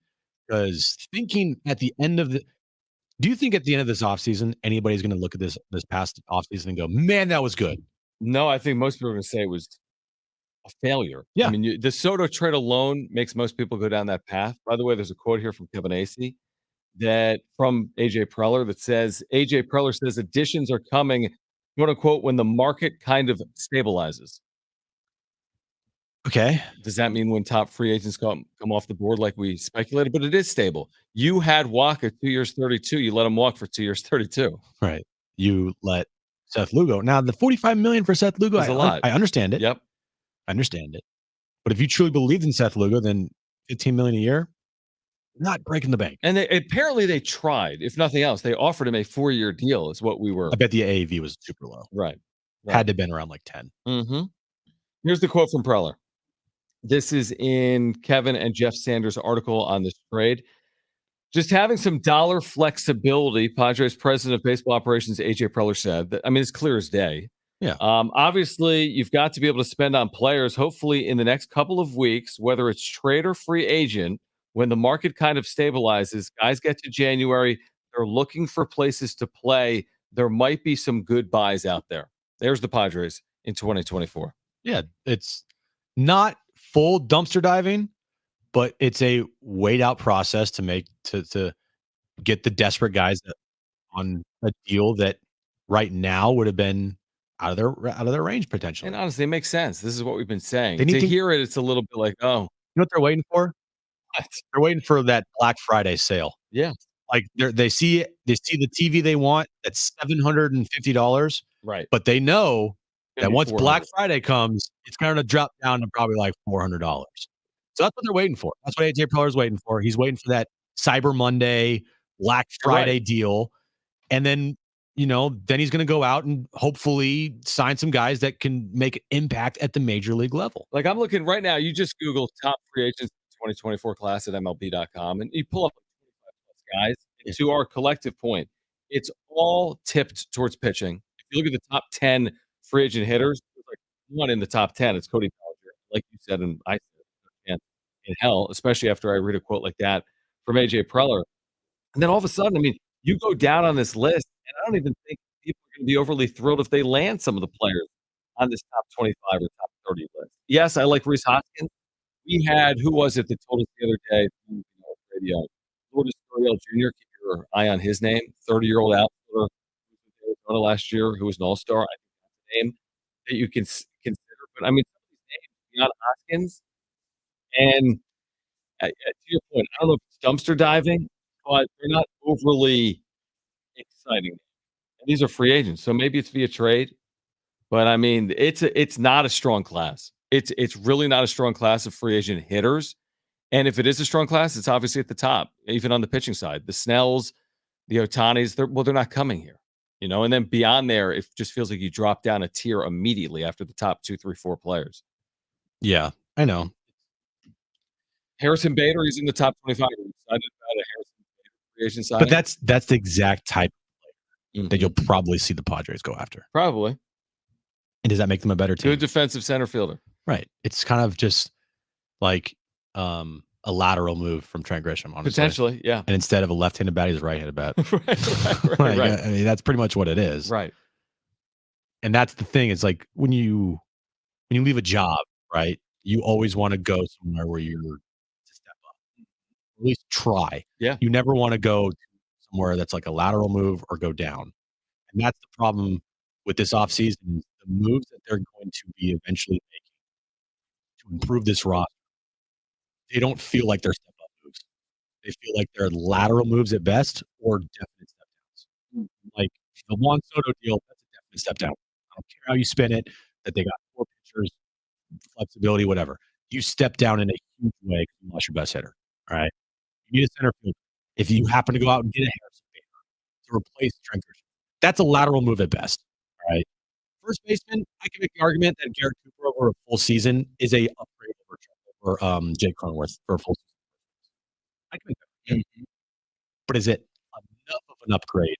Because do you think at the end of this offseason, anybody's going to look at this past offseason and go, man, that was good? No, I think most people are going to say it was a failure. Yeah. I mean, the Soto trade alone makes most people go down that path. By the way, there's a quote here from Kevin Acee from AJ Preller that says, AJ Preller says additions are coming, quote unquote, when the market kind of stabilizes. Okay. Does that mean when top free agents come off the board like we speculated? But it is stable. You had Walker 2 years, 32. You let him walk for 2 years, 32. Right. You let Seth Lugo. Now, the $45 million for Seth Lugo, is a lot. I understand it. Yep. I understand it. But if you truly believed in Seth Lugo, then $15 million a year, not breaking the bank. And apparently they tried. If nothing else, they offered him a 4-year deal. Is what we were. I bet the AAV was super low. Right. Had to have been around like 10. Mm-hmm. Here's the quote from Preller. This is in Kevin and Jeff Sanders' article on this trade. Just having some dollar flexibility, Padres president of baseball operations, AJ Preller, said that, I mean, it's clear as day. Yeah. Obviously, you've got to be able to spend on players, hopefully in the next couple of weeks, whether it's trade or free agent, when the market kind of stabilizes, guys get to January, they're looking for places to play. There might be some good buys out there. There's the Padres in 2024. Yeah, it's not full dumpster diving, but it's a wait out process to get the desperate guys on a deal that right now would have been out of their range potentially. And honestly, it makes sense. This is what we've been saying. They need to hear it, it's a little bit like, oh, you know what they're waiting for? What? They're waiting for that Black Friday sale. Yeah. Like they see the TV they want that's $750. Right. But they know that once $400. Black Friday comes, it's going to drop down to probably like $400. So that's what they're waiting for. That's what AJ Preller is waiting for. He's waiting for that Cyber Monday, Black Friday deal. And then then he's going to go out and hopefully sign some guys that can make impact at the major league level. Like I'm looking right now, you just Google top free agents 2024 class at MLB.com and you pull up 25 plus guys. And to our collective point, it's all tipped towards pitching. If you look at the top 10 free agent hitters, there's like one in the top 10. It's Cody Bellinger. Like you said, and I said, in hell, especially after I read a quote like that from AJ Preller. And then all of a sudden, I mean, you go down on this list, and I don't even think people are going to be overly thrilled if they land some of the players on this top 25 or top 30 list. Yes, I like Reese Hoskins. We had, who was it that told us the other day on radio? Lourdes Gurriel Jr., keep your eye on his name, 30-year-old outfielder Arizona last year who was an all-star. I think that's a name that you can consider. But, I mean, some of these names beyond Hoskins, and to your point, I don't know if it's dumpster diving, but they're not overly exciting. And these are free agents, so maybe it's via trade. But I mean, it's not a strong class. It's really not a strong class of free agent hitters. And if it is a strong class, it's obviously at the top, even on the pitching side. The Snells, the Otanis, they're not coming here. And then beyond there, it just feels like you drop down a tier immediately after the top 2, 3, 4 players. Yeah, I know. Harrison Bader, he's in the top 25. Are you excited about a Harrison Bader free agent signing? But that's the exact type of player that you'll probably see the Padres go after. Probably. And does that make them a better team? Good defensive center fielder. Right. It's kind of just like a lateral move from Trent Grisham, honestly. Potentially, yeah. And instead of a left-handed bat, he's a right-handed bat. right. I mean, that's pretty much what it is. Right. And that's the thing. It's like when you leave a job, right, you always want to go somewhere where you're to step up. At least try. Yeah. You never want to go somewhere that's like a lateral move or go down. And that's the problem with this offseason. The moves that they're going to be eventually making to improve this roster, they don't feel like they're step-up moves. They feel like they're lateral moves at best or definite step-downs. Like the Juan Soto deal, that's a definite step-down. I don't care how you spin it, that they got 4 pitchers, flexibility, whatever. You step down in a huge way because you lost your best hitter. All right. You need a center fielder. If you happen to go out and get a Harrison Bader to replace Trent Grisham, that's a lateral move at best. All right. First baseman, I can make the argument that Garrett Cooper over a full season is a upgrade over Jake Cronenworth for a full season. I can make that argument. But is it enough of an upgrade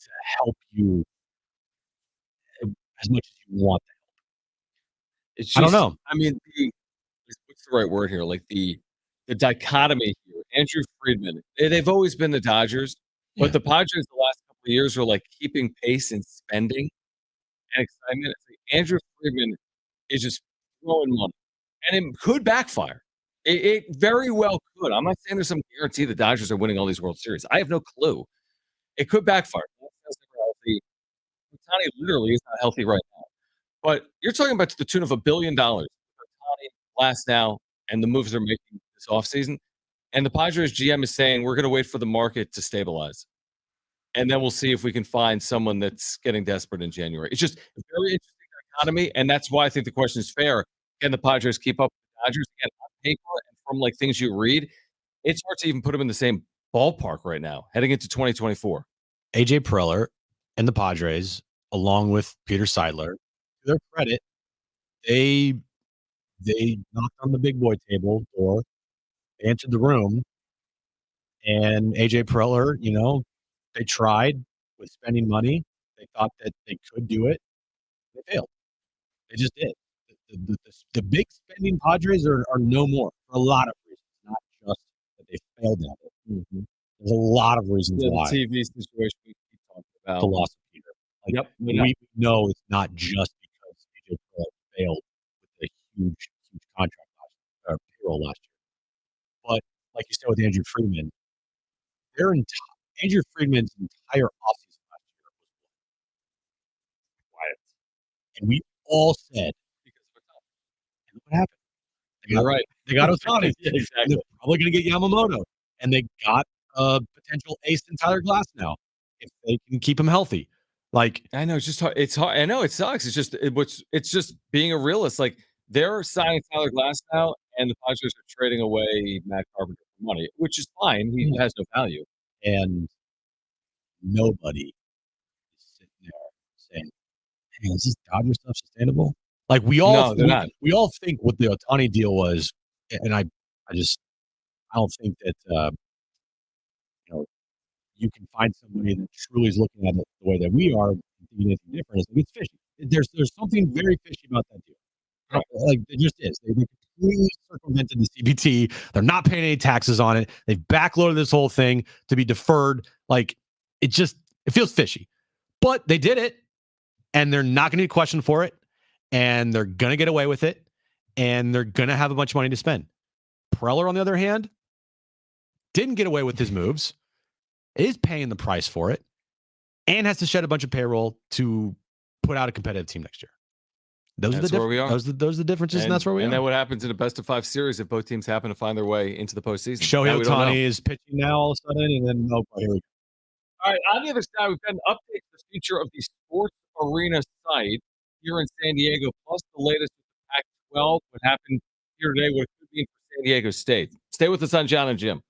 to help you as much as you want to help? It's just, I don't know. I mean, what's the right word here? Like the dichotomy here. Andrew Friedman, they've always been the Dodgers, but the Padres the last couple of years are like keeping pace in spending and excitement. It's like Andrew Friedman is just throwing money, and it could backfire. It very well could. I'm not saying there's some guarantee the Dodgers are winning all these World Series. I have no clue. It could backfire. Ohtani literally is not healthy right now. But you're talking about to the tune of $1 billion. Ohtani lasts now, and the moves they're making this offseason. And the Padres GM is saying we're going to wait for the market to stabilize. And then we'll see if we can find someone that's getting desperate in January. It's just a very interesting dichotomy, and that's why I think the question is fair. Can the Padres keep up with the Dodgers? Again, on paper and from like things you read, it's hard to even put them in the same ballpark right now, heading into 2024. AJ Preller and the Padres, along with Peter Seidler, to their credit, they knocked on the big boy table door, they entered the room, and AJ Preller, they tried with spending money. They thought that they could do it. They failed. They just did. The big spending Padres are no more for a lot of reasons, not just that they failed at it. Mm-hmm. There's a lot of reasons why. The TV situation we keep talking about. The loss of Peter. Like, we know it's not just because AJ Preller failed with a huge contract payroll last year. But like you said with Andrew Friedman, Andrew Friedman's entire offseason last year was quiet. And we all said, because of Ohtani. And look what happened. You're right. They got Ohtani. Yeah, exactly. They're probably going to get Yamamoto. And they got a potential ace in Tyler Glass now, if they can keep him healthy. Like, I know, it's just hard. It's hard. I know it sucks. It's just being a realist. Like, they're signing Tyler Glass now, and the Padres are trading away Matt Carpenter for money, which is fine. He has no value. And nobody is man, is this Dodger stuff sustainable? Like we all No, they're not. we all think what the Otani deal was, and I don't think that you know you can find somebody that truly is looking at it the way that we are, thinking anything different. It's, like, it's fishy. There's something very fishy about that deal. Right. Like it just is. They completely circumvented the CBT. They're not paying any taxes on it. They've backloaded this whole thing to be deferred. Like it feels fishy. But they did it, and they're not going to be questioned for it, and they're going to get away with it, and they're going to have a bunch of money to spend. Preller, on the other hand, didn't get away with his moves, is paying the price for it, and has to shed a bunch of payroll to put out a competitive team next year. Those That's are the where we are. Those are the differences, and that's where we are. And then what happens in a best of 5 series if both teams happen to find their way into the postseason? Shohei Ohtani is pitching now all of a sudden, and then here we go. All right, on the other side, we've got an update to the future of the sports arena site here in San Diego, plus the latest with the Pac-12. What happened here today, what it could mean for San Diego State. Stay with us on Jon and Jim.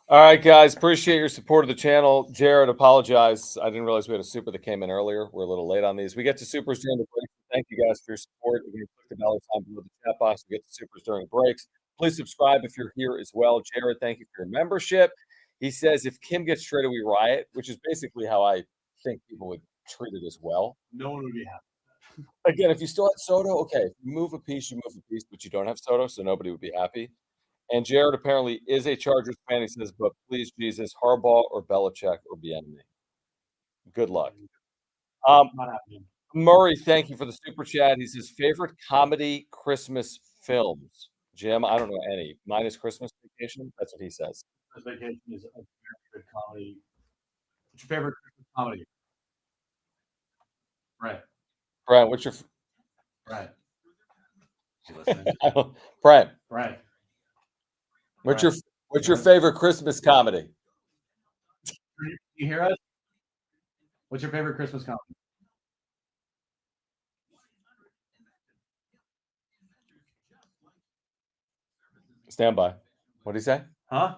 All right, guys. Appreciate your support of the channel. Jared, apologize. I didn't realize we had a super that came in earlier. We're a little late on these. We get to supers during the break. Thank you guys for your support. If you click the dollar sign below the chat box, we get to supers during breaks. Please subscribe if you're here as well. Jared, thank you for your membership. He says if Kim gets traded, we riot, which is basically how I think people would treat it as well. No one would be happy. Again, if you still had Soto, okay, you move a piece, but you don't have Soto, so nobody would be happy. And Jared apparently is a Chargers fan. He says, but please, Jesus, Harbaugh or Belichick or Bieniemy. Good luck. Not happening. Murray, thank you for the super chat. He says, favorite comedy Christmas films. Jim, I don't know any. Mine is Christmas Vacation. That's what he says. Christmas Vacation is a very good comedy. What's your favorite Christmas comedy? Right. Brian, what's your Right. Brian? Right. What's your favorite Christmas comedy? You hear us? What's your favorite Christmas comedy? Stand by. What did he say? Huh?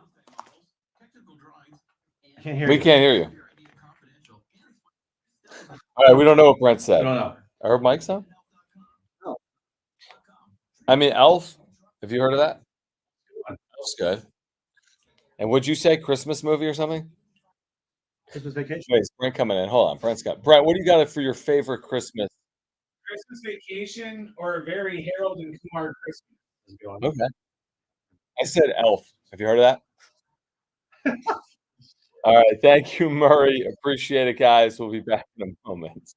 I can't hear We you. can't hear you. All right, we don't know what Brent I said. don't know. I heard Mike's on? No. I mean, Elf. Have you heard of that? Elf's good. And would you say Christmas movie or something? Christmas Vacation. Wait, is Brent coming in? Hold on. Brent, what do you got for your favorite Christmas? Christmas Vacation or a very Harold and Kumar Christmas. Okay. I said Elf. Have you heard of that? All right. Thank you, Murray. Appreciate it, guys. We'll be back in a moment.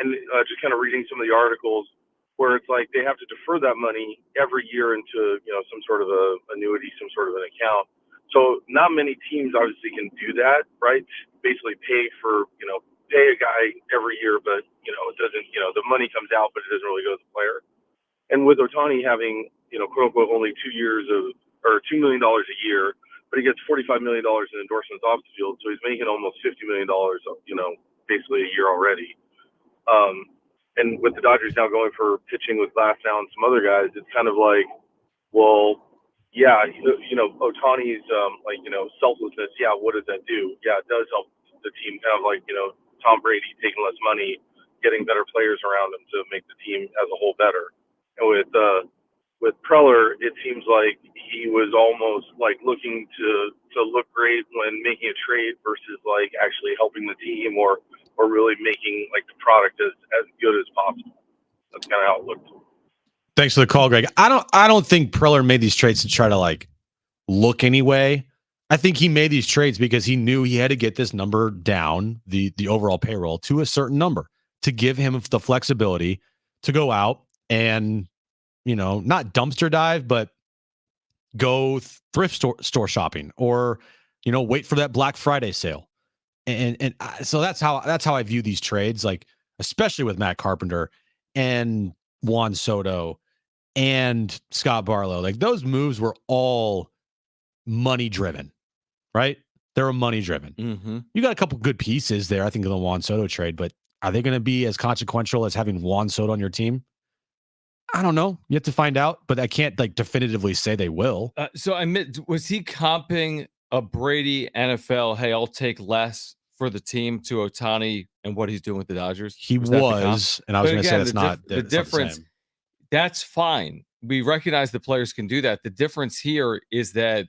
and just kind of reading some of the articles where it's like they have to defer that money every year into some sort of a annuity, some sort of an account. So not many teams obviously can do that, right? Basically pay a guy every year, but it doesn't. The money comes out, but it doesn't really go to the player. And with Ohtani having quote unquote only 2 years or $2 million a year, but he gets $45 million in endorsements off the field, so he's making almost $50 million, basically a year already. And with the Dodgers now going for pitching with Glasnow and some other guys, it's kind of like, well, yeah, Ohtani's selflessness. Yeah, what does that do? Yeah, it does help the team, kind of like Tom Brady taking less money, getting better players around him to make the team as a whole better. And with Preller, it seems like he was almost like looking to look great when making a trade versus like actually helping the team or really making like the product as good as possible. That's kind of how it looked. Thanks for the call, Greg. I don't think Preller made these trades to try to like look anyway. I think he made these trades because he knew he had to get this number down, the overall payroll, to a certain number to give him the flexibility to go out and not dumpster dive, but go thrift store shopping or wait for that Black Friday sale. So that's how I view these trades, like especially with Matt Carpenter and Juan Soto and Scott Barlow. Like those moves were all money driven, right? They were money driven. Mm-hmm. You got a couple good pieces there, I think, in the Juan Soto trade, but are they going to be as consequential as having Juan Soto on your team? I don't know. You have to find out, but I can't like definitively say they will. So was he comping a Brady NFL? Hey, I'll take less for the team to Ohtani and what he's doing with the Dodgers. He was, and I was going to say that's not the difference. That's fine. We recognize the players can do that. The difference here is that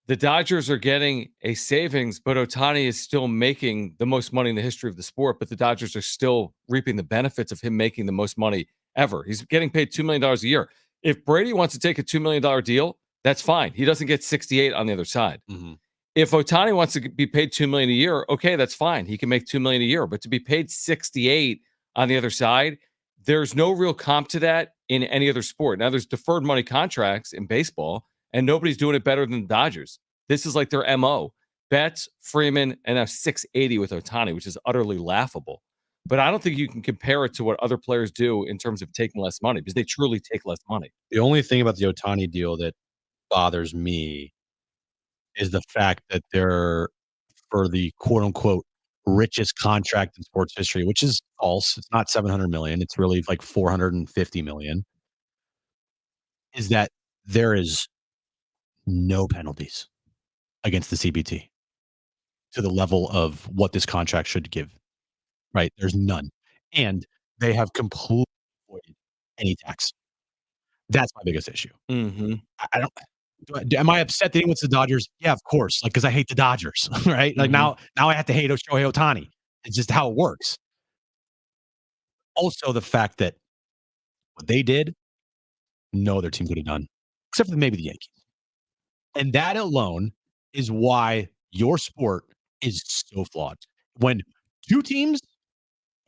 the Dodgers are getting a savings, but Ohtani is still making the most money in the history of the sport. But the Dodgers are still reaping the benefits of him making the most money ever. He's getting paid $2 million a year. If Brady wants to take a $2 million deal, that's fine. He doesn't get 68 on the other side. Mm-hmm. If Ohtani wants to be paid $2 million a year, okay, that's fine. He can make $2 million a year. But to be paid 68 on the other side, there's no real comp to that in any other sport. Now, there's deferred money contracts in baseball, and nobody's doing it better than the Dodgers. This is like their MO. Betts, Freeman, and now 680 with Ohtani, which is utterly laughable. But I don't think you can compare it to what other players do in terms of taking less money because they truly take less money. The only thing about the Ohtani deal that bothers me is the fact that they're for the quote unquote richest contract in sports history, which is false. It's not 700 million. It's really like 450 million. Is that there is no penalties against the CBT to the level of what this contract should give. Right? There's none. And they have completely avoided any tax. That's my biggest issue. Mm-hmm. I don't. Am I upset that he went to the Dodgers? Yeah, of course. Like, because I hate the Dodgers, right? Like now I have to hate Shohei Ohtani. It's just how it works. Also, the fact that what they did, no other team could have done, except for maybe the Yankees. And that alone is why your sport is so flawed. When two teams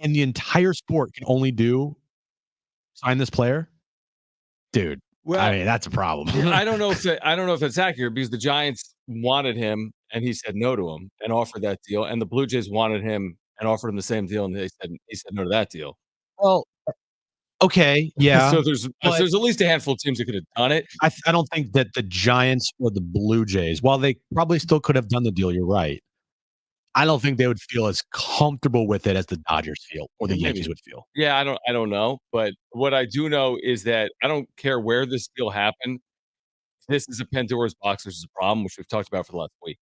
and the entire sport can only sign this player, dude. Well, I mean, that's a problem. I don't know if that's accurate because the Giants wanted him and he said no to him and offered that deal, and the Blue Jays wanted him and offered him the same deal, and he said no to that deal. Well, okay, yeah. So there's at least a handful of teams that could have done it. I don't think that the Giants or the Blue Jays, while they probably still could have done the deal, you're right. I don't think they would feel as comfortable with it as the Dodgers feel or the Yankees would feel. Yeah, I don't know. But what I do know is that I don't care where this deal happened. This is a Pandora's box, which is a problem, which we've talked about for the last week.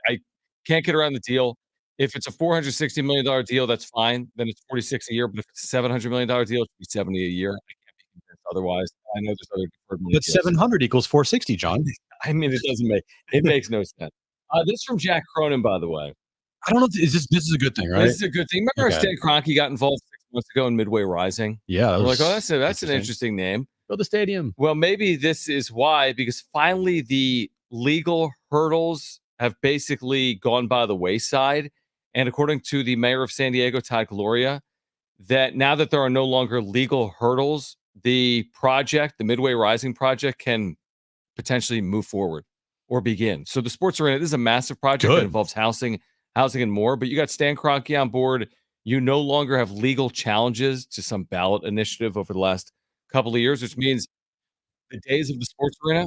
I can't get around the deal. If it's a $460 million deal, that's fine. Then it's 46 a year. But if it's a $700 million deal, it should be 70 a year. I can't be convinced otherwise. I know there's other deferred money. But 700 equals 460, John. I mean, it makes no sense. This is from Jack Cronin, by the way. I don't know. This is a good thing, right? This is a good thing. Remember Stan Kroenke got involved 6 months ago in Midway Rising? Yeah. We're like, oh, that's an interesting name. Build the stadium. Well, maybe this is why, because finally the legal hurdles have basically gone by the wayside. And according to the mayor of San Diego, Todd Gloria, that now that there are no longer legal hurdles, the project, the Midway Rising project, can potentially move forward or begin. So the sports arena, this is a massive project that Good. involves housing and more. But you got Stan Kroenke on board. You no longer have legal challenges to some ballot initiative over the last couple of years, which means the days of the sports arena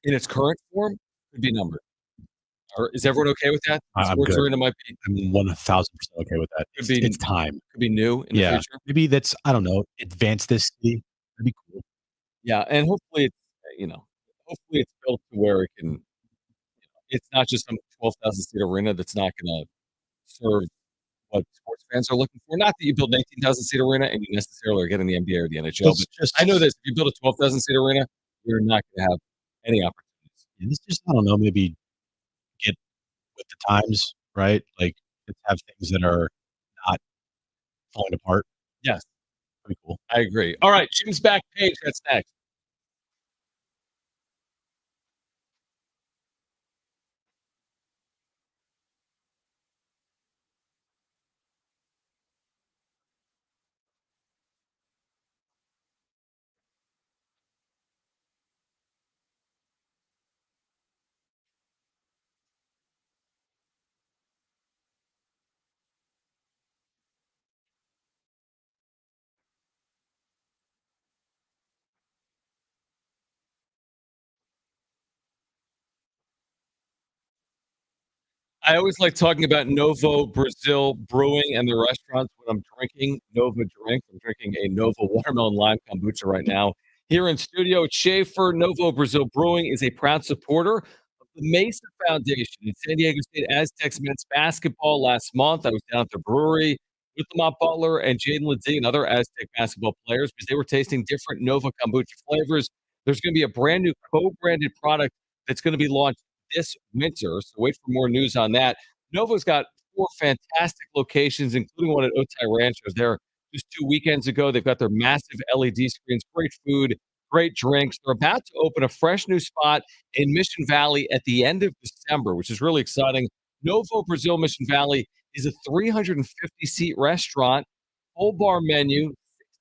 in its current form could be numbered. Or is everyone okay with that? The I'm sports good. arena might be I'm 1000% okay with that. could be It's time. could be new in the Yeah. future. Maybe that's, I don't know, advance this city. That'd be cool. Yeah, and hopefully it's hopefully it's built to where it can. It's not just some 12,000 seat arena that's not going to serve what sports fans are looking for. Not that you build an 18,000 seat arena and you necessarily are getting the NBA or the NHL, Let's but just I know this: if you build a 12,000 seat arena, you're not going to have any opportunities. let's just, I don't know, maybe get with the times, right? Like, let's have things that are not falling apart. Yes, Pretty cool. I agree. All right, Jim's back page. That's next. I always like talking about Novo Brazil Brewing and the restaurants when I'm drinking Nova drinks. I'm drinking a Nova watermelon lime kombucha right now. Here in studio at Schaefer, Novo Brazil Brewing is a proud supporter of the Mesa Foundation in San Diego State Aztecs men's basketball. Last month, I was down at the brewery with Lamont Butler and Jaden Lindsay and other Aztec basketball players because they were tasting different Nova kombucha flavors. There's going to be a brand new co-branded product that's going to be launched this winter. So wait for more news on that. Nova's got 4 fantastic locations, including one at Otay Ranch. I was there just 2 weekends ago. They've got their massive LED screens, great food, great drinks. They're about to open a fresh new spot in Mission Valley at the end of December, which is really exciting. Novo Brazil Mission Valley is a 350 seat restaurant, full bar menu,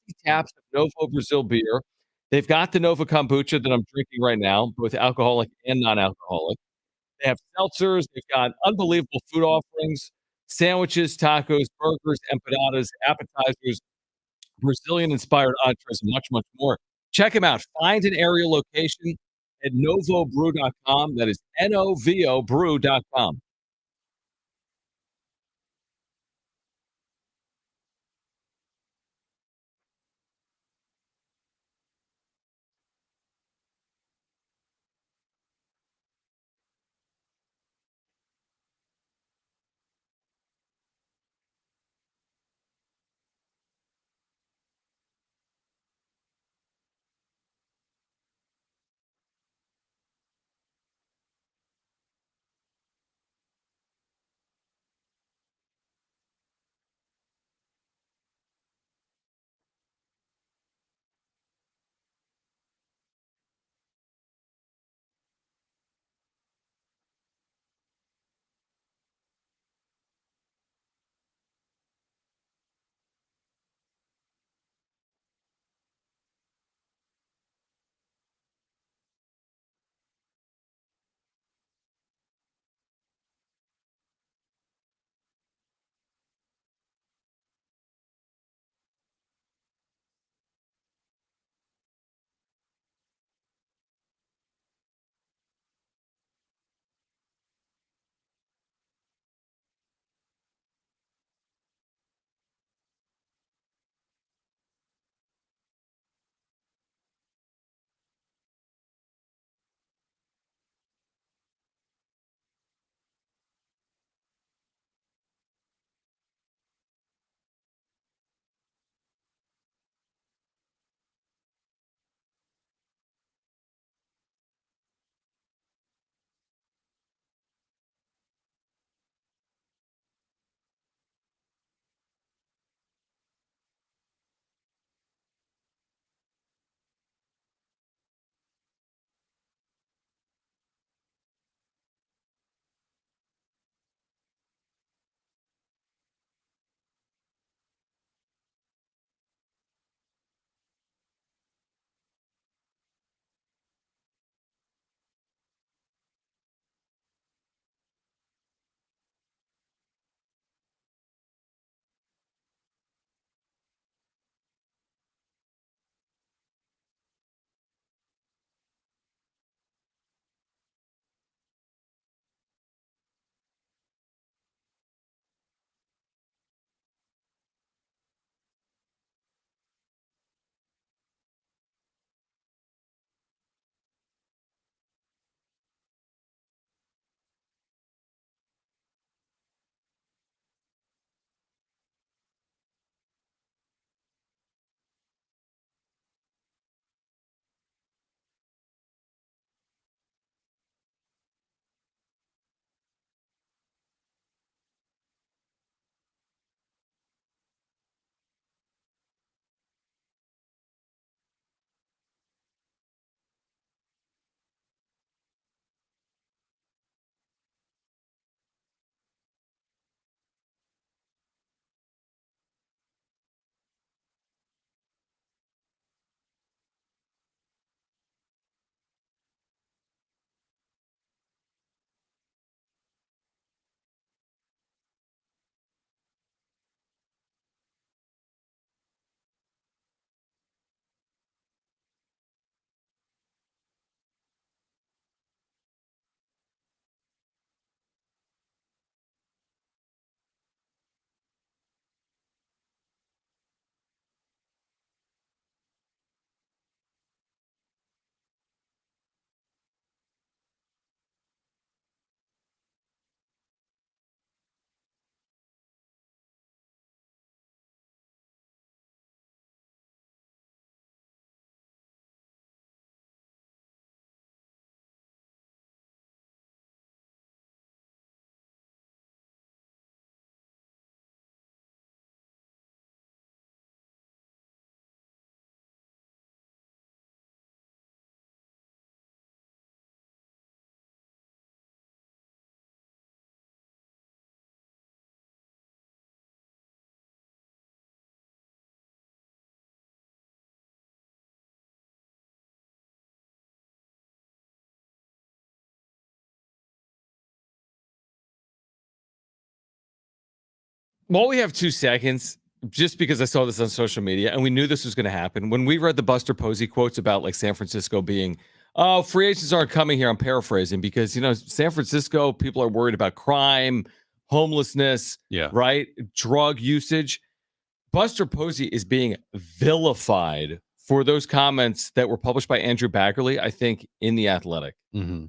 60 taps of Novo Brazil beer. They've got the Nova kombucha that I'm drinking right now, both alcoholic and non-alcoholic. They have seltzers. They've got unbelievable food offerings, sandwiches, tacos, burgers, empanadas, appetizers, Brazilian-inspired entrees, and much, much more. Check them out. Find an area location at novobrew.com. That is Novo brew.com. Well, we have 2 seconds just because I saw this on social media and we knew this was going to happen. When we read the Buster Posey quotes about like San Francisco being, oh, free agents aren't coming here. I'm paraphrasing because, San Francisco, people are worried about crime, homelessness, right? Drug usage. Buster Posey is being vilified for those comments that were published by Andrew Baggerly, I think, in The Athletic. Mm-hmm.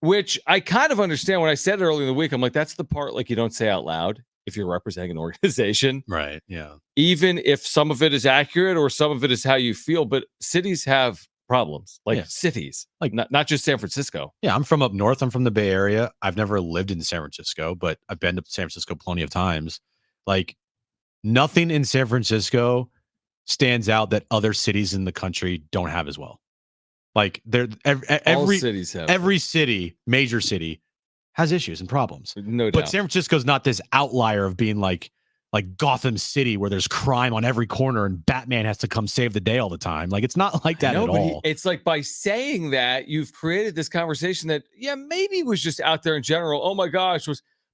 Which I kind of understand. When I said it earlier in the week, I'm like, that's the part like you don't say out loud if you're representing an organization. Right. Yeah. Even if some of it is accurate or some of it is how you feel, but cities have problems, like cities, like not just San Francisco. Yeah, I'm from up north. I'm from the Bay Area. I've never lived in San Francisco, but I've been to San Francisco plenty of times. Like nothing in San Francisco stands out that other cities in the country don't have as well. Like every cities have every city, major city, has issues and problems. No doubt. But San Francisco's not this outlier of being like Gotham City where there's crime on every corner and Batman has to come save the day all the time. Like it's not like that at all. It's like by saying that you've created this conversation that maybe was just out there in general. Oh my gosh,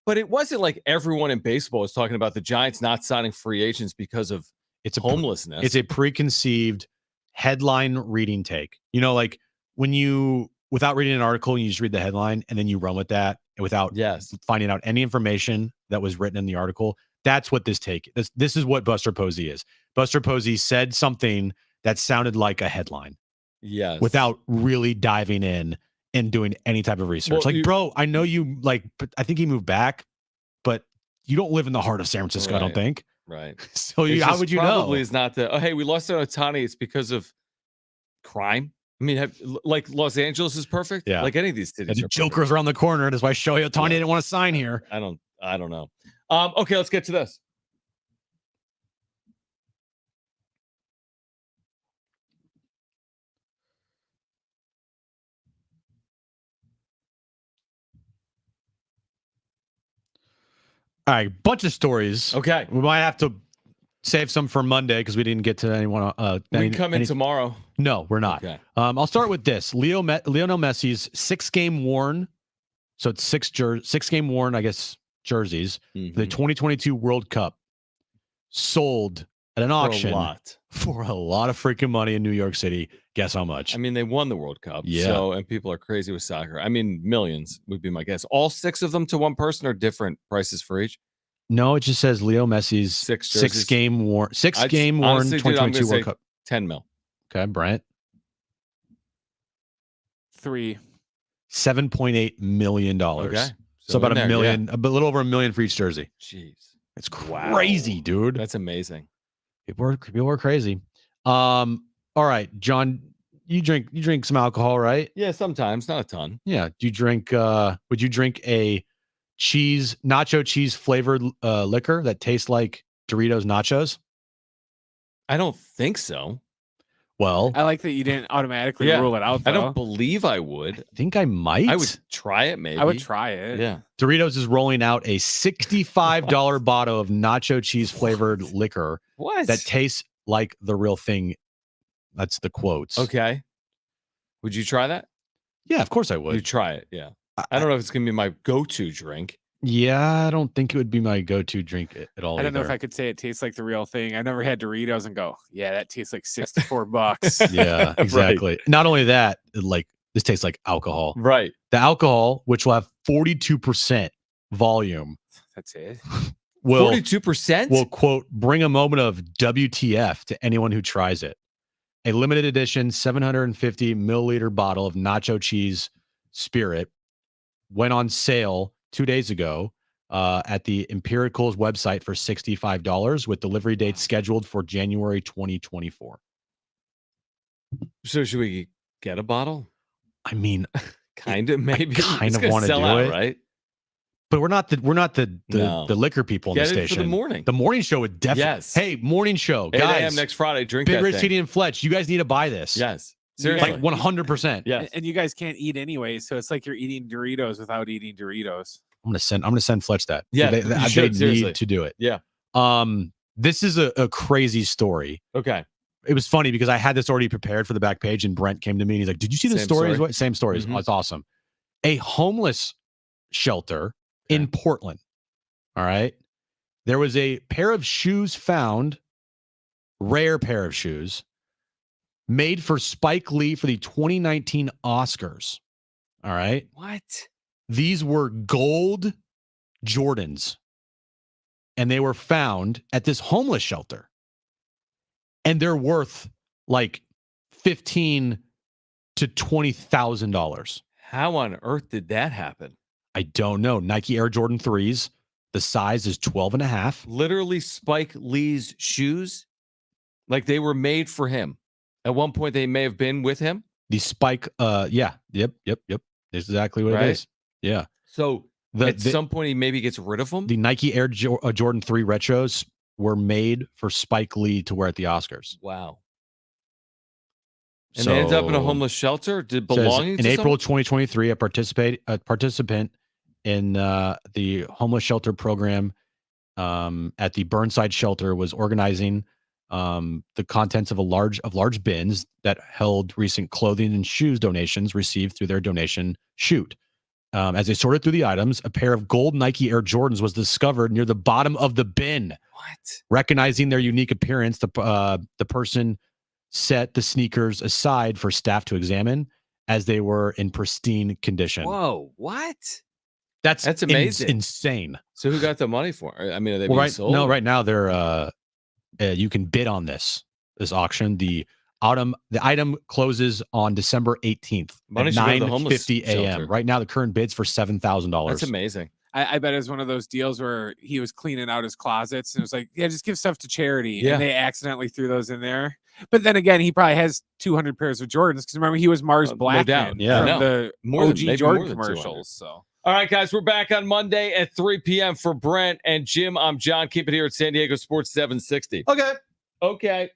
but it wasn't like everyone in baseball was talking about the Giants not signing free agents because of homelessness. It's a preconceived headline reading take. Like when you, without reading an article, you just read the headline and then you run with that without finding out any information that was written in the article. That's what this is what Buster Posey is. Buster Posey said something that sounded like a headline. Yes. Without really diving in and doing any type of research. Well, bro, I know you but I think he moved back, but you don't live in the heart of San Francisco, I don't think. Right. So how would you know? Probably is not hey, we lost out on Ohtani. It's because of crime. I mean, like Los Angeles is perfect. Yeah. Like any of these cities. The Joker's around the corner. That's why Shohei Ohtani didn't want to sign here. I don't know. Okay, let's get to this. All right, bunch of stories. Okay. We might have to save some for Monday because we didn't get to anyone. We can come in tomorrow. No, we're not. Okay. I'll start with this. Lionel Messi's 6-game worn. So it's 6-game worn, I guess, jerseys. Mm-hmm. The 2022 World Cup sold at an auction for a lot of freaking money in New York City. Guess how much? I mean, they won the World Cup. Yeah. So, and people are crazy with soccer. I mean, millions would be my guess. All 6 of them to one person are different prices for each. No, it just says Leo Messi's 6-game worn 2022 World Cup. 10 mil. Okay, Brent. 3. $7.8 million. Okay. So about $1 million, a little over $1 million for each jersey. Jeez. It's crazy, dude. That's amazing. People are crazy. All right, John, you drink some alcohol, right? Yeah, sometimes, not a ton. Yeah. Do you drink would you drink a nacho cheese flavored liquor that tastes like Doritos nachos? I don't think so. Well, I like that you didn't automatically rule it out, though. I don't believe I would. I think I might. I would try it, maybe. I would try it. Yeah. Doritos is rolling out a $65 bottle of nacho cheese flavored liquor that tastes like the real thing. That's the quotes. Okay. Would you try that? Yeah, of course I would. You try it, yeah. I don't know if it's going to be my go-to drink. Yeah, I don't think it would be my go-to drink at all. I don't know if I could say it tastes like the real thing. I never had Doritos and go, yeah, that tastes like $64. Yeah, exactly. Right. Not only that, like this tastes like alcohol. Right. The alcohol, which will have 42% volume. That's it. 42%? Will, quote, bring a moment of WTF to anyone who tries it. A limited edition 750 milliliter bottle of nacho cheese spirit went on sale 2 days ago at the Empirical's website for $65 with delivery dates scheduled for January 2024. So should we get a bottle? I mean, kind of, maybe. I kind of want to do it, right? But we're not the liquor people in the station. For the morning. The morning show would definitely. Yes. Hey, morning show, 8 guys. a.m. next Friday. Drink Big that Rich thing. TD and Fletch. You guys need to buy this. Yes. Seriously. Like 100%. Yes. And you guys can't eat anyway, so it's like you're eating Doritos without eating Doritos. I'm gonna send Fletch that. Yeah, they seriously. need to do it. Yeah. This is a crazy story. Okay. It was funny because I had this already prepared for the back page, and Brent came to me and he's like, "Did you see the story? Same stories. Mm-hmm. Oh, it's awesome." A homeless shelter in Portland. All right. There was a pair of shoes found, rare pair of shoes, made for Spike Lee for the 2019 Oscars. All right. What? These were gold Jordans, and they were found at this homeless shelter. And they're worth like $15,000 to $20,000. How on earth did that happen? I don't know. Nike Air Jordan 3s. The size is 12 and a half. Literally Spike Lee's shoes. Like they were made for him. At one point, they may have been with him. The Spike, yeah. Yep. That's exactly what Right? it is. Yeah. So at some point, he maybe gets rid of them. The Nike Air Jordan 3 retros were made for Spike Lee to wear at the Oscars. Wow. And they ended up in a homeless shelter. Did belonging in to April someone? 2023, a participant in the homeless shelter program at the Burnside shelter was organizing the contents of large bins that held recent clothing and shoes donations received through their donation chute. As they sorted through the items, a pair of gold Nike Air Jordans was discovered near the bottom of the bin. What? Recognizing their unique appearance, the person set the sneakers aside for staff to examine as they were in pristine condition. Whoa, what? That's amazing. Insane. So who got the money for it? I mean, are they Well, being sold? No, right now they're you can bid on this auction. The item closes on December 18th Why at don't you go to the homeless 9:50 a.m. shelter? Right now, the current bid's for $7,000. That's amazing. I bet it was one of those deals where he was cleaning out his closets and it was like, yeah, just give stuff to charity. Yeah. And they accidentally threw those in there. But then again, he probably has 200 pairs of Jordans because remember, he was Mars No Blackman doubt. Yeah. from the OG maybe Jordan more than 200. commercials. So. All right, guys, we're back on Monday at 3 p.m. for Brent and Jim. I'm John. Keep it here at San Diego Sports 760. Okay. Okay.